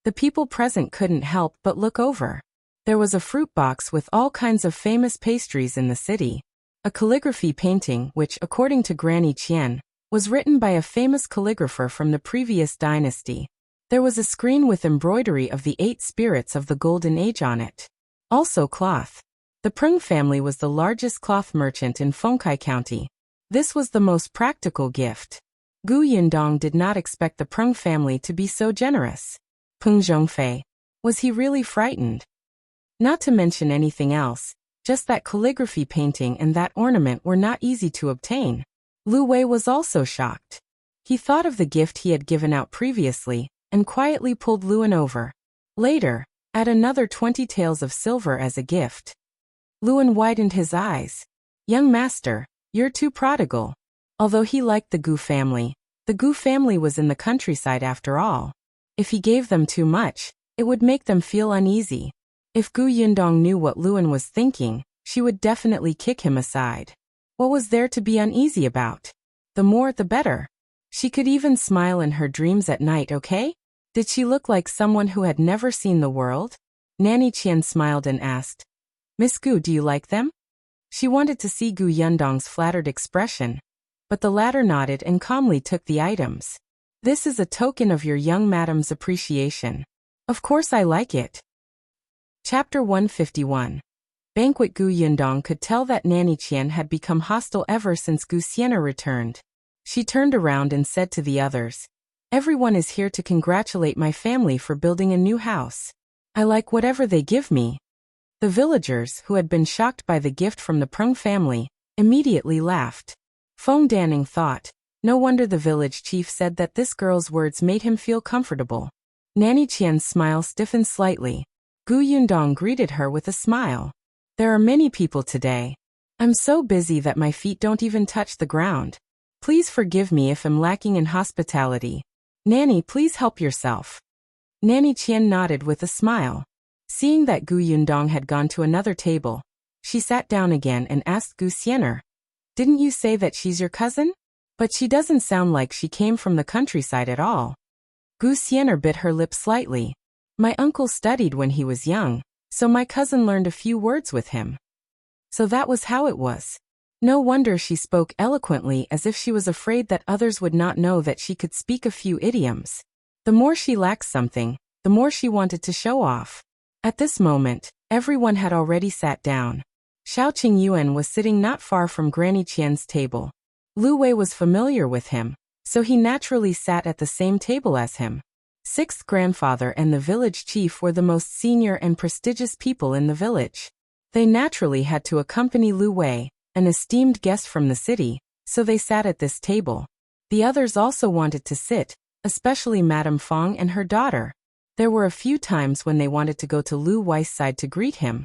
The people present couldn't help but look over. There was a fruit box with all kinds of famous pastries in the city. A calligraphy painting which, according to Granny Qian, was written by a famous calligrapher from the previous dynasty. There was a screen with embroidery of the 8 spirits of the Golden Age on it. Also cloth. The Peng family was the largest cloth merchant in Fengkai County. This was the most practical gift. Gu Yundong did not expect the Peng family to be so generous. Peng Zhongfei. Was he really frightened? Not to mention anything else, Just that calligraphy painting and that ornament were not easy to obtain. Lu Wei was also shocked. He thought of the gift he had given out previously, and quietly pulled Luan over. Later, add another 20 taels of silver as a gift. Luan widened his eyes. Young master, you're too prodigal. Although he liked the Gu family was in the countryside after all. If he gave them too much, it would make them feel uneasy. If Gu Yundong knew what Luan was thinking, she would definitely kick him aside. What was there to be uneasy about? The more the better. She could even smile in her dreams at night, okay? Did she look like someone who had never seen the world? Nanny Qian smiled and asked, Miss Gu, do you like them? She wanted to see Gu Yundong's flattered expression, but the latter nodded and calmly took the items. This is a token of your young madam's appreciation. Of course I like it. Chapter 151. Banquet. Gu Yundong could tell that Nanny Qian had become hostile ever since Gu Xian'er returned. She turned around and said to the others, Everyone is here to congratulate my family for building a new house. I like whatever they give me. The villagers, who had been shocked by the gift from the Prung family, immediately laughed. Feng Danning thought, no wonder the village chief said that this girl's words made him feel comfortable. Nanny Qian's smile stiffened slightly. Gu Yundong greeted her with a smile. There are many people today. I'm so busy that my feet don't even touch the ground. Please forgive me if I'm lacking in hospitality. Nanny, please help yourself. Nanny Qian nodded with a smile. Seeing that Gu Yundong had gone to another table, she sat down again and asked Gu Xian'er, Didn't you say that she's your cousin? But she doesn't sound like she came from the countryside at all. Gu Xian'er bit her lip slightly. My uncle studied when he was young, so my cousin learned a few words with him. So that was how it was. No wonder she spoke eloquently, as if she was afraid that others would not know that she could speak a few idioms. The more she lacked something, the more she wanted to show off. At this moment, everyone had already sat down. Shao Qingyuan was sitting not far from Granny Qian's table. Lu Wei was familiar with him, so he naturally sat at the same table as him. Sixth grandfather and the village chief were the most senior and prestigious people in the village. They naturally had to accompany Lu Wei, an esteemed guest from the city, so they sat at this table. The others also wanted to sit, especially Madame Fang and her daughter. There were a few times when they wanted to go to Lu Wei's side to greet him,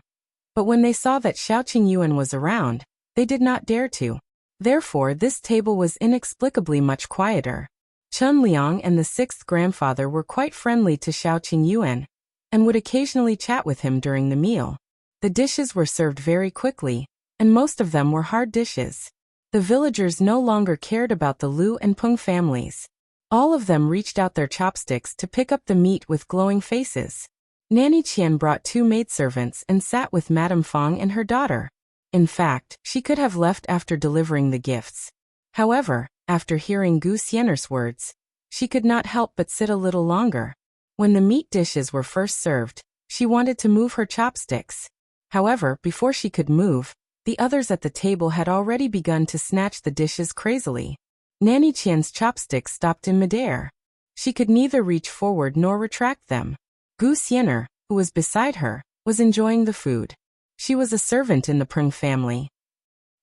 but when they saw that Shao Qingyuan was around, they did not dare to. Therefore, this table was inexplicably much quieter. Chun Liang and the sixth grandfather were quite friendly to Shao Qingyuan, and would occasionally chat with him during the meal. The dishes were served very quickly, and most of them were hard dishes. The villagers no longer cared about the Lu and Peng families. All of them reached out their chopsticks to pick up the meat with glowing faces. Nanny Qian brought 2 maidservants and sat with Madame Fang and her daughter. In fact, she could have left after delivering the gifts. However, after hearing Gu Xian'er's words, she could not help but sit a little longer. When the meat dishes were first served, she wanted to move her chopsticks. However, before she could move, the others at the table had already begun to snatch the dishes crazily. Nanny Qian's chopsticks stopped in midair. She could neither reach forward nor retract them. Gu Xian'er, who was beside her, was enjoying the food. She was a servant in the Prung family.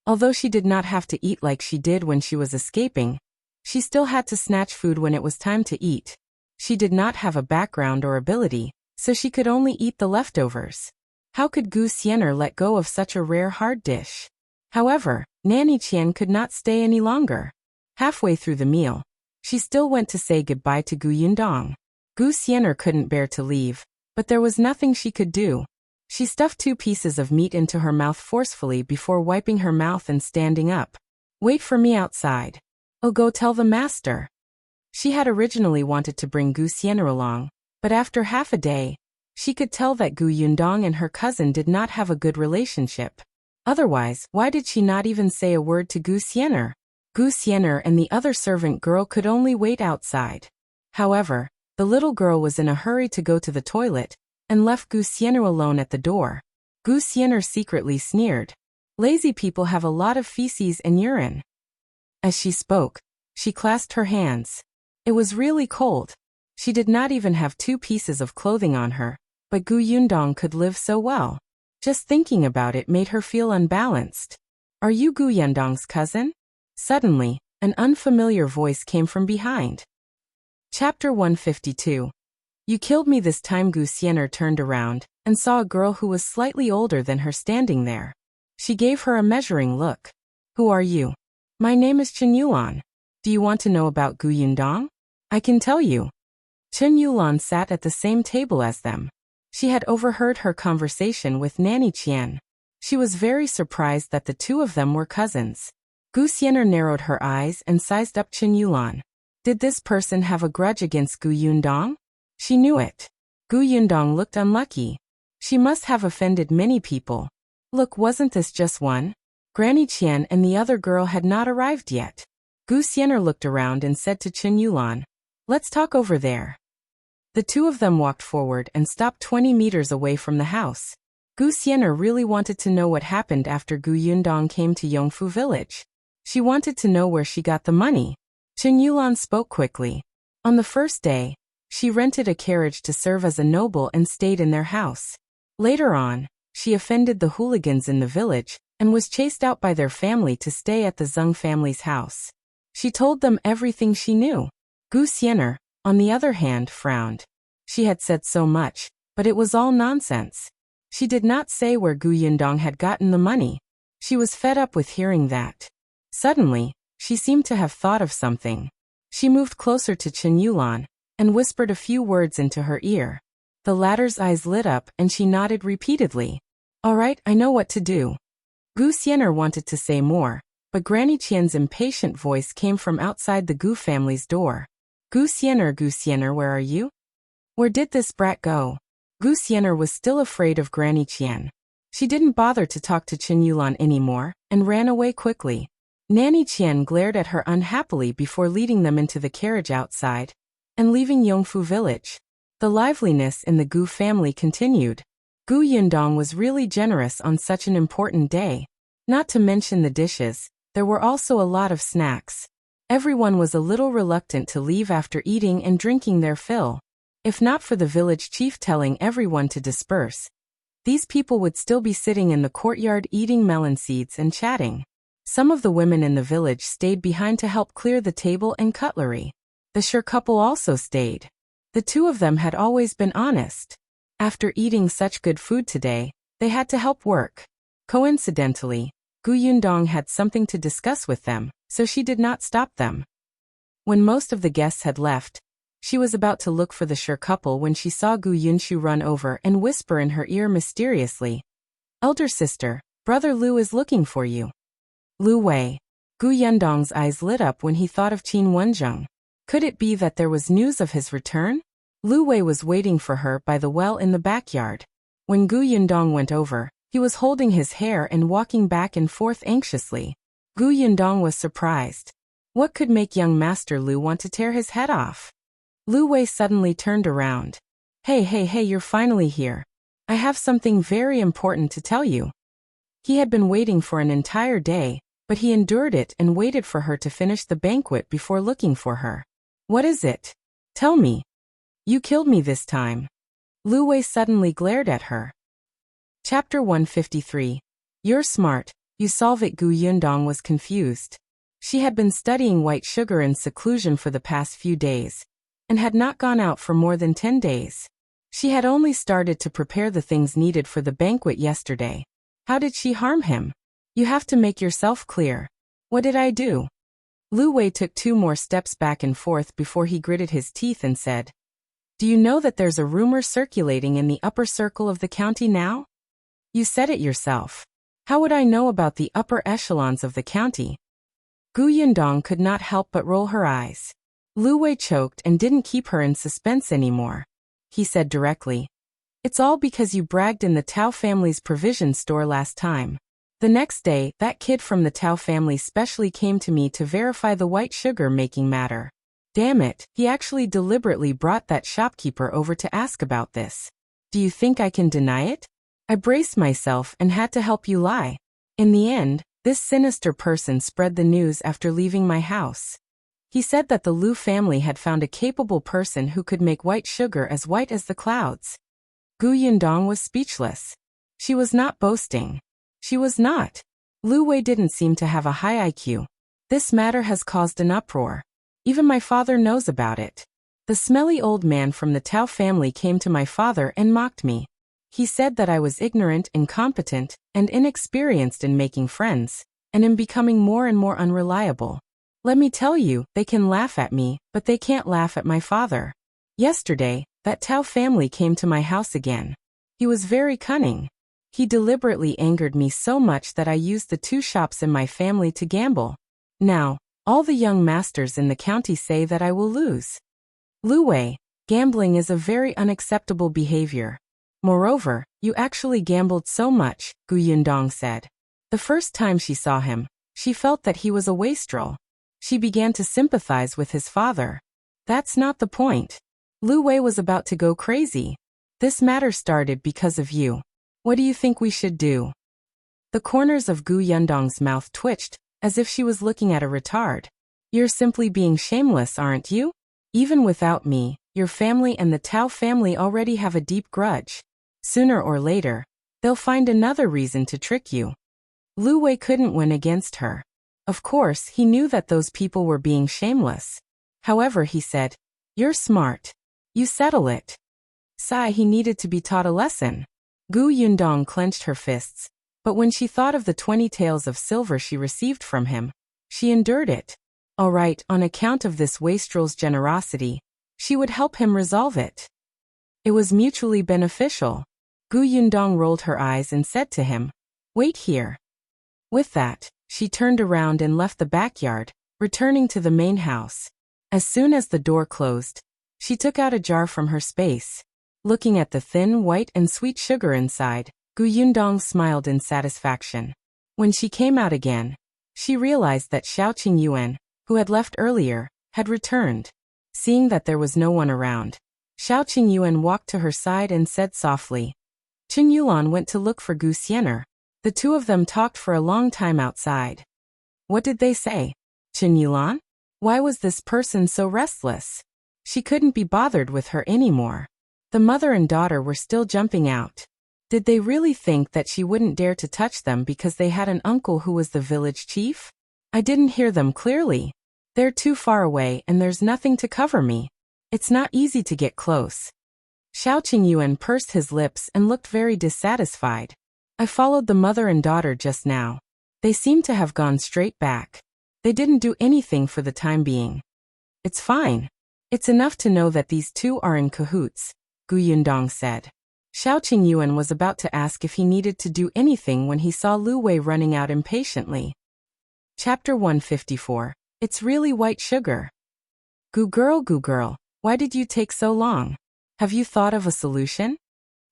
Although she did not have to eat like she did when she was escaping, she still had to snatch food when it was time to eat. She did not have a background or ability, so she could only eat the leftovers. How could Gu Xian'er let go of such a rare hard dish? However, Nanny Qian could not stay any longer. Halfway through the meal, she still went to say goodbye to Gu Yundong. Gu Xian'er couldn't bear to leave, but there was nothing she could do. She stuffed 2 pieces of meat into her mouth forcefully before wiping her mouth and standing up. Wait for me outside. Oh, go tell the master. She had originally wanted to bring Gu Xian'er along, but after half a day, she could tell that Gu Yundong and her cousin did not have a good relationship. Otherwise, why did she not even say a word to Gu Xian'er? Gu Xian'er and the other servant girl could only wait outside. However, the little girl was in a hurry to go to the toilet, and left Gu Xian'er alone at the door. Gu Xian'er secretly sneered. Lazy people have a lot of feces and urine. As she spoke, she clasped her hands. It was really cold. She did not even have 2 pieces of clothing on her, but Gu Yundong could live so well. Just thinking about it made her feel unbalanced. Are you Gu Yundong's cousin? Suddenly, an unfamiliar voice came from behind. Chapter 152. You killed me this time. Gu Xian'er turned around and saw a girl who was slightly older than her standing there. She gave her a measuring look. Who are you? My name is Qingyuan. Do you want to know about Gu Yundong? I can tell you. Qingyuan sat at the same table as them. She had overheard her conversation with Nanny Qian. She was very surprised that the two of them were cousins. Gu Xian'er narrowed her eyes and sized up Qingyuan. Did this person have a grudge against Gu Yundong? She knew it. Gu Yundong looked unlucky. She must have offended many people. Look, wasn't this just one? Granny Qian and the other girl had not arrived yet. Gu Xian'er looked around and said to Qingyuan, "Let's talk over there." The two of them walked forward and stopped 20 meters away from the house. Gu Xian'er really wanted to know what happened after Gu Yundong came to Yongfu village. She wanted to know where she got the money. Qingyuan spoke quickly. On the first day, she rented a carriage to serve as a noble and stayed in their house. Later on, she offended the hooligans in the village and was chased out by their family to stay at the Zhang family's house. She told them everything she knew. Gu Xian'er, on the other hand, frowned. She had said so much, but it was all nonsense. She did not say where Gu Yundong had gotten the money. She was fed up with hearing that. Suddenly, she seemed to have thought of something. She moved closer to Qingyuan and whispered a few words into her ear. The latter's eyes lit up and she nodded repeatedly. All right, I know what to do. Gu Xian'er wanted to say more, but Granny Qian's impatient voice came from outside the Gu family's door. Gu Xian'er, where are you? Where did this brat go? Gu Xian'er was still afraid of Granny Qian. She didn't bother to talk to Qingyuan anymore and ran away quickly. Nanny Qian glared at her unhappily before leading them into the carriage outside and leaving Yongfu village. The liveliness in the Gu family continued. Gu Yundong was really generous on such an important day. Not to mention the dishes, there were also a lot of snacks. Everyone was a little reluctant to leave after eating and drinking their fill. If not for the village chief telling everyone to disperse, these people would still be sitting in the courtyard eating melon seeds and chatting. Some of the women in the village stayed behind to help clear the table and cutlery. The Xian'er couple also stayed. The two of them had always been honest. After eating such good food today, they had to help work. Coincidentally, Gu Yundong had something to discuss with them, so she did not stop them. When most of the guests had left, she was about to look for the Xian'er couple when she saw Gu Yunshu run over and whisper in her ear mysteriously, "Elder sister, Brother Lu is looking for you." Lu Wei. Gu Yundong's eyes lit up when he thought of Qin Wenzheng. Could it be that there was news of his return? Lu Wei was waiting for her by the well in the backyard. When Gu Yundong went over, he was holding his hair and walking back and forth anxiously. Gu Yundong was surprised. What could make young Master Lu want to tear his head off? Lu Wei suddenly turned around. Hey, you're finally here. I have something very important to tell you. He had been waiting for an entire day, but he endured it and waited for her to finish the banquet before looking for her. What is it? Tell me. You killed me this time. Lu Wei suddenly glared at her. Chapter 153. You're smart. You solve it. Gu Yundong was confused. She had been studying white sugar in seclusion for the past few days, and had not gone out for more than 10 days. She had only started to prepare the things needed for the banquet yesterday. How did she harm him? You have to make yourself clear. What did I do? Lu Wei took 2 more steps back and forth before he gritted his teeth and said, Do you know that there's a rumor circulating in the upper circle of the county now? You said it yourself. How would I know about the upper echelons of the county? Gu Yundong could not help but roll her eyes. Lu Wei choked and didn't keep her in suspense anymore. He said directly, It's all because you bragged in the Tao family's provision store last time. The next day, that kid from the Tao family specially came to me to verify the white sugar making matter. Damn it, he actually deliberately brought that shopkeeper over to ask about this. Do you think I can deny it? I braced myself and had to help you lie. In the end, this sinister person spread the news after leaving my house. He said that the Lu family had found a capable person who could make white sugar as white as the clouds. Gu Yundong was speechless. She was not boasting. She was not. Lu Wei didn't seem to have a high IQ. This matter has caused an uproar. Even my father knows about it. The smelly old man from the Tao family came to my father and mocked me. He said that I was ignorant, incompetent, and inexperienced in making friends, and in becoming more and more unreliable. Let me tell you, they can laugh at me, but they can't laugh at my father. Yesterday, that Tao family came to my house again. He was very cunning. He deliberately angered me so much that I used the 2 shops in my family to gamble. Now, all the young masters in the county say that I will lose. Lu Wei, gambling is a very unacceptable behavior. Moreover, you actually gambled so much, Yundong said. The first time she saw him, she felt that he was a wastrel. She began to sympathize with his father. That's not the point. Lu Wei was about to go crazy. This matter started because of you. What do you think we should do? The corners of Yundong's mouth twitched, as if she was looking at a retard. You're simply being shameless, aren't you? Even without me, your family and the Tao family already have a deep grudge. Sooner or later, they'll find another reason to trick you. Lu Wei couldn't win against her. Of course, he knew that those people were being shameless. However, he said, "You're smart. You settle it." Sigh, he needed to be taught a lesson. Yundong clenched her fists, but when she thought of the 20 taels of silver she received from him, she endured it. All right, on account of this wastrel's generosity, she would help him resolve it. It was mutually beneficial. Yundong rolled her eyes and said to him, "Wait here." With that, she turned around and left the backyard, returning to the main house. As soon as the door closed, she took out a jar from her space. Looking at the thin, white and sweet sugar inside, Yundong smiled in satisfaction. When she came out again, she realized that Qingyuan, who had left earlier, had returned. Seeing that there was no one around, Qingyuan walked to her side and said softly, "Qingyuan went to look for Xian'er." The 2 of them talked for a long time outside. What did they say? Qingyuan? Why was this person so restless? She couldn't be bothered with her anymore. The mother and daughter were still jumping out. Did they really think that she wouldn't dare to touch them because they had an uncle who was the village chief? I didn't hear them clearly. They're too far away and there's nothing to cover me. It's not easy to get close. Qingyuan pursed his lips and looked very dissatisfied. I followed the mother and daughter just now. They seem to have gone straight back. They didn't do anything for the time being. It's fine. It's enough to know that these 2 are in cahoots, Yundong said. Qingyuan was about to ask if he needed to do anything when he saw Lu Wei running out impatiently. Chapter 154. It's really white sugar. Goo girl, why did you take so long? Have you thought of a solution?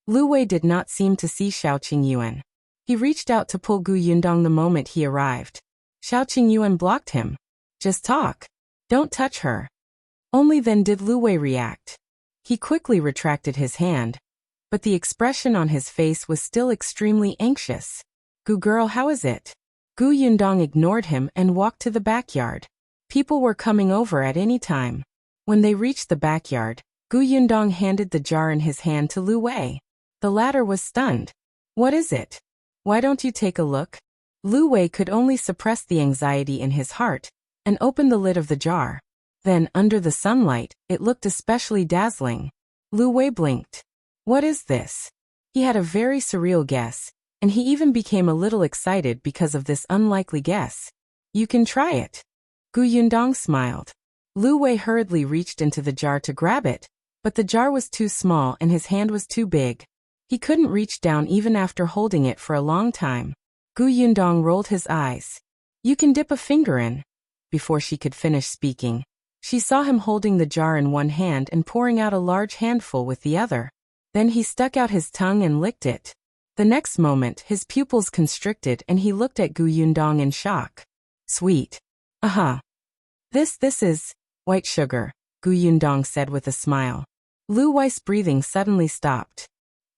Lu Wei did not seem to see Qingyuan. He reached out to pull Yundong the moment he arrived. Qingyuan blocked him. Just talk. Don't touch her. Only then did Lu Wei react. He quickly retracted his hand, but the expression on his face was still extremely anxious. Goo girl, how is it? Yundong ignored him and walked to the backyard. People were coming over at any time. When they reached the backyard, Yundong handed the jar in his hand to Lu Wei. The latter was stunned. What is it? Why don't you take a look? Lu Wei could only suppress the anxiety in his heart and open the lid of the jar. Then, under the sunlight, it looked especially dazzling. Lu Wei blinked. What is this? He had a very surreal guess, and he even became a little excited because of this unlikely guess. You can try it. Yundong smiled. Lu Wei hurriedly reached into the jar to grab it, but the jar was too small and his hand was too big. He couldn't reach down even after holding it for a long time. Yundong rolled his eyes. You can dip a finger in. Before she could finish speaking, she saw him holding the jar in one hand and pouring out a large handful with the other. Then he stuck out his tongue and licked it. The next moment, his pupils constricted and he looked at Yundong in shock. Sweet. This is white sugar, Yundong said with a smile. Lu Wei's breathing suddenly stopped.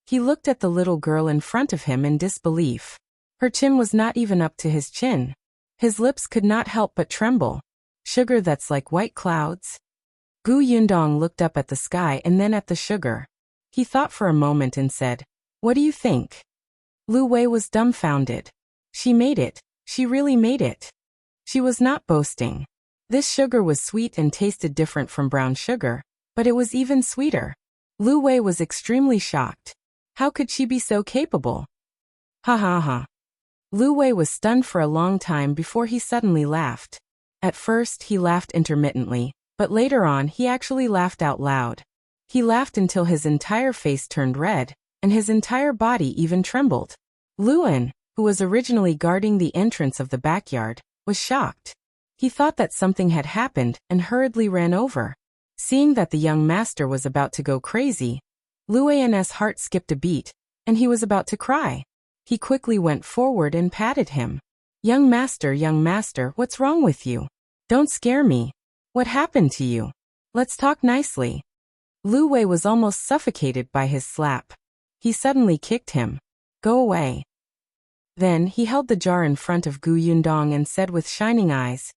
He looked at the little girl in front of him in disbelief. Her chin was not even up to his chin. His lips could not help but tremble. Sugar that's like white clouds? Yundong looked up at the sky and then at the sugar. He thought for a moment and said, What do you think? Lu Wei was dumbfounded. She made it. She really made it. She was not boasting. This sugar was sweet and tasted different from brown sugar, but it was even sweeter. Lu Wei was extremely shocked. How could she be so capable? Ha ha ha. Lu Wei was stunned for a long time before he suddenly laughed. At first he laughed intermittently, but later on he actually laughed out loud. He laughed until his entire face turned red, and his entire body even trembled. Luan, who was originally guarding the entrance of the backyard, was shocked. He thought that something had happened and hurriedly ran over. Seeing that the young master was about to go crazy, Luan's heart skipped a beat, and he was about to cry. He quickly went forward and patted him. Young master, what's wrong with you? Don't scare me. What happened to you? Let's talk nicely. Lu Wei was almost suffocated by his slap. He suddenly kicked him. Go away. Then he held the jar in front of Gu Yundong and said with shining eyes,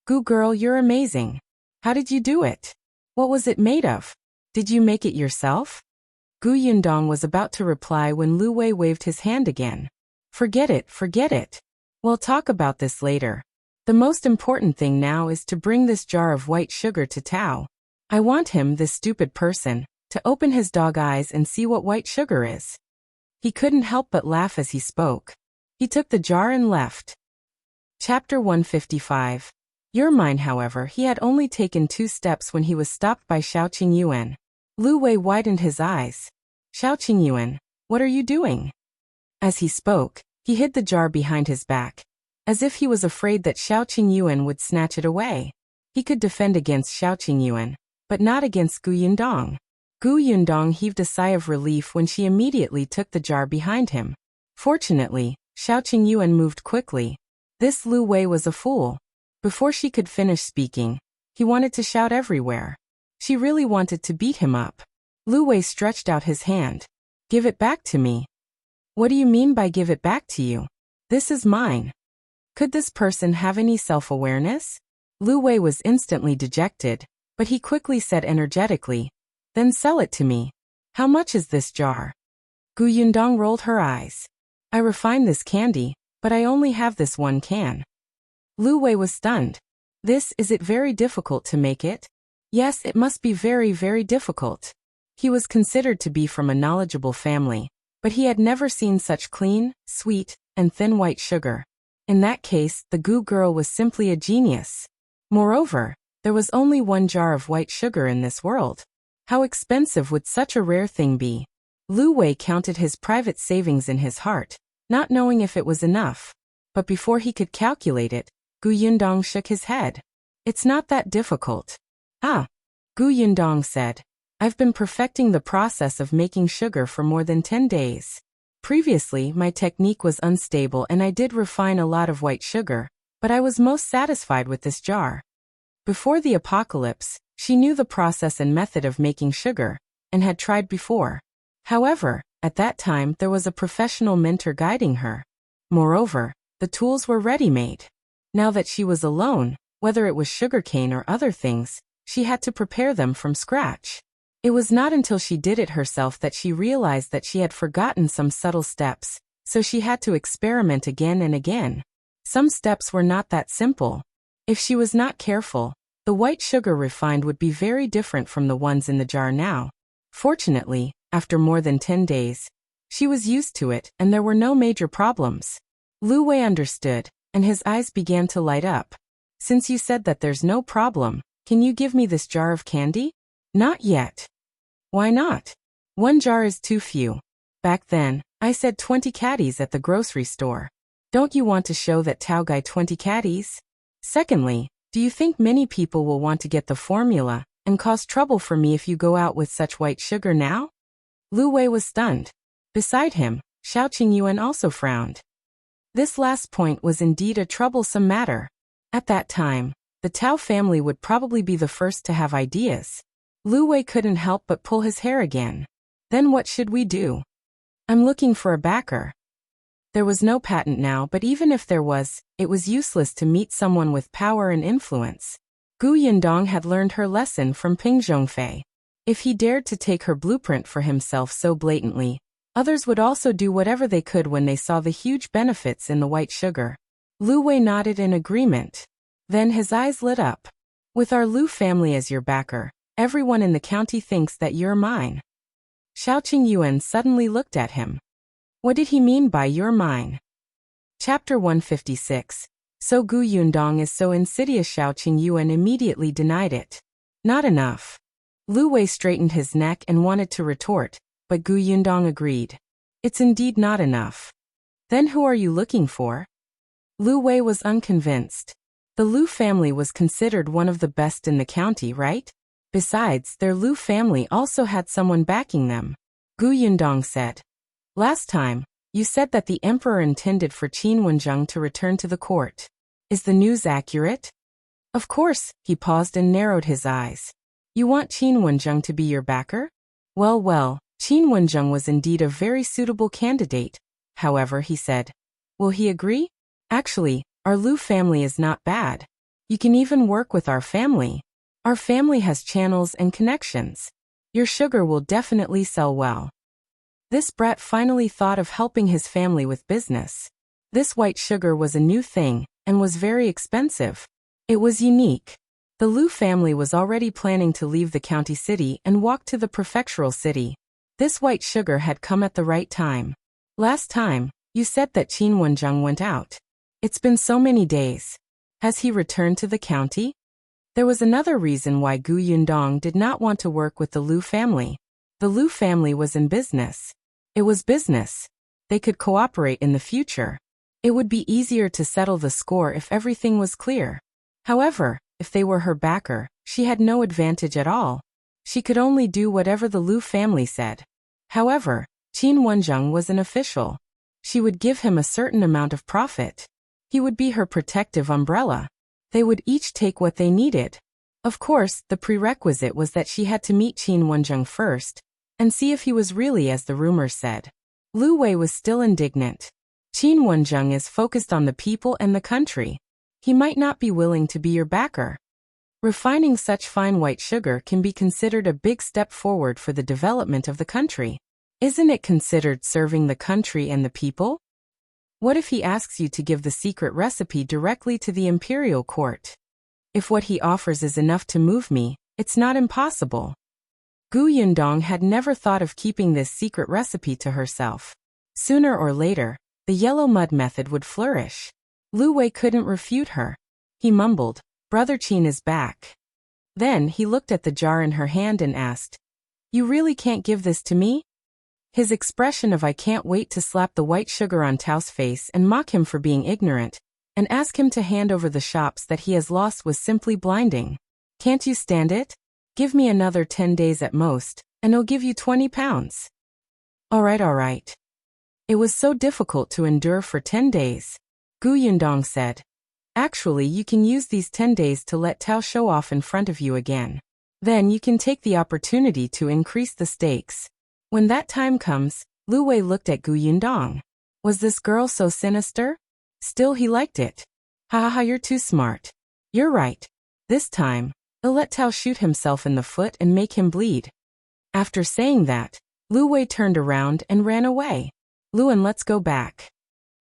Gu girl, you're amazing. How did you do it? What was it made of? Did you make it yourself? Gu Yundong was about to reply when Lu Wei waved his hand again. Forget it. We'll talk about this later. The most important thing now is to bring this jar of white sugar to Tao. I want him, this stupid person, to open his dog eyes and see what white sugar is. He couldn't help but laugh as he spoke. He took the jar and left. Chapter 155. Your mind, however, he had only taken 2 steps when he was stopped by Shao Qingyuan. Lu Wei widened his eyes. Shao Qingyuan, what are you doing? As he spoke, he hid the jar behind his back, as if he was afraid that Shao Qingyuan would snatch it away. He could defend against Shao Qingyuan, but not against Gu Yundong. Gu Yundong heaved a sigh of relief when she immediately took the jar behind him. Fortunately, Shao Qingyuan moved quickly. This Lu Wei was a fool. Before she could finish speaking, he wanted to shout everywhere. She really wanted to beat him up. Lu Wei stretched out his hand. Give it back to me. What do you mean by give it back to you? This is mine. Could this person have any self-awareness? Lu Wei was instantly dejected, but he quickly said energetically, then sell it to me. How much is this jar? Gu Yundong rolled her eyes. I refined this candy, but I only have this 1 can. Lu Wei was stunned. Is it very difficult to make it? Yes, it must be very, very difficult. He was considered to be from a knowledgeable family, but he had never seen such clean, sweet, and thin white sugar. In that case, the Gu girl was simply a genius. Moreover, there was only 1 jar of white sugar in this world. How expensive would such a rare thing be? Lu Wei counted his private savings in his heart, not knowing if it was enough. But before he could calculate it, Gu Yundong shook his head. It's not that difficult. Ah, Gu Yundong said. I've been perfecting the process of making sugar for more than 10 days. Previously, my technique was unstable and I did refine a lot of white sugar, but I was most satisfied with this jar. Before the apocalypse, she knew the process and method of making sugar, and had tried before. However, at that time there was a professional mentor guiding her. Moreover, the tools were ready-made. Now that she was alone, whether it was sugarcane or other things, she had to prepare them from scratch. It was not until she did it herself that she realized that she had forgotten some subtle steps, so she had to experiment again and again. Some steps were not that simple. If she was not careful, the white sugar refined would be very different from the ones in the jar now. Fortunately, after more than 10 days, she was used to it and there were no major problems. Lu Wei understood, and his eyes began to light up. Since you said that there's no problem, can you give me this jar of candy? Not yet. Why not? 1 jar is too few. Back then, I said 20 catties at the grocery store. Don't you want to show that Tao Guy 20 catties? Secondly, do you think many people will want to get the formula and cause trouble for me if you go out with such white sugar now? Lu Wei was stunned. Beside him, Shao Qingyuan also frowned. This last point was indeed a troublesome matter. At that time, the Tao family would probably be the first to have ideas. Lu Wei couldn't help but pull his hair again. Then what should we do? I'm looking for a backer. There was no patent now, but even if there was, it was useless to meet someone with power and influence. Gu Yundong had learned her lesson from Ping Zhongfei. If he dared to take her blueprint for himself so blatantly, Others would also do whatever they could when they saw the huge benefits in the white sugar. Lu Wei nodded in agreement. Then his eyes lit up. With our Lu family as your backer, everyone in the county thinks that you're mine. Qingyuan suddenly looked at him. What did he mean by you're mine? Chapter 156. So Yundong is so insidious. Qingyuan immediately denied it. Not enough. Lu Wei straightened his neck and wanted to retort, but Yundong agreed. It's indeed not enough. Then who are you looking for? Lu Wei was unconvinced. The Lu family was considered one of the best in the county, right? Besides, their Lu family also had someone backing them. Yundong said. Last time, you said that the emperor intended for Qin to return to the court. Is the news accurate? Of course, he paused and narrowed his eyes. You want Qin to be your backer? Well, Qin was indeed a very suitable candidate. However, he said. Will he agree? Actually, our Lu family is not bad. You can even work with our family. Our family has channels and connections. Your sugar will definitely sell well. This brat finally thought of helping his family with business. This white sugar was a new thing, and was very expensive. It was unique. The Lu family was already planning to leave the county city and walk to the prefectural city. This white sugar had come at the right time. Last time, you said that Qin went out. It's been so many days. Has he returned to the county? There was another reason why Yundong did not want to work with the Lu family. The Lu family was in business. It was business. They could cooperate in the future. It would be easier to settle the score if everything was clear. However, if they were her backer, she had no advantage at all. She could only do whatever the Lu family said. However, Qin was an official. She would give him a certain amount of profit. He would be her protective umbrella. They would each take what they needed. Of course, the prerequisite was that she had to meet Qin first, and see if he was really as the rumors said. Lu Wei was still indignant. Qin is focused on the people and the country. He might not be willing to be your backer. Refining such fine white sugar can be considered a big step forward for the development of the country. Isn't it considered serving the country and the people? What if he asks you to give the secret recipe directly to the imperial court? If what he offers is enough to move me, it's not impossible. Yundong had never thought of keeping this secret recipe to herself. Sooner or later, the yellow mud method would flourish. Lu Wei couldn't refute her. He mumbled, Brother Qin is back. Then he looked at the jar in her hand and asked, You really can't give this to me? His expression of I can't wait to slap the white sugar on Tao's face and mock him for being ignorant, and ask him to hand over the shops that he has lost was simply blinding. Can't you stand it? Give me another 10 days at most, and I'll give you 20 pounds. All right. It was so difficult to endure for 10 days. Yundong said. Actually, you can use these 10 days to let Tao show off in front of you again. Then you can take the opportunity to increase the stakes. When that time comes, Lu Wei looked at Yundong. Was this girl so sinister? Still he liked it. Ha, you're too smart. You're right. This time, I'll let Tao shoot himself in the foot and make him bleed. After saying that, Lu Wei turned around and ran away. Luan, let's go back.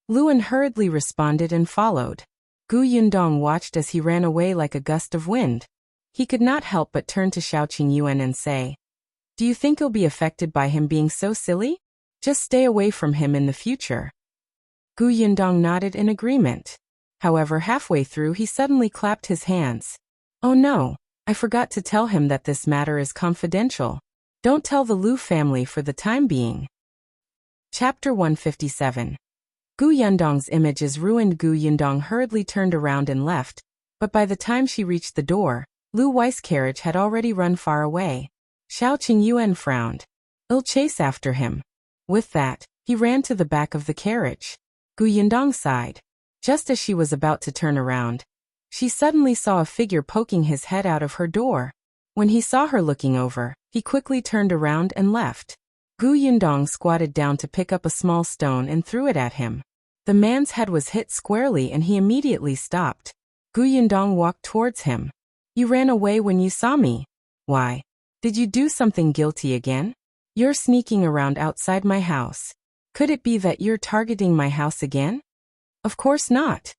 Luan hurriedly responded and followed. Yundong watched as he ran away like a gust of wind. He could not help but turn to Qingyuan and say, Do you think you'll be affected by him being so silly? Just stay away from him in the future. Yundong nodded in agreement. However, halfway through he suddenly clapped his hands. Oh no, I forgot to tell him that this matter is confidential. Don't tell the Lu family for the time being. Chapter 157. Yundong's image is ruined. Yundong hurriedly turned around and left, but by the time she reached the door, Lu Wei's carriage had already run far away. Qingyuan frowned. I'll chase after him. With that, he ran to the back of the carriage. Yundong sighed. Just as she was about to turn around, she suddenly saw a figure poking his head out of her door. When he saw her looking over, he quickly turned around and left. Yundong squatted down to pick up a small stone and threw it at him. The man's head was hit squarely and he immediately stopped. Yundong walked towards him. You ran away when you saw me. Why? Did you do something guilty again? You're sneaking around outside my house. Could it be that you're targeting my house again? Of course not.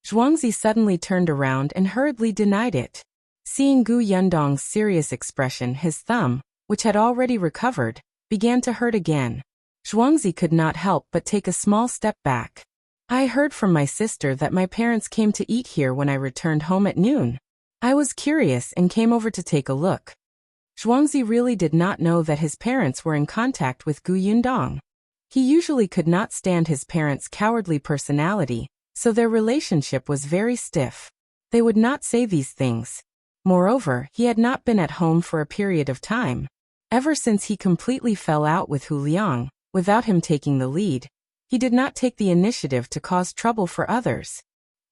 Zhuangzi suddenly turned around and hurriedly denied it. Seeing Gu Yundong's serious expression, his thumb, which had already recovered, began to hurt again. Zhuangzi could not help but take a small step back. I heard from my sister that my parents came to eat here when I returned home at noon. I was curious and came over to take a look. Zhuangzi really did not know that his parents were in contact with Gu Yundong. He usually could not stand his parents' cowardly personality, so their relationship was very stiff. They would not say these things. Moreover, he had not been at home for a period of time. Ever since he completely fell out with Hu Liang, without him taking the lead, he did not take the initiative to cause trouble for others.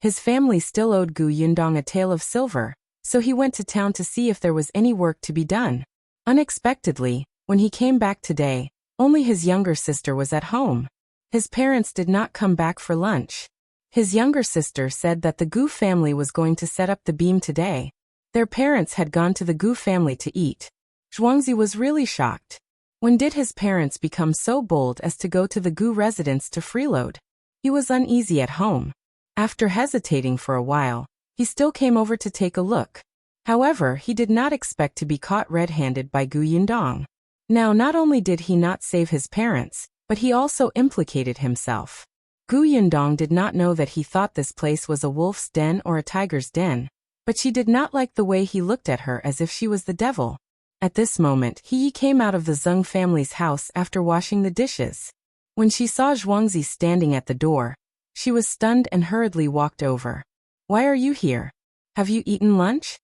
His family still owed Gu Yundong a tale of silver, so he went to town to see if there was any work to be done. Unexpectedly, when he came back today, only his younger sister was at home. His parents did not come back for lunch. His younger sister said that the Gu family was going to set up the beam today. Their parents had gone to the Gu family to eat. Zhuangzi was really shocked. When did his parents become so bold as to go to the Gu residence to freeload? He was uneasy at home. After hesitating for a while, he still came over to take a look. However, he did not expect to be caught red-handed by Gu Yundong. Now, not only did he not save his parents, but he also implicated himself. Gu Yundong did not know that he thought this place was a wolf's den or a tiger's den, but she did not like the way he looked at her as if she was the devil. At this moment, He came out of the Zheng family's house after washing the dishes. When she saw Zhuangzi standing at the door, she was stunned and hurriedly walked over. Why are you here? Have you eaten lunch?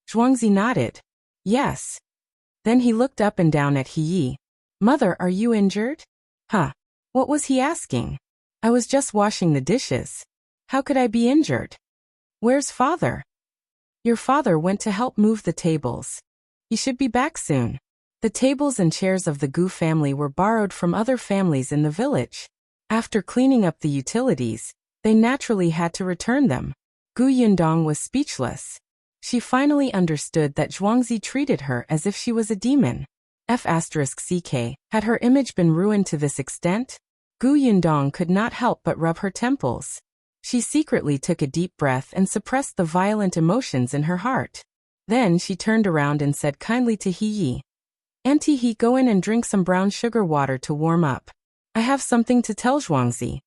Zhuangzi nodded. Yes. Then he looked up and down at He. Mother, are you injured? Huh. What was he asking? I was just washing the dishes. How could I be injured? Where's father? Your father went to help move the tables. He should be back soon. The tables and chairs of the Gu family were borrowed from other families in the village. After cleaning up the utilities, they naturally had to return them. Gu Yundong was speechless. She finally understood that Zhuangzi treated her as if she was a demon. F***ck, had her image been ruined to this extent? Gu Yundong could not help but rub her temples. She secretly took a deep breath and suppressed the violent emotions in her heart. Then she turned around and said kindly to He, Auntie He, go in and drink some brown sugar water to warm up. I have something to tell Zhuangzi.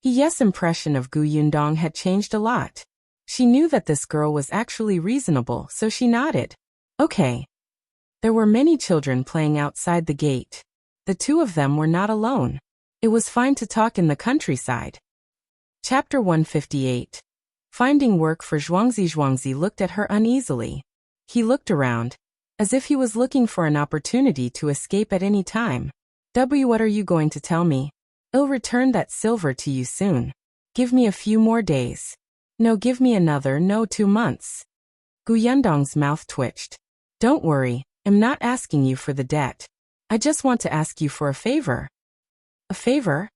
He's impression of Gu Yundong had changed a lot. She knew that this girl was actually reasonable, so she nodded. Okay. There were many children playing outside the gate. The two of them were not alone. It was fine to talk in the countryside. Chapter 158. Finding work for Zhuangzi. Zhuangzi looked at her uneasily. He looked around, as if he was looking for an opportunity to escape at any time. What are you going to tell me? I'll return that silver to you soon. Give me a few more days. No, give me another, no, 2 months. Gu Yundong's mouth twitched. Don't worry, I'm not asking you for the debt. I just want to ask you for a favor. A favor?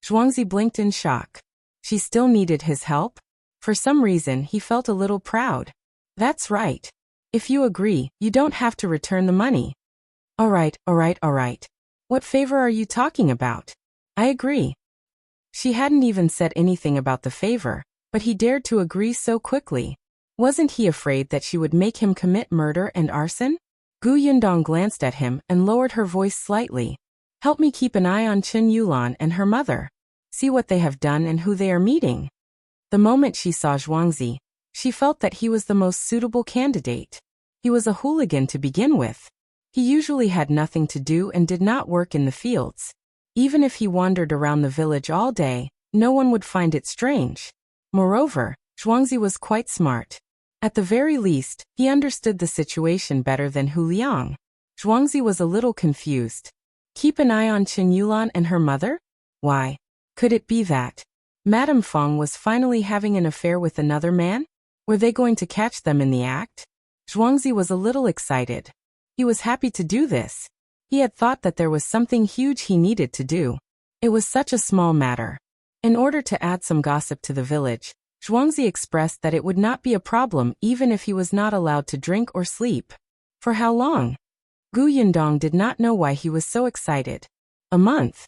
Zhuangzi blinked in shock. She still needed his help? For some reason, he felt a little proud. That's right. If you agree, you don't have to return the money. All right. What favor are you talking about? I agree. She hadn't even said anything about the favor, but he dared to agree so quickly. Wasn't he afraid that she would make him commit murder and arson? Gu Yundong glanced at him and lowered her voice slightly. Help me keep an eye on Qingyuan and her mother. See what they have done and who they are meeting. The moment she saw Zhuangzi, she felt that he was the most suitable candidate. He was a hooligan to begin with. He usually had nothing to do and did not work in the fields. Even if he wandered around the village all day, no one would find it strange. Moreover, Zhuangzi was quite smart. At the very least, he understood the situation better than Hu Liang. Zhuangzi was a little confused. Keep an eye on Qingyuan and her mother? Why? Could it be that Madame Fang was finally having an affair with another man? Were they going to catch them in the act? Zhuangzi was a little excited. He was happy to do this. He had thought that there was something huge he needed to do. It was such a small matter. In order to add some gossip to the village, Zhuangzi expressed that it would not be a problem even if he was not allowed to drink or sleep. For how long? Gu Yundong did not know why he was so excited. A month?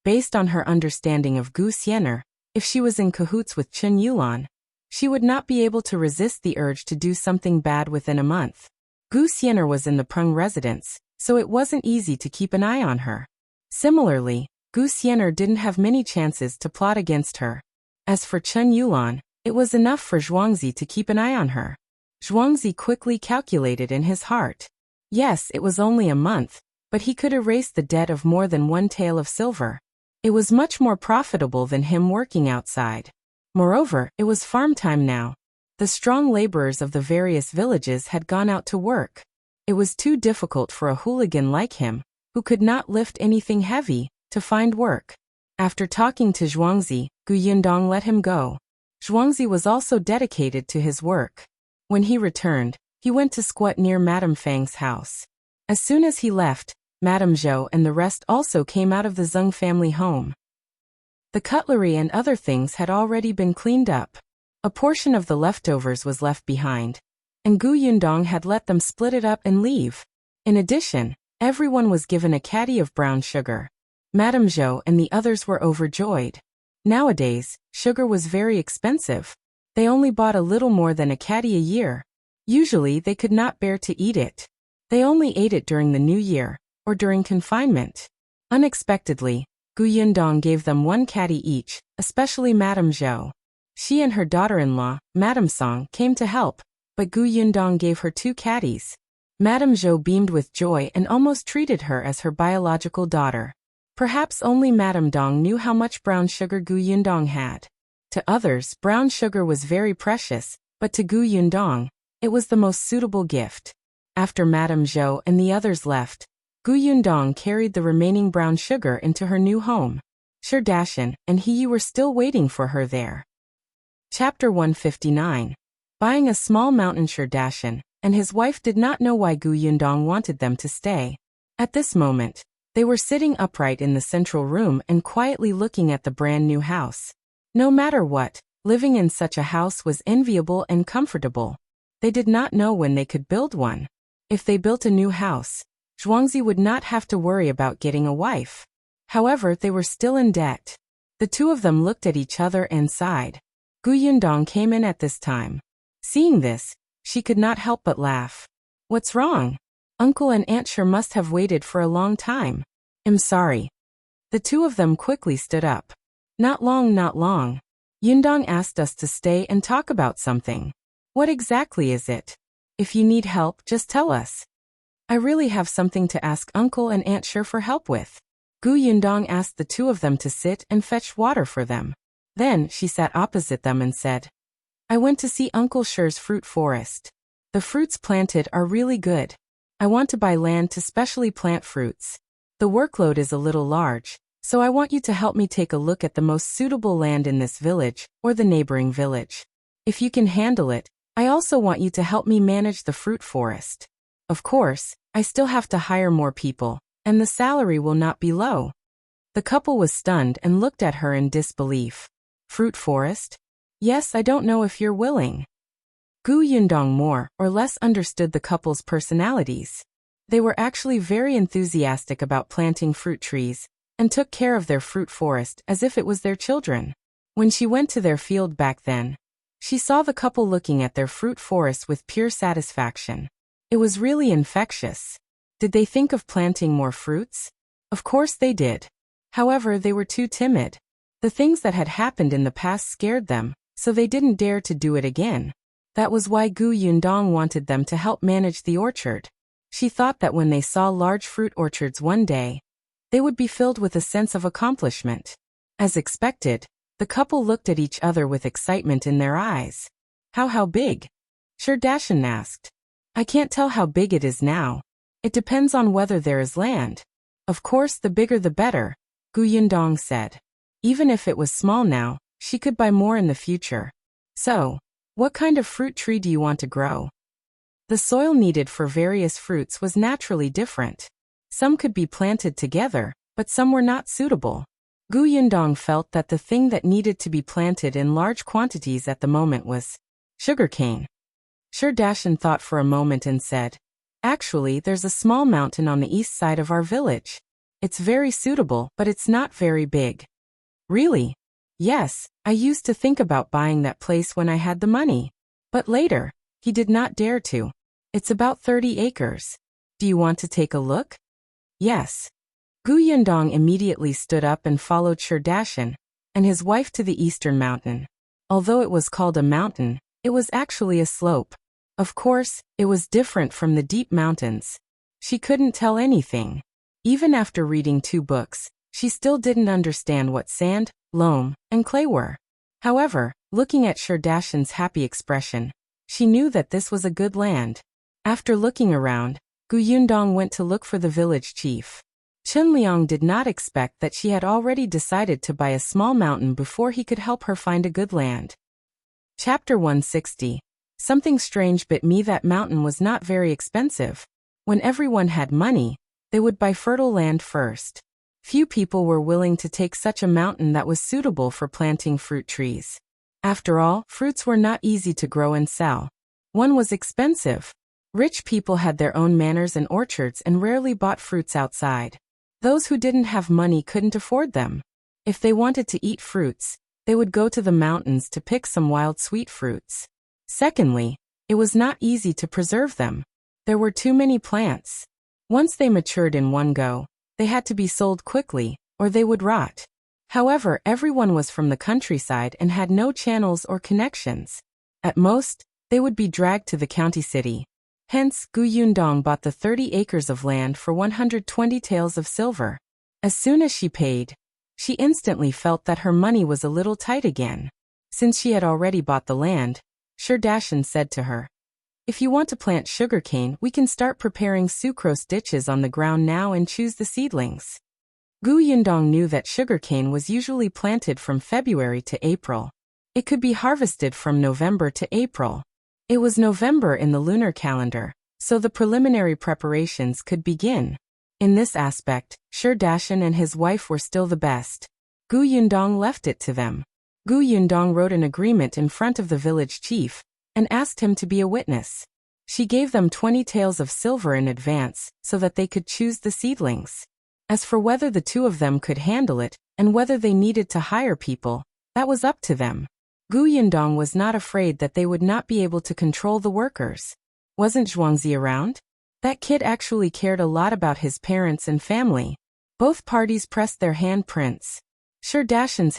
Based on her understanding of Gu Xian'er, if she was in cahoots with Qingyuan, she would not be able to resist the urge to do something bad within a month. Gu Xian'er was in the Prung residence, so it wasn't easy to keep an eye on her. Similarly, Gu Xian'er didn't have many chances to plot against her. As for Qingyuan, it was enough for Zhuangzi to keep an eye on her. Zhuangzi quickly calculated in his heart. Yes, it was only a month, but he could erase the debt of more than one tael of silver. It was much more profitable than him working outside. Moreover, it was farm time now. The strong laborers of the various villages had gone out to work. It was too difficult for a hooligan like him, who could not lift anything heavy, to find work. After talking to Zhuangzi, Gu Yundong let him go. Zhuangzi was also dedicated to his work. When he returned, he went to squat near Madame Fang's house. As soon as he left, Madame Zhou and the rest also came out of the Zheng family home. The cutlery and other things had already been cleaned up. A portion of the leftovers was left behind, and Gu Yundong had let them split it up and leave. In addition, everyone was given a caddy of brown sugar. Madame Zhou and the others were overjoyed. Nowadays, sugar was very expensive. They only bought a little more than a caddy a year. Usually they could not bear to eat it. They only ate it during the New Year, or during confinement. Unexpectedly, Gu Yundong gave them one caddy each, especially Madame Zhou. She and her daughter-in-law, Madame Song, came to help, but Gu Yundong gave her 2 caddies. Madame Zhou beamed with joy and almost treated her as her biological daughter. Perhaps only Madame Dong knew how much brown sugar Gu Yundong had. To others, brown sugar was very precious, but to Gu Yundong, it was the most suitable gift. After Madame Zhou and the others left, Gu Yundong carried the remaining brown sugar into her new home. Shao and he were still waiting for her there. Chapter 159. Buying a small mountain. Shao and his wife did not know why Gu Yundong wanted them to stay. At this moment, they were sitting upright in the central room and quietly looking at the brand new house. No matter what, living in such a house was enviable and comfortable. They did not know when they could build one. If they built a new house, Zhuangzi would not have to worry about getting a wife. However, they were still in debt. The two of them looked at each other and sighed. Gu Yundong came in at this time. Seeing this, she could not help but laugh. What's wrong? Uncle and Aunt Xian'er must have waited for a long time. I'm sorry. The two of them quickly stood up. Not long, not long. Yundong asked us to stay and talk about something. What exactly is it? If you need help, just tell us. I really have something to ask Uncle and Aunt Xian'er for help with. Gu Yundong asked the two of them to sit and fetch water for them. Then she sat opposite them and said, I went to see Uncle Xian'er's fruit forest. The fruits planted are really good. I want to buy land to specially plant fruits. The workload is a little large, so I want you to help me take a look at the most suitable land in this village, or the neighboring village. If you can handle it, I also want you to help me manage the fruit forest. Of course, I still have to hire more people, and the salary will not be low. The couple was stunned and looked at her in disbelief. Fruit forest? Yes, I don't know if you're willing. Gu Yundong more or less understood the couple's personalities. They were actually very enthusiastic about planting fruit trees, and took care of their fruit forest as if it was their children. When she went to their field back then, she saw the couple looking at their fruit forest with pure satisfaction. It was really infectious. Did they think of planting more fruits? Of course they did. However, they were too timid. The things that had happened in the past scared them, so they didn't dare to do it again. That was why Gu Yundong wanted them to help manage the orchard. She thought that when they saw large fruit orchards one day, they would be filled with a sense of accomplishment. As expected, the couple looked at each other with excitement in their eyes. How big? Shao asked. I can't tell how big it is now. It depends on whether there is land. Of course, the bigger the better, Gu Yundong said. Even if it was small now, she could buy more in the future. So, what kind of fruit tree do you want to grow? The soil needed for various fruits was naturally different. Some could be planted together, but some were not suitable. Gu Yundong felt that the thing that needed to be planted in large quantities at the moment was sugarcane. Shao thought for a moment and said, Actually, there's a small mountain on the east side of our village. It's very suitable, but it's not very big. Really? Yes, I used to think about buying that place when I had the money. But later, he did not dare to. It's about 30 acres. Do you want to take a look? Yes. Yundong immediately stood up and followed Shao and his wife to the eastern mountain. Although it was called a mountain, it was actually a slope. Of course, it was different from the deep mountains. She couldn't tell anything. Even after reading 2 books, she still didn't understand what sand, loam, and clay were. However, looking at Shao happy expression, she knew that this was a good land. After looking around, Yundong went to look for the village chief. Qingyuan did not expect that she had already decided to buy a small mountain before he could help her find a good land. Chapter 160. Something strange bit me. That mountain was not very expensive. When everyone had money, they would buy fertile land first. Few people were willing to take such a mountain that was suitable for planting fruit trees. After all, fruits were not easy to grow and sell. One was expensive. Rich people had their own manors and orchards and rarely bought fruits outside. Those who didn't have money couldn't afford them. If they wanted to eat fruits, they would go to the mountains to pick some wild sweet fruits. Secondly, it was not easy to preserve them. There were too many plants. Once they matured in one go, they had to be sold quickly, or they would rot. However, everyone was from the countryside and had no channels or connections. At most, they would be dragged to the county city. Hence, Yundong bought the 30 acres of land for 120 taels of silver. As soon as she paid, she instantly felt that her money was a little tight again. Since she had already bought the land, Shao said to her, "If you want to plant sugarcane, we can start preparing sucrose ditches on the ground now and choose the seedlings." Yundong knew that sugarcane was usually planted from February to April. It could be harvested from November to April. It was November in the lunar calendar, so the preliminary preparations could begin. In this aspect, Shao and his wife were still the best. Yundong left it to them. Yundong wrote an agreement in front of the village chief and asked him to be a witness. She gave them 20 taels of silver in advance so that they could choose the seedlings. As for whether the 2 of them could handle it and whether they needed to hire people, that was up to them. Yundong was not afraid that they would not be able to control the workers. Wasn't Zhuangzi around? That kid actually cared a lot about his parents and family. Both parties pressed their handprints. Shao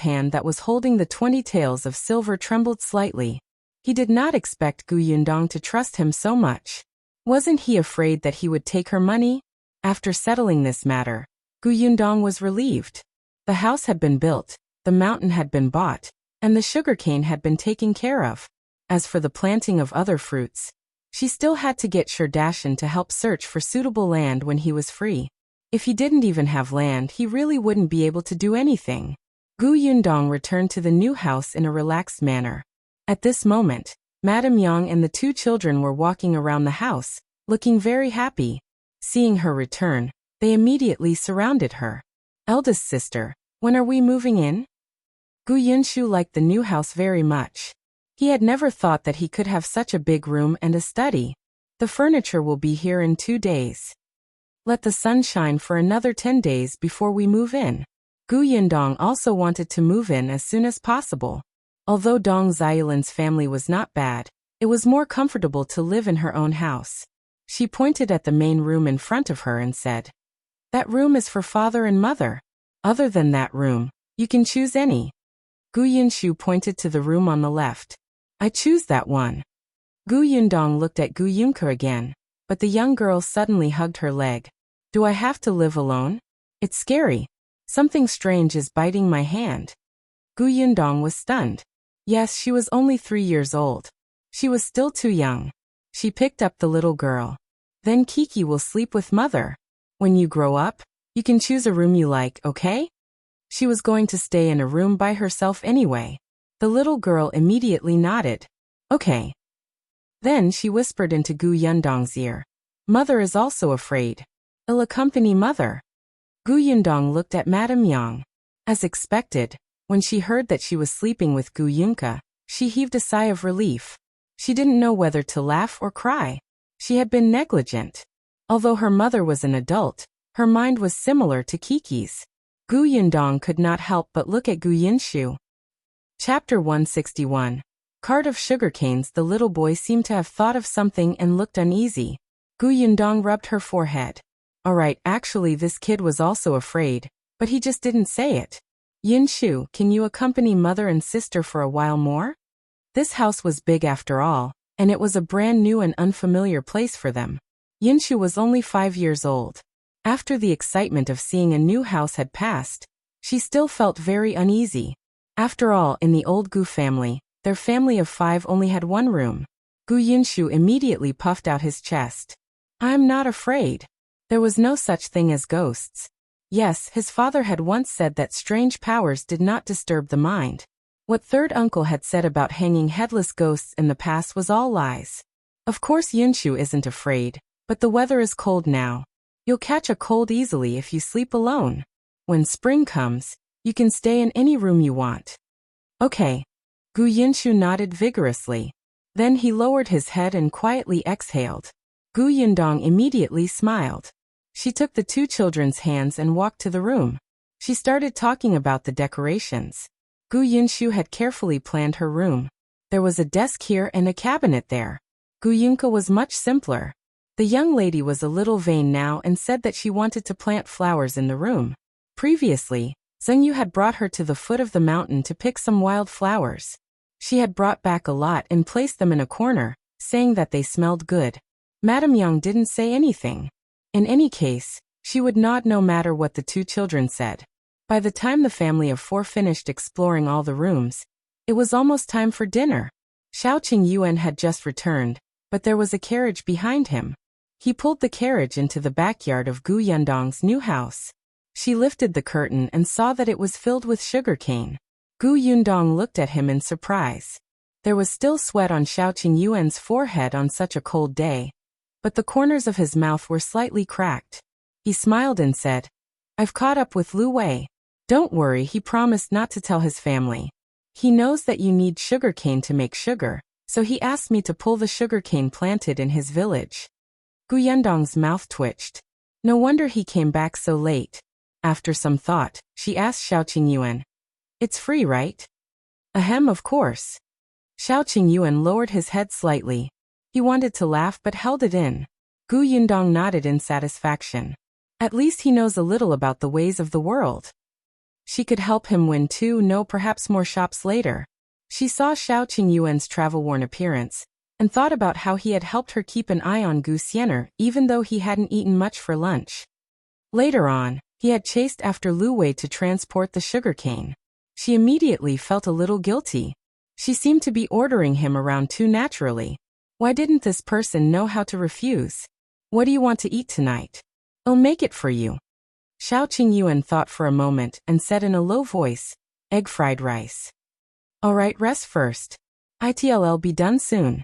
hand that was holding the 20 taels of silver trembled slightly. He did not expect Yundong to trust him so much. Wasn't he afraid that he would take her money? After settling this matter, Yundong was relieved. The house had been built, the mountain had been bought, and the sugarcane had been taken care of. As for the planting of other fruits, she still had to get Shao to help search for suitable land when he was free. If he didn't even have land, he really wouldn't be able to do anything. Yundong returned to the new house in a relaxed manner. At this moment, Madame Yang and the 2 children were walking around the house, looking very happy. Seeing her return, they immediately surrounded her. "Eldest sister, when are we moving in?" Yunshu liked the new house very much. He had never thought that he could have such a big room and a study. "The furniture will be here in 2 days. Let the sun shine for another 10 days before we move in." Yundong also wanted to move in as soon as possible. Although Dong Xiaolin's family was not bad, it was more comfortable to live in her own house. She pointed at the main room in front of her and said, "That room is for father and mother. Other than that room, you can choose any." Yunshu pointed to the room on the left. "I choose that one." Yundong looked at Yunka again, but the young girl suddenly hugged her leg. "Do I have to live alone? It's scary. Something strange is biting my hand." Yundong was stunned. Yes, she was only 3 years old. She was still too young. She picked up the little girl. "Then Kiki will sleep with mother. When you grow up, you can choose a room you like, okay?" She was going to stay in a room by herself anyway. The little girl immediately nodded. "Okay." Then she whispered into Yundong's ear. "Mother is also afraid. I'll accompany mother." Yundong looked at Madame Yang. As expected, when she heard that she was sleeping with Yunka, she heaved a sigh of relief. She didn't know whether to laugh or cry. She had been negligent. Although her mother was an adult, her mind was similar to Kiki's. Gu Yundong could not help but look at Gu Yinshu. Chapter 161. Cart of Sugarcanes. The little boy seemed to have thought of something and looked uneasy. Gu Yundong rubbed her forehead. Alright, actually this kid was also afraid, but he just didn't say it. Yinshu, can you accompany mother and sister for a while more? This house was big after all, and it was a brand new and unfamiliar place for them. Yinshu was only 5 years old. After the excitement of seeing a new house had passed, she still felt very uneasy. After all, in the old Gu family, their family of 5 only had 1 room. Gu Yinshu immediately puffed out his chest. I'm not afraid. There was no such thing as ghosts. Yes, his father had once said that strange powers did not disturb the mind. What third uncle had said about hanging headless ghosts in the past was all lies. Of course Yinshu isn't afraid, but the weather is cold now. You'll catch a cold easily if you sleep alone. When spring comes, you can stay in any room you want. Okay. Gu Yinshu nodded vigorously. Then he lowered his head and quietly exhaled. Gu Yundong immediately smiled. She took the 2 children's hands and walked to the room. She started talking about the decorations. Gu Yinshu had carefully planned her room. There was a desk here and a cabinet there. Gu Yunka was much simpler. The young lady was a little vain now and said that she wanted to plant flowers in the room. Previously, Zhengyu had brought her to the foot of the mountain to pick some wild flowers. She had brought back a lot and placed them in a corner, saying that they smelled good. Madame Yang didn't say anything. In any case, she would nod no matter what the 2 children said. By the time the family of 4 finished exploring all the rooms, it was almost time for dinner. Shao Qingyuan had just returned, but there was a carriage behind him. He pulled the carriage into the backyard of Gu Yundong's new house. She lifted the curtain and saw that it was filled with sugarcane. Gu Yundong looked at him in surprise. There was still sweat on Shao Qingyuan's forehead on such a cold day, but the corners of his mouth were slightly cracked. He smiled and said, I've caught up with Lu Wei. Don't worry, he promised not to tell his family. He knows that you need sugarcane to make sugar, so he asked me to pull the sugarcane planted in his village. Gu Yundong's mouth twitched. No wonder he came back so late. After some thought, she asked Shao Qingyuan, It's free, right? Ahem, of course. Shao Qingyuan lowered his head slightly. He wanted to laugh but held it in. Gu Yundong nodded in satisfaction. At least he knows a little about the ways of the world. She could help him win 2, no, perhaps more shops later. She saw Shao Qingyuan's travel-worn appearance, and thought about how he had helped her keep an eye on Gu Xian'er even though he hadn't eaten much for lunch. Later on, he had chased after Lu Wei to transport the sugarcane. She immediately felt a little guilty. She seemed to be ordering him around too naturally. Why didn't this person know how to refuse? What do you want to eat tonight? I'll make it for you. Shao Qingyuan thought for a moment and said in a low voice, Egg fried rice. Alright, rest first. It'll be done soon.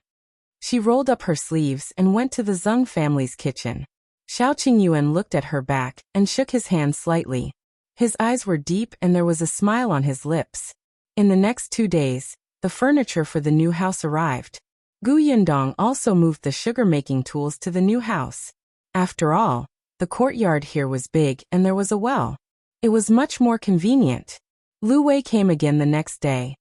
She rolled up her sleeves and went to the Zhang family's kitchen. Shao Qingyuan looked at her back and shook his hand slightly. His eyes were deep and there was a smile on his lips. In the next 2 days, the furniture for the new house arrived. Gu Yundong also moved the sugar-making tools to the new house. After all, the courtyard here was big and there was a well. It was much more convenient. Lu Wei came again the next day.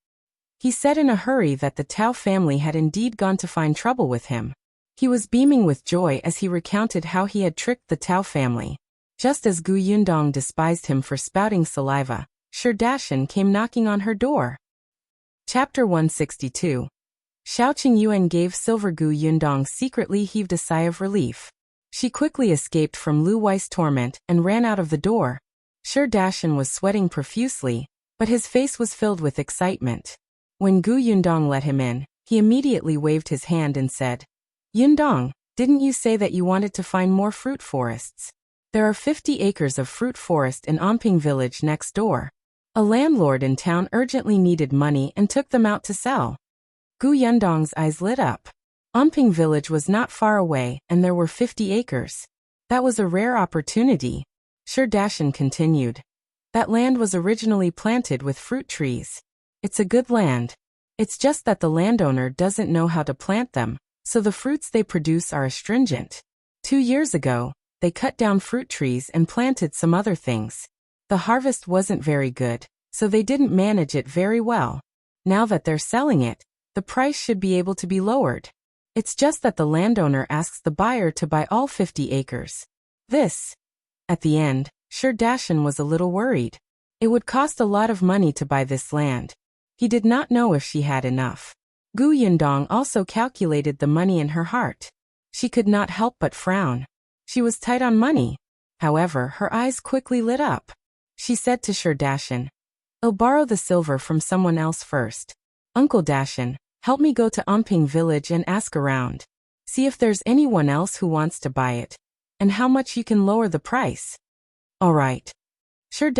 He said in a hurry that the Tao family had indeed gone to find trouble with him. He was beaming with joy as he recounted how he had tricked the Tao family. Just as Gu Yundong despised him for spouting saliva, Dajiang came knocking on her door. Chapter 162. Shao Qingyuan gave silver. Gu Yundong secretly heaved a sigh of relief. She quickly escaped from Lu Wei's torment and ran out of the door. Dajiang was sweating profusely, but his face was filled with excitement. When Gu Yundong let him in, he immediately waved his hand and said, Yundong, didn't you say that you wanted to find more fruit forests? There are 50 acres of fruit forest in Omping village next door. A landlord in town urgently needed money and took them out to sell. Gu Yundong's eyes lit up. Omping village was not far away and there were 50 acres. That was a rare opportunity. Dajiang continued. That land was originally planted with fruit trees. It's a good land. It's just that the landowner doesn't know how to plant them, so the fruits they produce are astringent. 2 years ago, they cut down fruit trees and planted some other things. The harvest wasn't very good, so they didn't manage it very well. Now that they're selling it, the price should be able to be lowered. It's just that the landowner asks the buyer to buy all 50 acres. At the end, Shao was a little worried. It would cost a lot of money to buy this land. He did not know if she had enough. Yundong also calculated the money in her heart. She could not help but frown. She was tight on money. However, her eyes quickly lit up. She said to Shao, "I'll borrow the silver from someone else first. Uncle Dashan, help me go to Onping village and ask around. See if there's anyone else who wants to buy it, and how much you can lower the price." "All right." Shao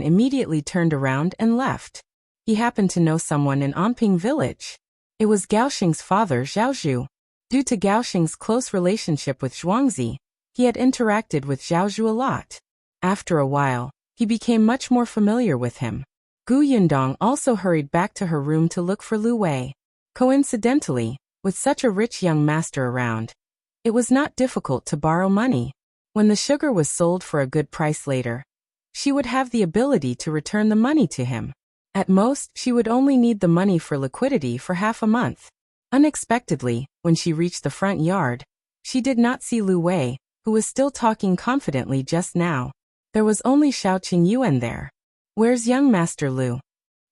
immediately turned around and left. He happened to know someone in Onping village. It was Gaoxing's father, Zhao. Due to Gaoxing's close relationship with Zhuangzi, he had interacted with Zhao a lot. After a while, he became much more familiar with him. Yundong also hurried back to her room to look for Lu Wei. Coincidentally, with such a rich young master around, it was not difficult to borrow money. When the sugar was sold for a good price later, she would have the ability to return the money to him. At most, she would only need the money for liquidity for half a month. Unexpectedly, when she reached the front yard, she did not see Lu Wei, who was still talking confidently just now. There was only Shao Qingyuan there. "Where's young Master Lu?"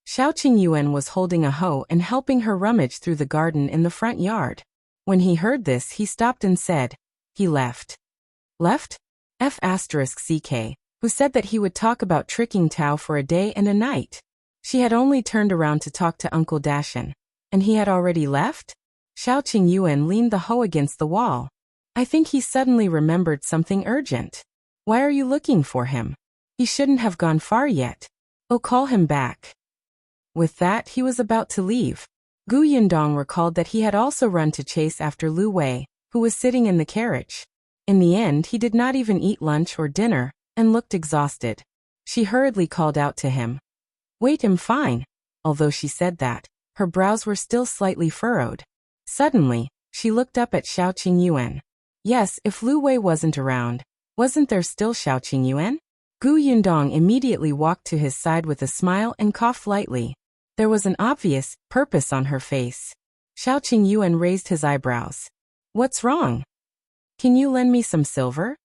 Shao Qingyuan was holding a hoe and helping her rummage through the garden in the front yard. When he heard this, he stopped and said, "He left." "Left?" F***CK, who said that he would talk about tricking Tao for a day and a night. She had only turned around to talk to Uncle Dashan, and he had already left? Shao Qingyuan leaned the hoe against the wall. "I think he suddenly remembered something urgent. Why are you looking for him? He shouldn't have gone far yet. Oh, call him back." With that, he was about to leave. Yundong recalled that he had also run to chase after Lu Wei, who was sitting in the carriage. In the end, he did not even eat lunch or dinner, and looked exhausted. She hurriedly called out to him, "Wait, I'm fine." Although she said that, her brows were still slightly furrowed. Suddenly, she looked up at Shao Qingyuan. Yes, if Lu Wei wasn't around, wasn't there still Shao Qingyuan? Yundong immediately walked to his side with a smile and coughed lightly. There was an obvious purpose on her face. Shao Qingyuan raised his eyebrows. "What's wrong? Can you lend me some silver?"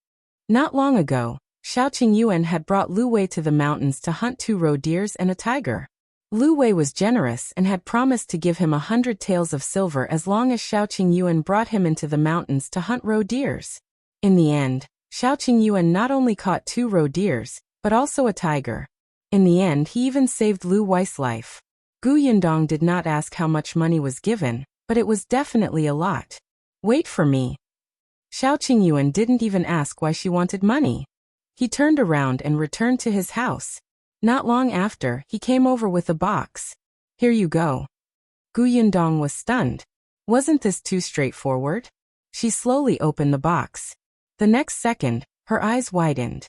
Not long ago, Shao Qingyuan had brought Lu Wei to the mountains to hunt 2 roe deers and a tiger. Lu Wei was generous and had promised to give him 100 taels of silver as long as Shao Qingyuan brought him into the mountains to hunt roe deers. In the end, Shao Qingyuan not only caught 2 roe deers, but also a tiger. In the end, he even saved Lu Wei's life. Yundong did not ask how much money was given, but it was definitely a lot. "Wait for me." Shao Qingyuan didn't even ask why she wanted money. He turned around and returned to his house. Not long after, he came over with a box. "Here you go." Yundong was stunned. Wasn't this too straightforward? She slowly opened the box. The next second, her eyes widened.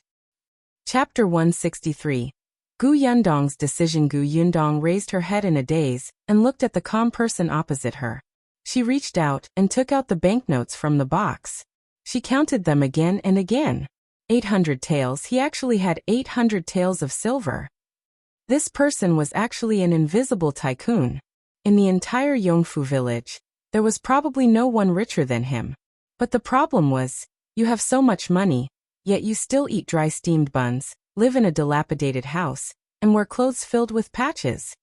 Chapter 163. Yundong's decision. Yundong raised her head in a daze and looked at the calm person opposite her. She reached out and took out the banknotes from the box. She counted them again and again. 800 taels. He actually had 800 taels of silver. This person was actually an invisible tycoon. In the entire Yongfu village, there was probably no one richer than him. But the problem was, you have so much money, yet you still eat dry steamed buns, live in a dilapidated house, and wear clothes filled with patches.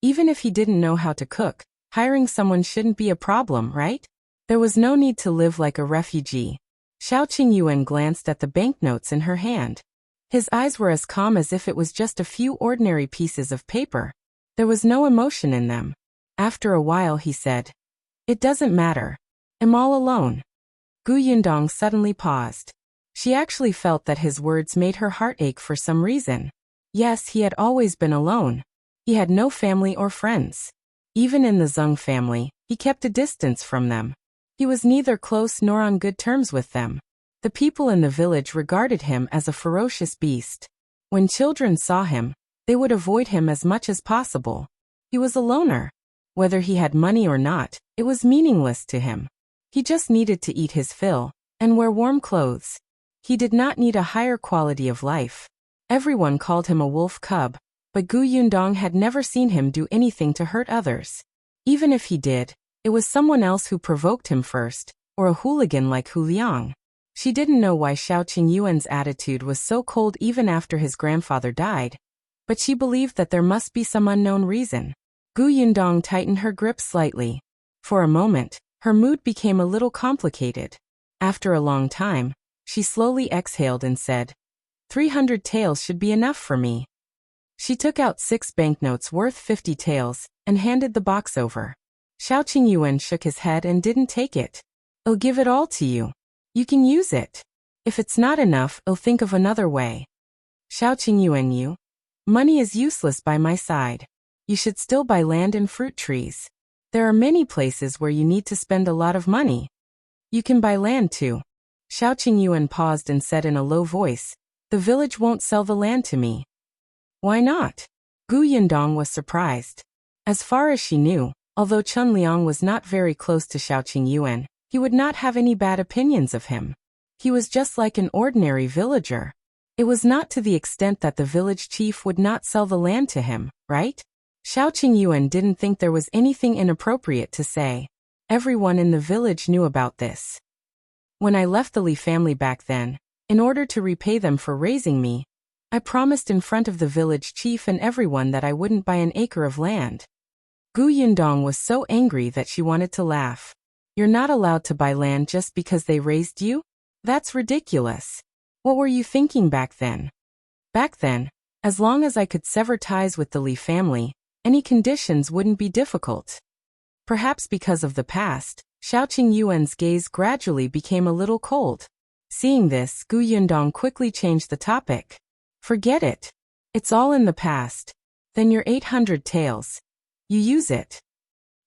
Even if he didn't know how to cook, hiring someone shouldn't be a problem, right? There was no need to live like a refugee. Shao Qingyuan glanced at the banknotes in her hand. His eyes were as calm as if it was just a few ordinary pieces of paper. There was no emotion in them. After a while he said, "It doesn't matter. I'm all alone." Yundong suddenly paused. She actually felt that his words made her heart ache for some reason. Yes, he had always been alone. He had no family or friends. Even in the Zhang family, he kept a distance from them. He was neither close nor on good terms with them. The people in the village regarded him as a ferocious beast. When children saw him, they would avoid him as much as possible. He was a loner. Whether he had money or not, it was meaningless to him. He just needed to eat his fill, and wear warm clothes. He did not need a higher quality of life. Everyone called him a wolf cub, but Gu Yundong had never seen him do anything to hurt others. Even if he did, it was someone else who provoked him first, or a hooligan like Hu Liang. She didn't know why Xiao Qingyuan's attitude was so cold even after his grandfather died, but she believed that there must be some unknown reason. Gu Yundong tightened her grip slightly. For a moment, her mood became a little complicated. After a long time, she slowly exhaled and said, 300 taels should be enough for me. She took out 6 banknotes worth 50 taels and handed the box over. Xiao Qingyuan shook his head and didn't take it. I'll give it all to you. You can use it. If it's not enough, I'll think of another way. Xiao Qingyuan, you. Money is useless by my side. You should still buy land and fruit trees. There are many places where you need to spend a lot of money. You can buy land too. Xiao Qingyuan paused and said in a low voice, the village won't sell the land to me. Why not? Gu Yundong was surprised. As far as she knew, although Chun Liang was not very close to Xiao Qingyuan, he would not have any bad opinions of him. He was just like an ordinary villager. It was not to the extent that the village chief would not sell the land to him, right? Xiao Qingyuan didn't think there was anything inappropriate to say. Everyone in the village knew about this. When I left the Li family back then, in order to repay them for raising me, I promised in front of the village chief and everyone that I wouldn't buy an acre of land. Gu Yundong was so angry that she wanted to laugh. You're not allowed to buy land just because they raised you? That's ridiculous. What were you thinking back then? Back then, as long as I could sever ties with the Li family, any conditions wouldn't be difficult. Perhaps because of the past, Xiao Qingyuan's gaze gradually became a little cold. Seeing this, Gu Yundong quickly changed the topic. Forget it. It's all in the past. Then your 800 taels. You use it.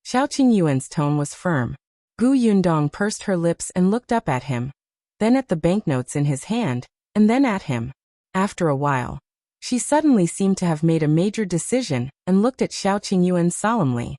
Xiao Qingyuan's tone was firm. Gu Yundong pursed her lips and looked up at him, then at the banknotes in his hand, and then at him. After a while, she suddenly seemed to have made a major decision and looked at Xiao Qingyuan solemnly.